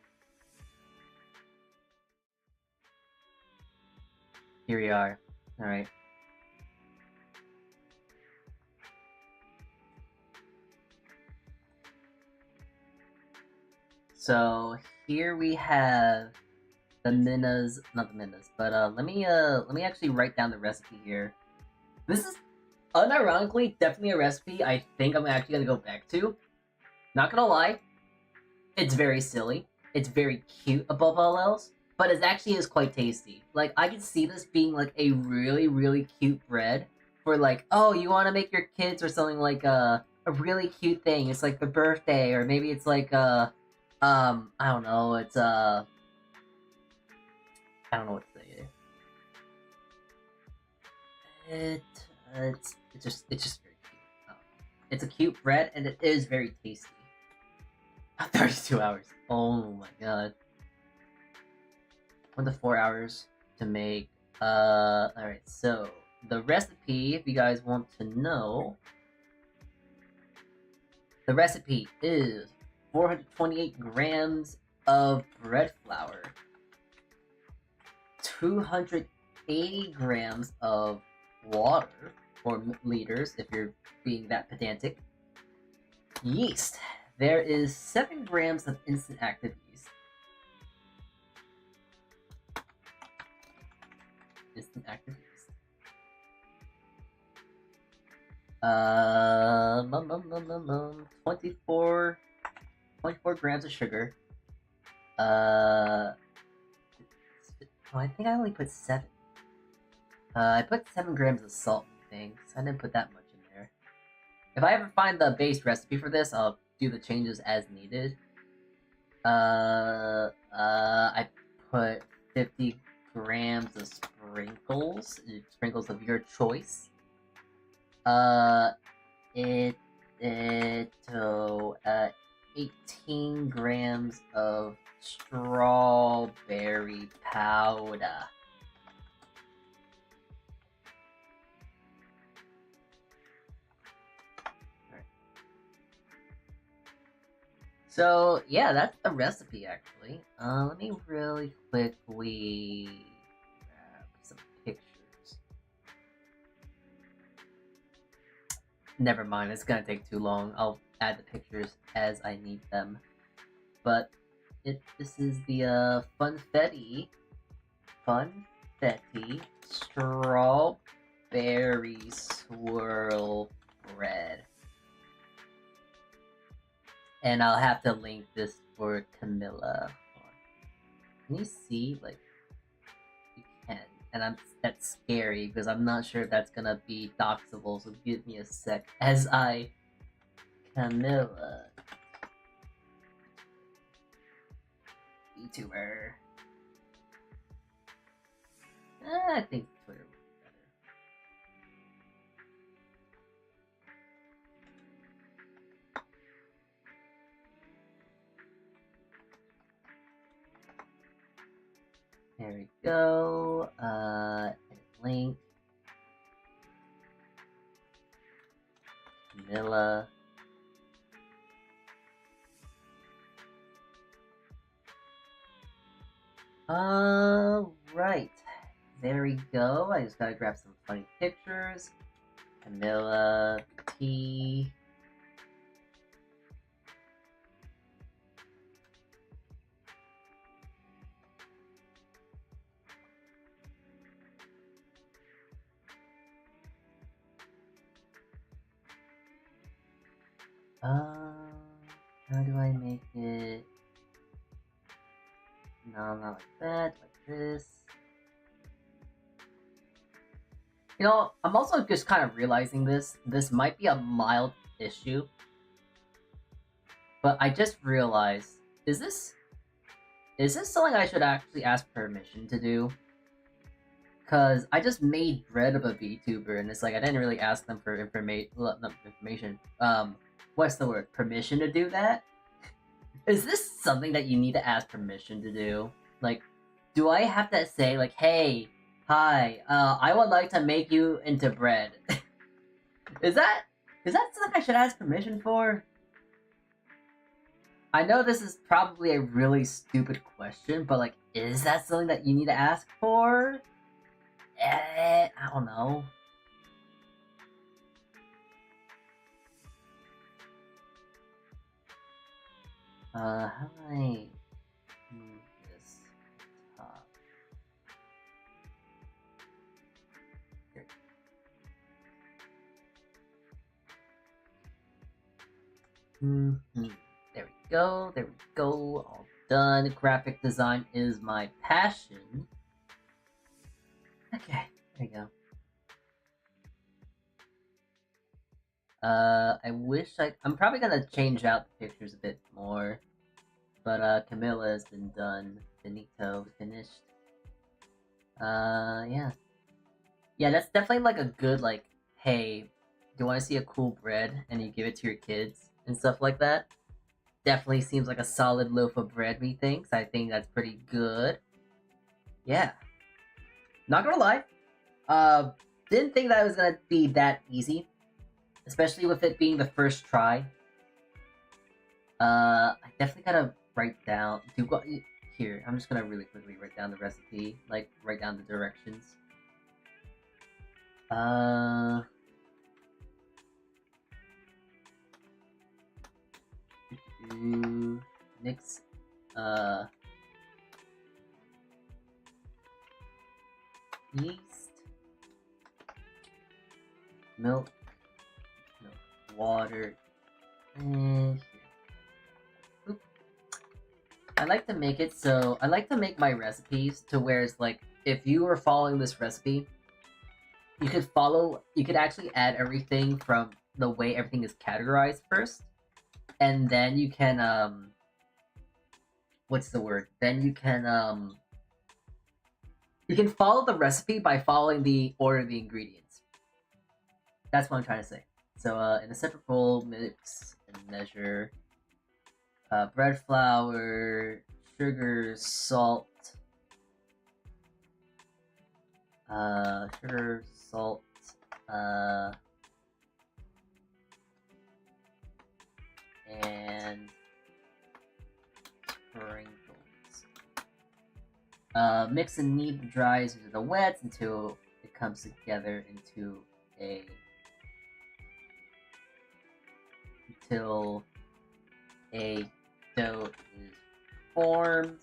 Here we are. Alright. So here we have the minas, not the minas, but let me actually write down the recipe here. This is unironically definitely a recipe I think I'm actually gonna go back to. Not gonna lie, it's very silly. It's very cute above all else, but it actually is quite tasty. Like, I can see this being like a really, really cute bread for like, oh, you want to make your kids or something like a really cute thing. It's like their birthday, or maybe it's like I don't know. It's I don't know what to say. It's just very cute. It's a cute bread, and it is very tasty. 32 hours. Oh my god. 1 to 4 hours to make. Alright, so the recipe, if you guys want to know, the recipe is 428 grams of bread flour, 280 grams of water, or liters if you're being that pedantic, yeast. There is 7 grams of instant active yeast. Instant active yeast. 24 grams of sugar. I think I only put 7. I put 7 grams of salt in things. I didn't put that much in there. If I ever find the base recipe for this, I'll do the changes as needed. I put 50 grams of sprinkles of your choice. 18 grams of strawberry powder. So yeah, that's the recipe actually. Let me really quickly grab some pictures. Never mind, it's gonna take too long. I'll add the pictures as I need them. But this is the funfetti strawberry swirl bread. And I'll have to link this for CAMILA. Can you see? Like, you can. And that's scary because I'm not sure if that's gonna be doxable, so give me a sec as I CAMILA VTuber. I think Twitter would be better. There we go. Link. CAMILA. Right. There we go. I just gotta grab some funny pictures. CAMILA T. How do I make it? No, not like that, like this. You know, I'm also just kind of realizing this might be a mild issue. But I just realized, is this something I should actually ask permission to do? Cause I just made Bred of a VTuber, and it's like I didn't really ask them for information. What's the word? Permission to do that? Is this something that you need to ask permission to do? Like, do I have to say like, hey, hi, I would like to make you into Bred? Is that something I should ask permission for? I know this is probably a really stupid question, but like, is that something that you need to ask for? I don't know. How do I move this top? Here. There we go. There we go. All done. Graphic design is my passion. Okay, there you go. I wish I'm probably gonna change out the pictures a bit more. But CAMILA has been done. Finito, finished. Yeah. Yeah, that's definitely like a good like, hey, do you wanna see a cool bread? And you give it to your kids and stuff like that. Definitely seems like a solid loaf of bread, methinks. I think that's pretty good. Yeah. Not gonna lie. didn't think that was gonna be that easy, especially with it being the first try. I definitely gotta write down. Here, I'm just gonna really quickly write down the recipe, like write down the directions. Mix, yeast, milk, water, and here. I like to make it so I like to make my recipes to where it's like if you were following this recipe, you could actually add everything from the way everything is categorized first, and then you can what's the word? Then you can follow the recipe by following the order of the ingredients. That's what I'm trying to say. So in a separate bowl, mix and measure bread flour, sugar, salt, and sprinkles. Mix and knead the dries into the wets until it comes together into a dough is formed.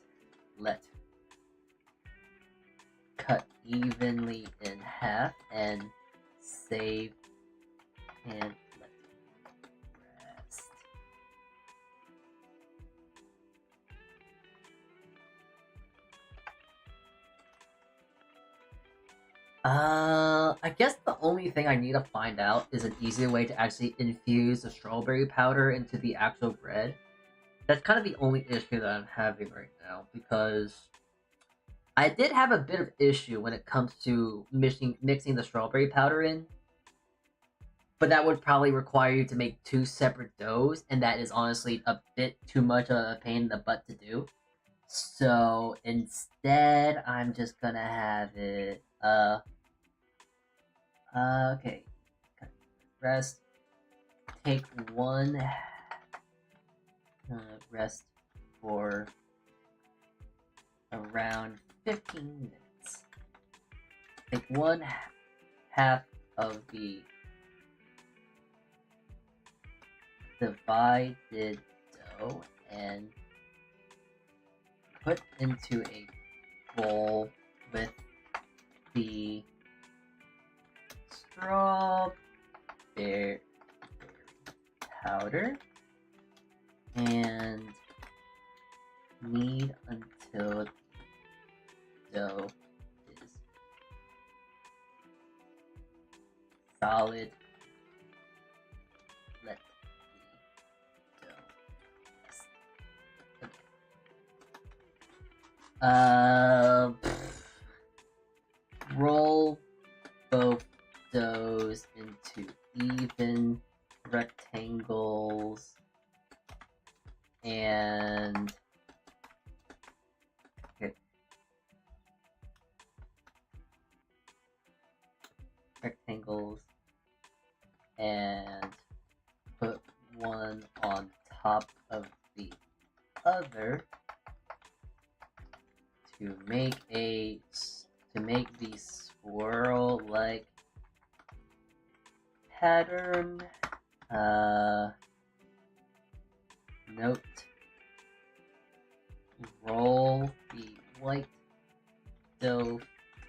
Cut evenly in half and save and let rest. I guess the only thing I need to find out is an easier way to actually infuse the strawberry powder into the actual bread. That's kind of the only issue that I'm having right now, because I did have a bit of issue when it comes to mixing the strawberry powder in, but that would probably require you to make 2 separate doughs, and that is honestly a bit too much of a pain in the butt to do. So instead, I'm just gonna have it, okay. Rest. Take one, rest for around 15 minutes. Take one half of the divided dough and put into a bowl with the strawberry powder and knead until the dough is solid. Let the dough rest. Okay. Roll both doughs into even rectangles and put one on top of the other to make the swirl like pattern. Note: roll the white dough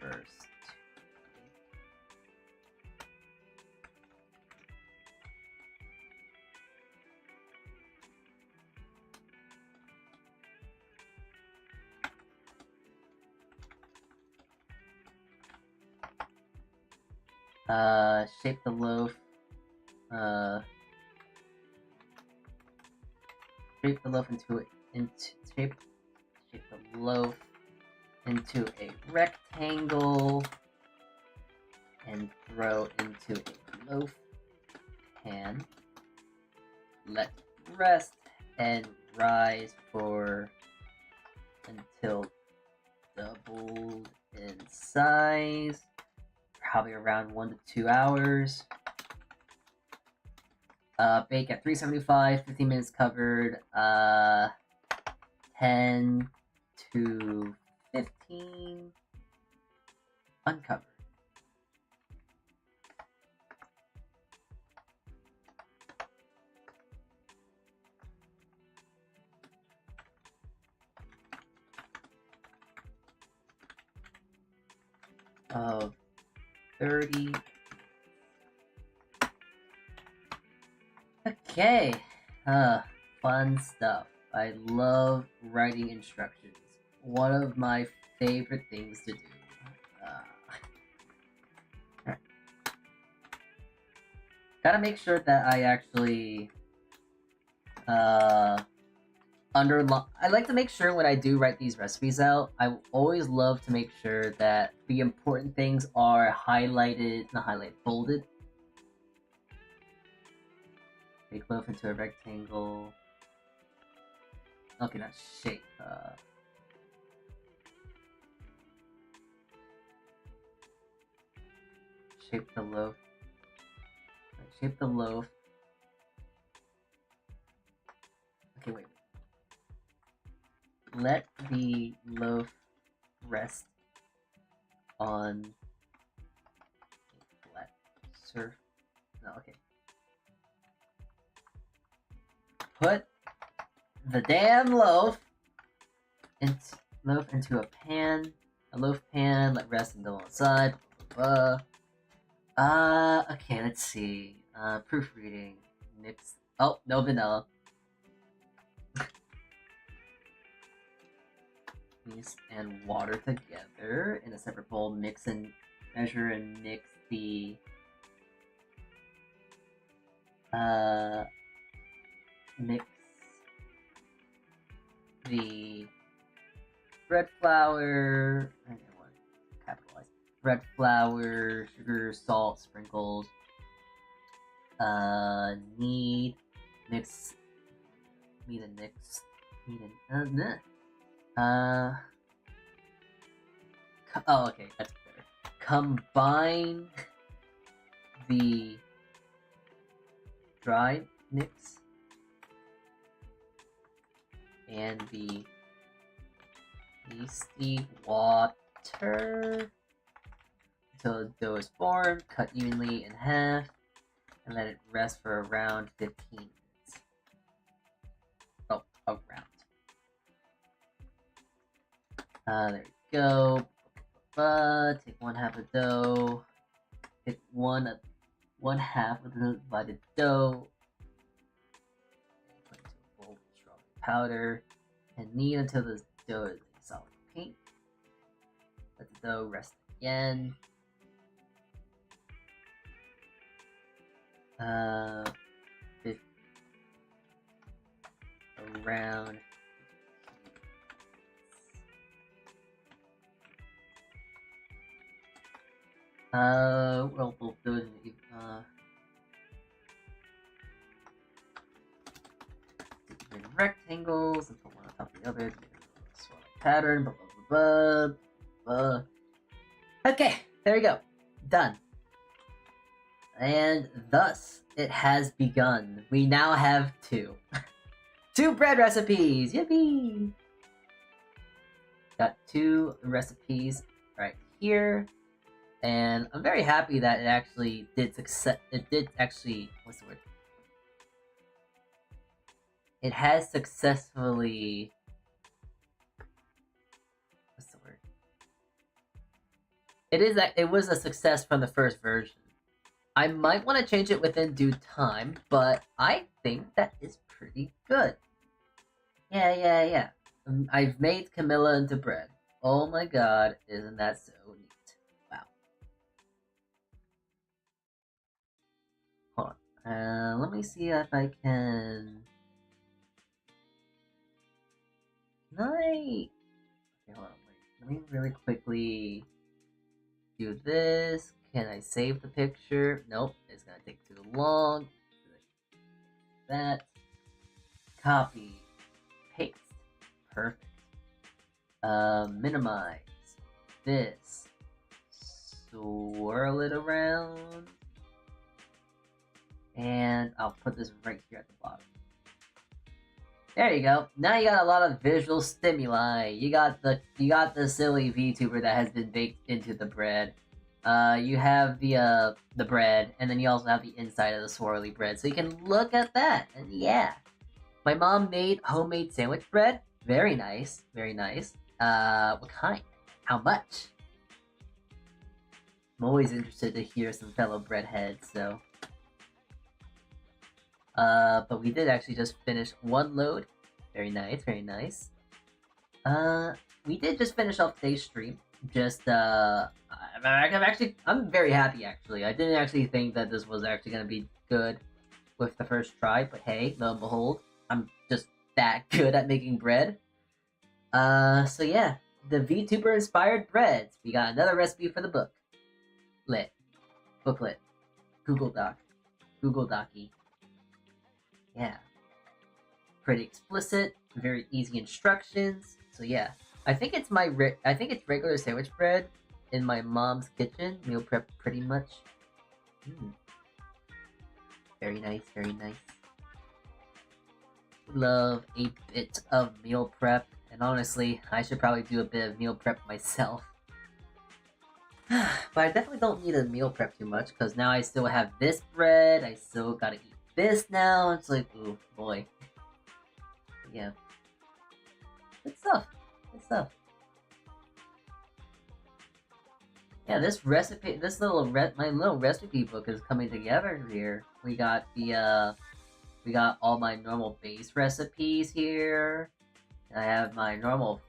first. Shape the loaf. Shape the loaf into a rectangle and throw into a loaf pan. Let rest and rise until doubled in size. probably around 1 to 2 hours. Bake at 375, 15 minutes covered, 10 to 15 uncovered. Of 30. Okay, fun stuff. I love writing instructions. One of my favorite things to do. Gotta make sure that I actually I like to make sure when I do write these recipes out, I always love to make sure that the important things are highlighted, not highlighted, bolded. Make loaf into a rectangle. Okay, not shape. Shape the loaf. Right, shape the loaf. Okay, wait. Let the loaf rest on a flat surface. No, okay. Put the damn loaf into a pan. A loaf pan. Let rest and go on the side. Blah, blah, blah. Okay, let's see. Proofreading. Mix. Oh, no vanilla. Yeast and water together in a separate bowl. Mix and measure and mix the bread flour. I don't want to capitalize. Bread flour, sugar, salt, sprinkles. Knead and mix. Oh, okay, that's better. Combine the dried mix and the yeasty water until the dough is formed. Cut evenly in half and let it rest for around 15 minutes. Oh, around. There we go. Take one half of dough. Take one half of the divided dough. Put into a bowl with strawberry powder and knead until the dough is a solid pink. Let the dough rest again. Around. Well, both those rectangles and put one on top of the other. Swirl pattern. Blah, blah, blah, blah. Okay, there we go. Done. And thus it has begun. We now have two. Two bread recipes! Yippee! Got two recipes right here. And I'm very happy that it actually did success. It did actually. What's the word? It has successfully. What's the word? It is that it was a success from the first version. I might want to change it within due time, but I think that is pretty good. Yeah. I've made CAMILA into bread. Oh my god, isn't that so neat? Hold on. Let me see if I can. Can I? Okay, hold on. Wait. Let me really quickly do this. Can I save the picture? Nope. It's gonna take too long. That. Copy. Paste. Perfect. Minimize. This. swirl it around. And I'll put this right here at the bottom. There you go. Now you got a lot of visual stimuli. You got the silly VTuber that has been baked into the bread. You have the bread, and then you also have the inside of the swirly bread. So you can look at that, and yeah. My mom made homemade sandwich bread. Very nice, very nice. What kind? How much? I'm always interested to hear some fellow breadheads, so. But we did actually just finish one load. Very nice, very nice. We did just finish off today's stream. Just, I'm very happy, actually. I didn't actually think that this was actually gonna be good with the first try, but hey, lo and behold, I'm just that good at making bread. So yeah, the VTuber inspired breads. We got another recipe for the book. Booklet. Google Doc. Google Docky. Yeah. Pretty explicit, very easy instructions. So yeah, I think it's regular sandwich bread in my mom's kitchen, meal prep pretty much. Very nice, very nice. Love a bit of meal prep, and honestly, I should probably do a bit of meal prep myself. But I definitely don't need a meal prep too much, because now I still have this bread, I still gotta eat this now. It's like, ooh, boy. Yeah. Good stuff. Good stuff. Yeah, this recipe, my little recipe book is coming together here. We got all my normal base recipes here. I have my normal,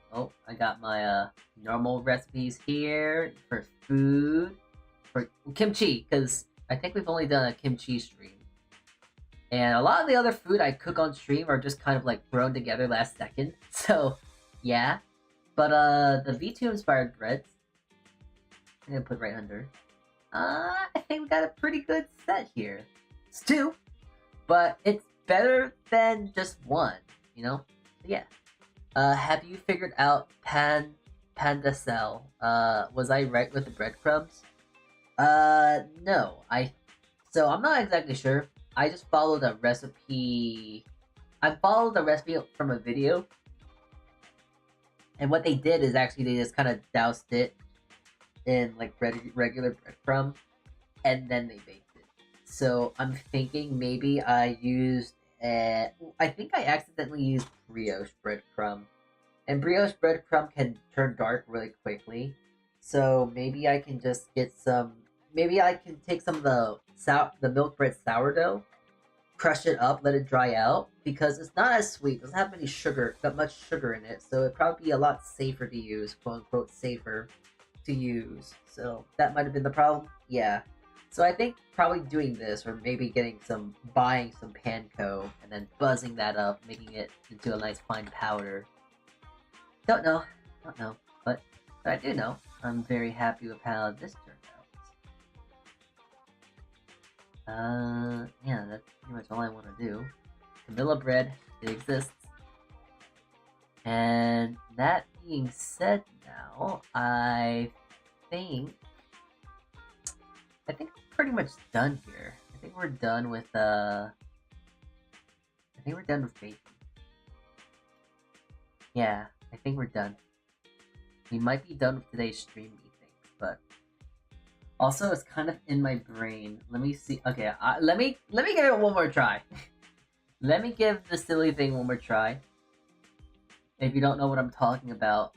I got my normal recipes here for food, for kimchi, because I think we've only done a kimchi stream. And a lot of the other food I cook on stream are just kind of like thrown together last second. So, yeah. But the V2 inspired breads, I'm gonna put right under. I think we got a pretty good set here. It's two, but it's better than just one, you know? Yeah. Have you figured out Panda Cell? Was I right with the breadcrumbs? No. So I'm not exactly sure. I just followed a recipe. I followed the recipe from a video. And what they did is actually they just kind of doused it in like regular breadcrumb, and then they baked it. So I'm thinking maybe I used I think I accidentally used brioche breadcrumb. And brioche breadcrumb can turn dark really quickly. So maybe I can just get some. Maybe I can take some of the milk bread sourdough, crush it up, let it dry out, because it's not as sweet. It doesn't have much sugar in it. So it'd probably be a lot safer to use, quote unquote safer to use. So that might have been the problem. Yeah. So I think probably doing this, or maybe buying some panko and then buzzing that up, making it into a nice fine powder. Don't know, but I do know. I'm very happy with how this turned out. Yeah, that's pretty much all I want to do. CAMILA bread, it exists. And that being said, now I think pretty much done here. I think we're done with baking. Yeah, I think we're done. We might be done with today's stream, methinks, but also it's kind of in my brain. Let me see. Okay, let me give it one more try. Let me give the silly thing one more try. If you don't know what I'm talking about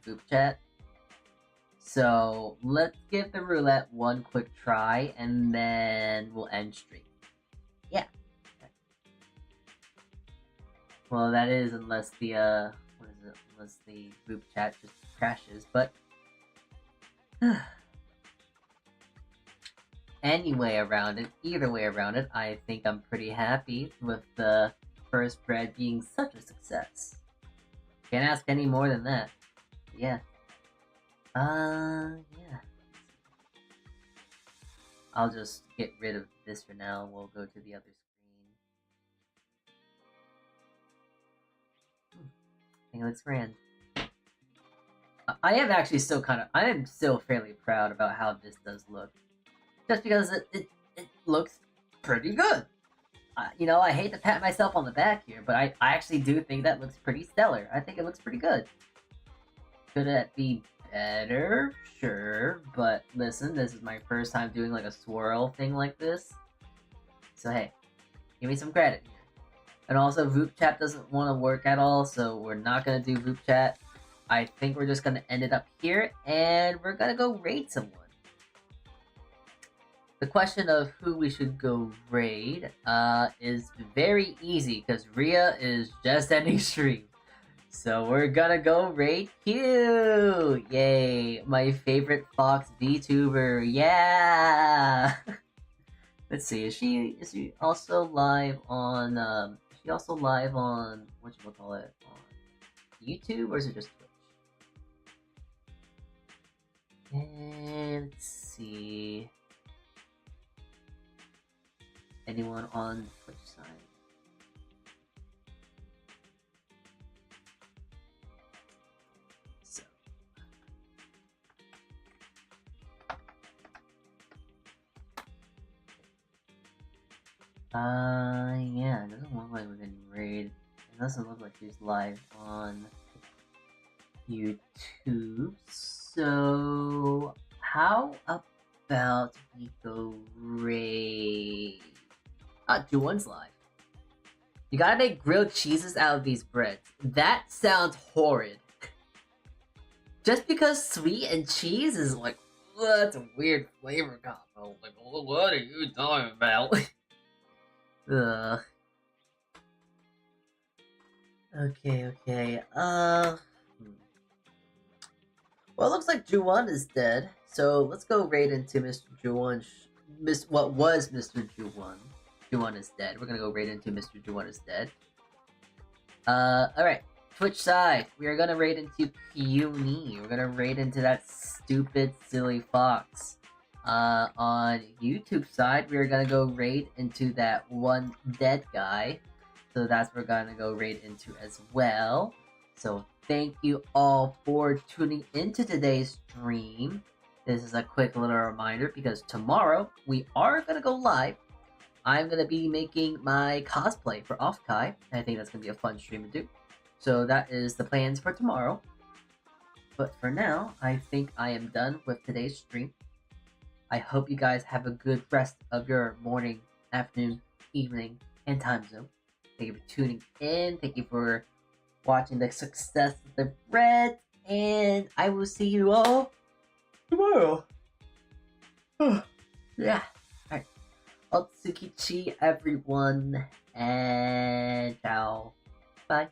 group chat. So let's give the roulette one quick try, and then we'll end stream. Yeah. Okay. Well, that is unless the unless the group chat just crashes, but either way around it, I think I'm pretty happy with the first bread being such a success. Can't ask any more than that. Yeah. Yeah. I'll just get rid of this for now. We'll go to the other screen. I think it looks grand. I am actually still I am still fairly proud about how this does look. Just because it looks pretty good. You know, I hate to pat myself on the back here, but I actually do think that looks pretty stellar. I think it looks pretty good. Could it be better? Sure, but listen, this is my first time doing like a swirl thing like this. So hey, give me some credit here. And also, Voop Chat doesn't want to work at all, so we're not going to do Voop Chat. I think we're just going to end it up here, and we're going to go raid someone. The question of who we should go raid is very easy, because Rhea is just ending stream. So we're gonna go raid Q! Yay! My favorite Fox VTuber, yeah! Let's see, is she also live on whatchamacallit, on YouTube, or is it just Twitch? And let's see. Anyone on Twitch side? So yeah, it doesn't look like we're getting raid. It doesn't look like she's live on YouTube. So how about we go raid? Juwon's live. You gotta make grilled cheeses out of these breads. That sounds horrid. Just because sweet and cheese is like, that's a weird flavor combo. Like, what are you talking about? Ugh. Okay. Well, it looks like Juwon is dead. So let's go raid into Mr. Juwon. What was Mr. Juwon? Juwon is dead. We're gonna go raid into Mr. Juwon is dead. Alright. Twitch side, we are gonna raid into Puny. We're gonna raid into that stupid, silly fox. On YouTube side, we are gonna go raid into that one dead guy. So that's what we're gonna go raid into as well. So thank you all for tuning into today's stream. This is a quick little reminder because tomorrow we are gonna go live. I'm gonna be making my cosplay for Offkai. I think that's gonna be a fun stream to do. So that is the plans for tomorrow. But for now, I think I am done with today's stream. I hope you guys have a good rest of your morning, afternoon, evening, and time zone. Thank you for tuning in. Thank you for watching the success of the Bred. And I will see you all tomorrow. Yeah. Alright. Saltea Kichee, everyone. And ciao. Bye.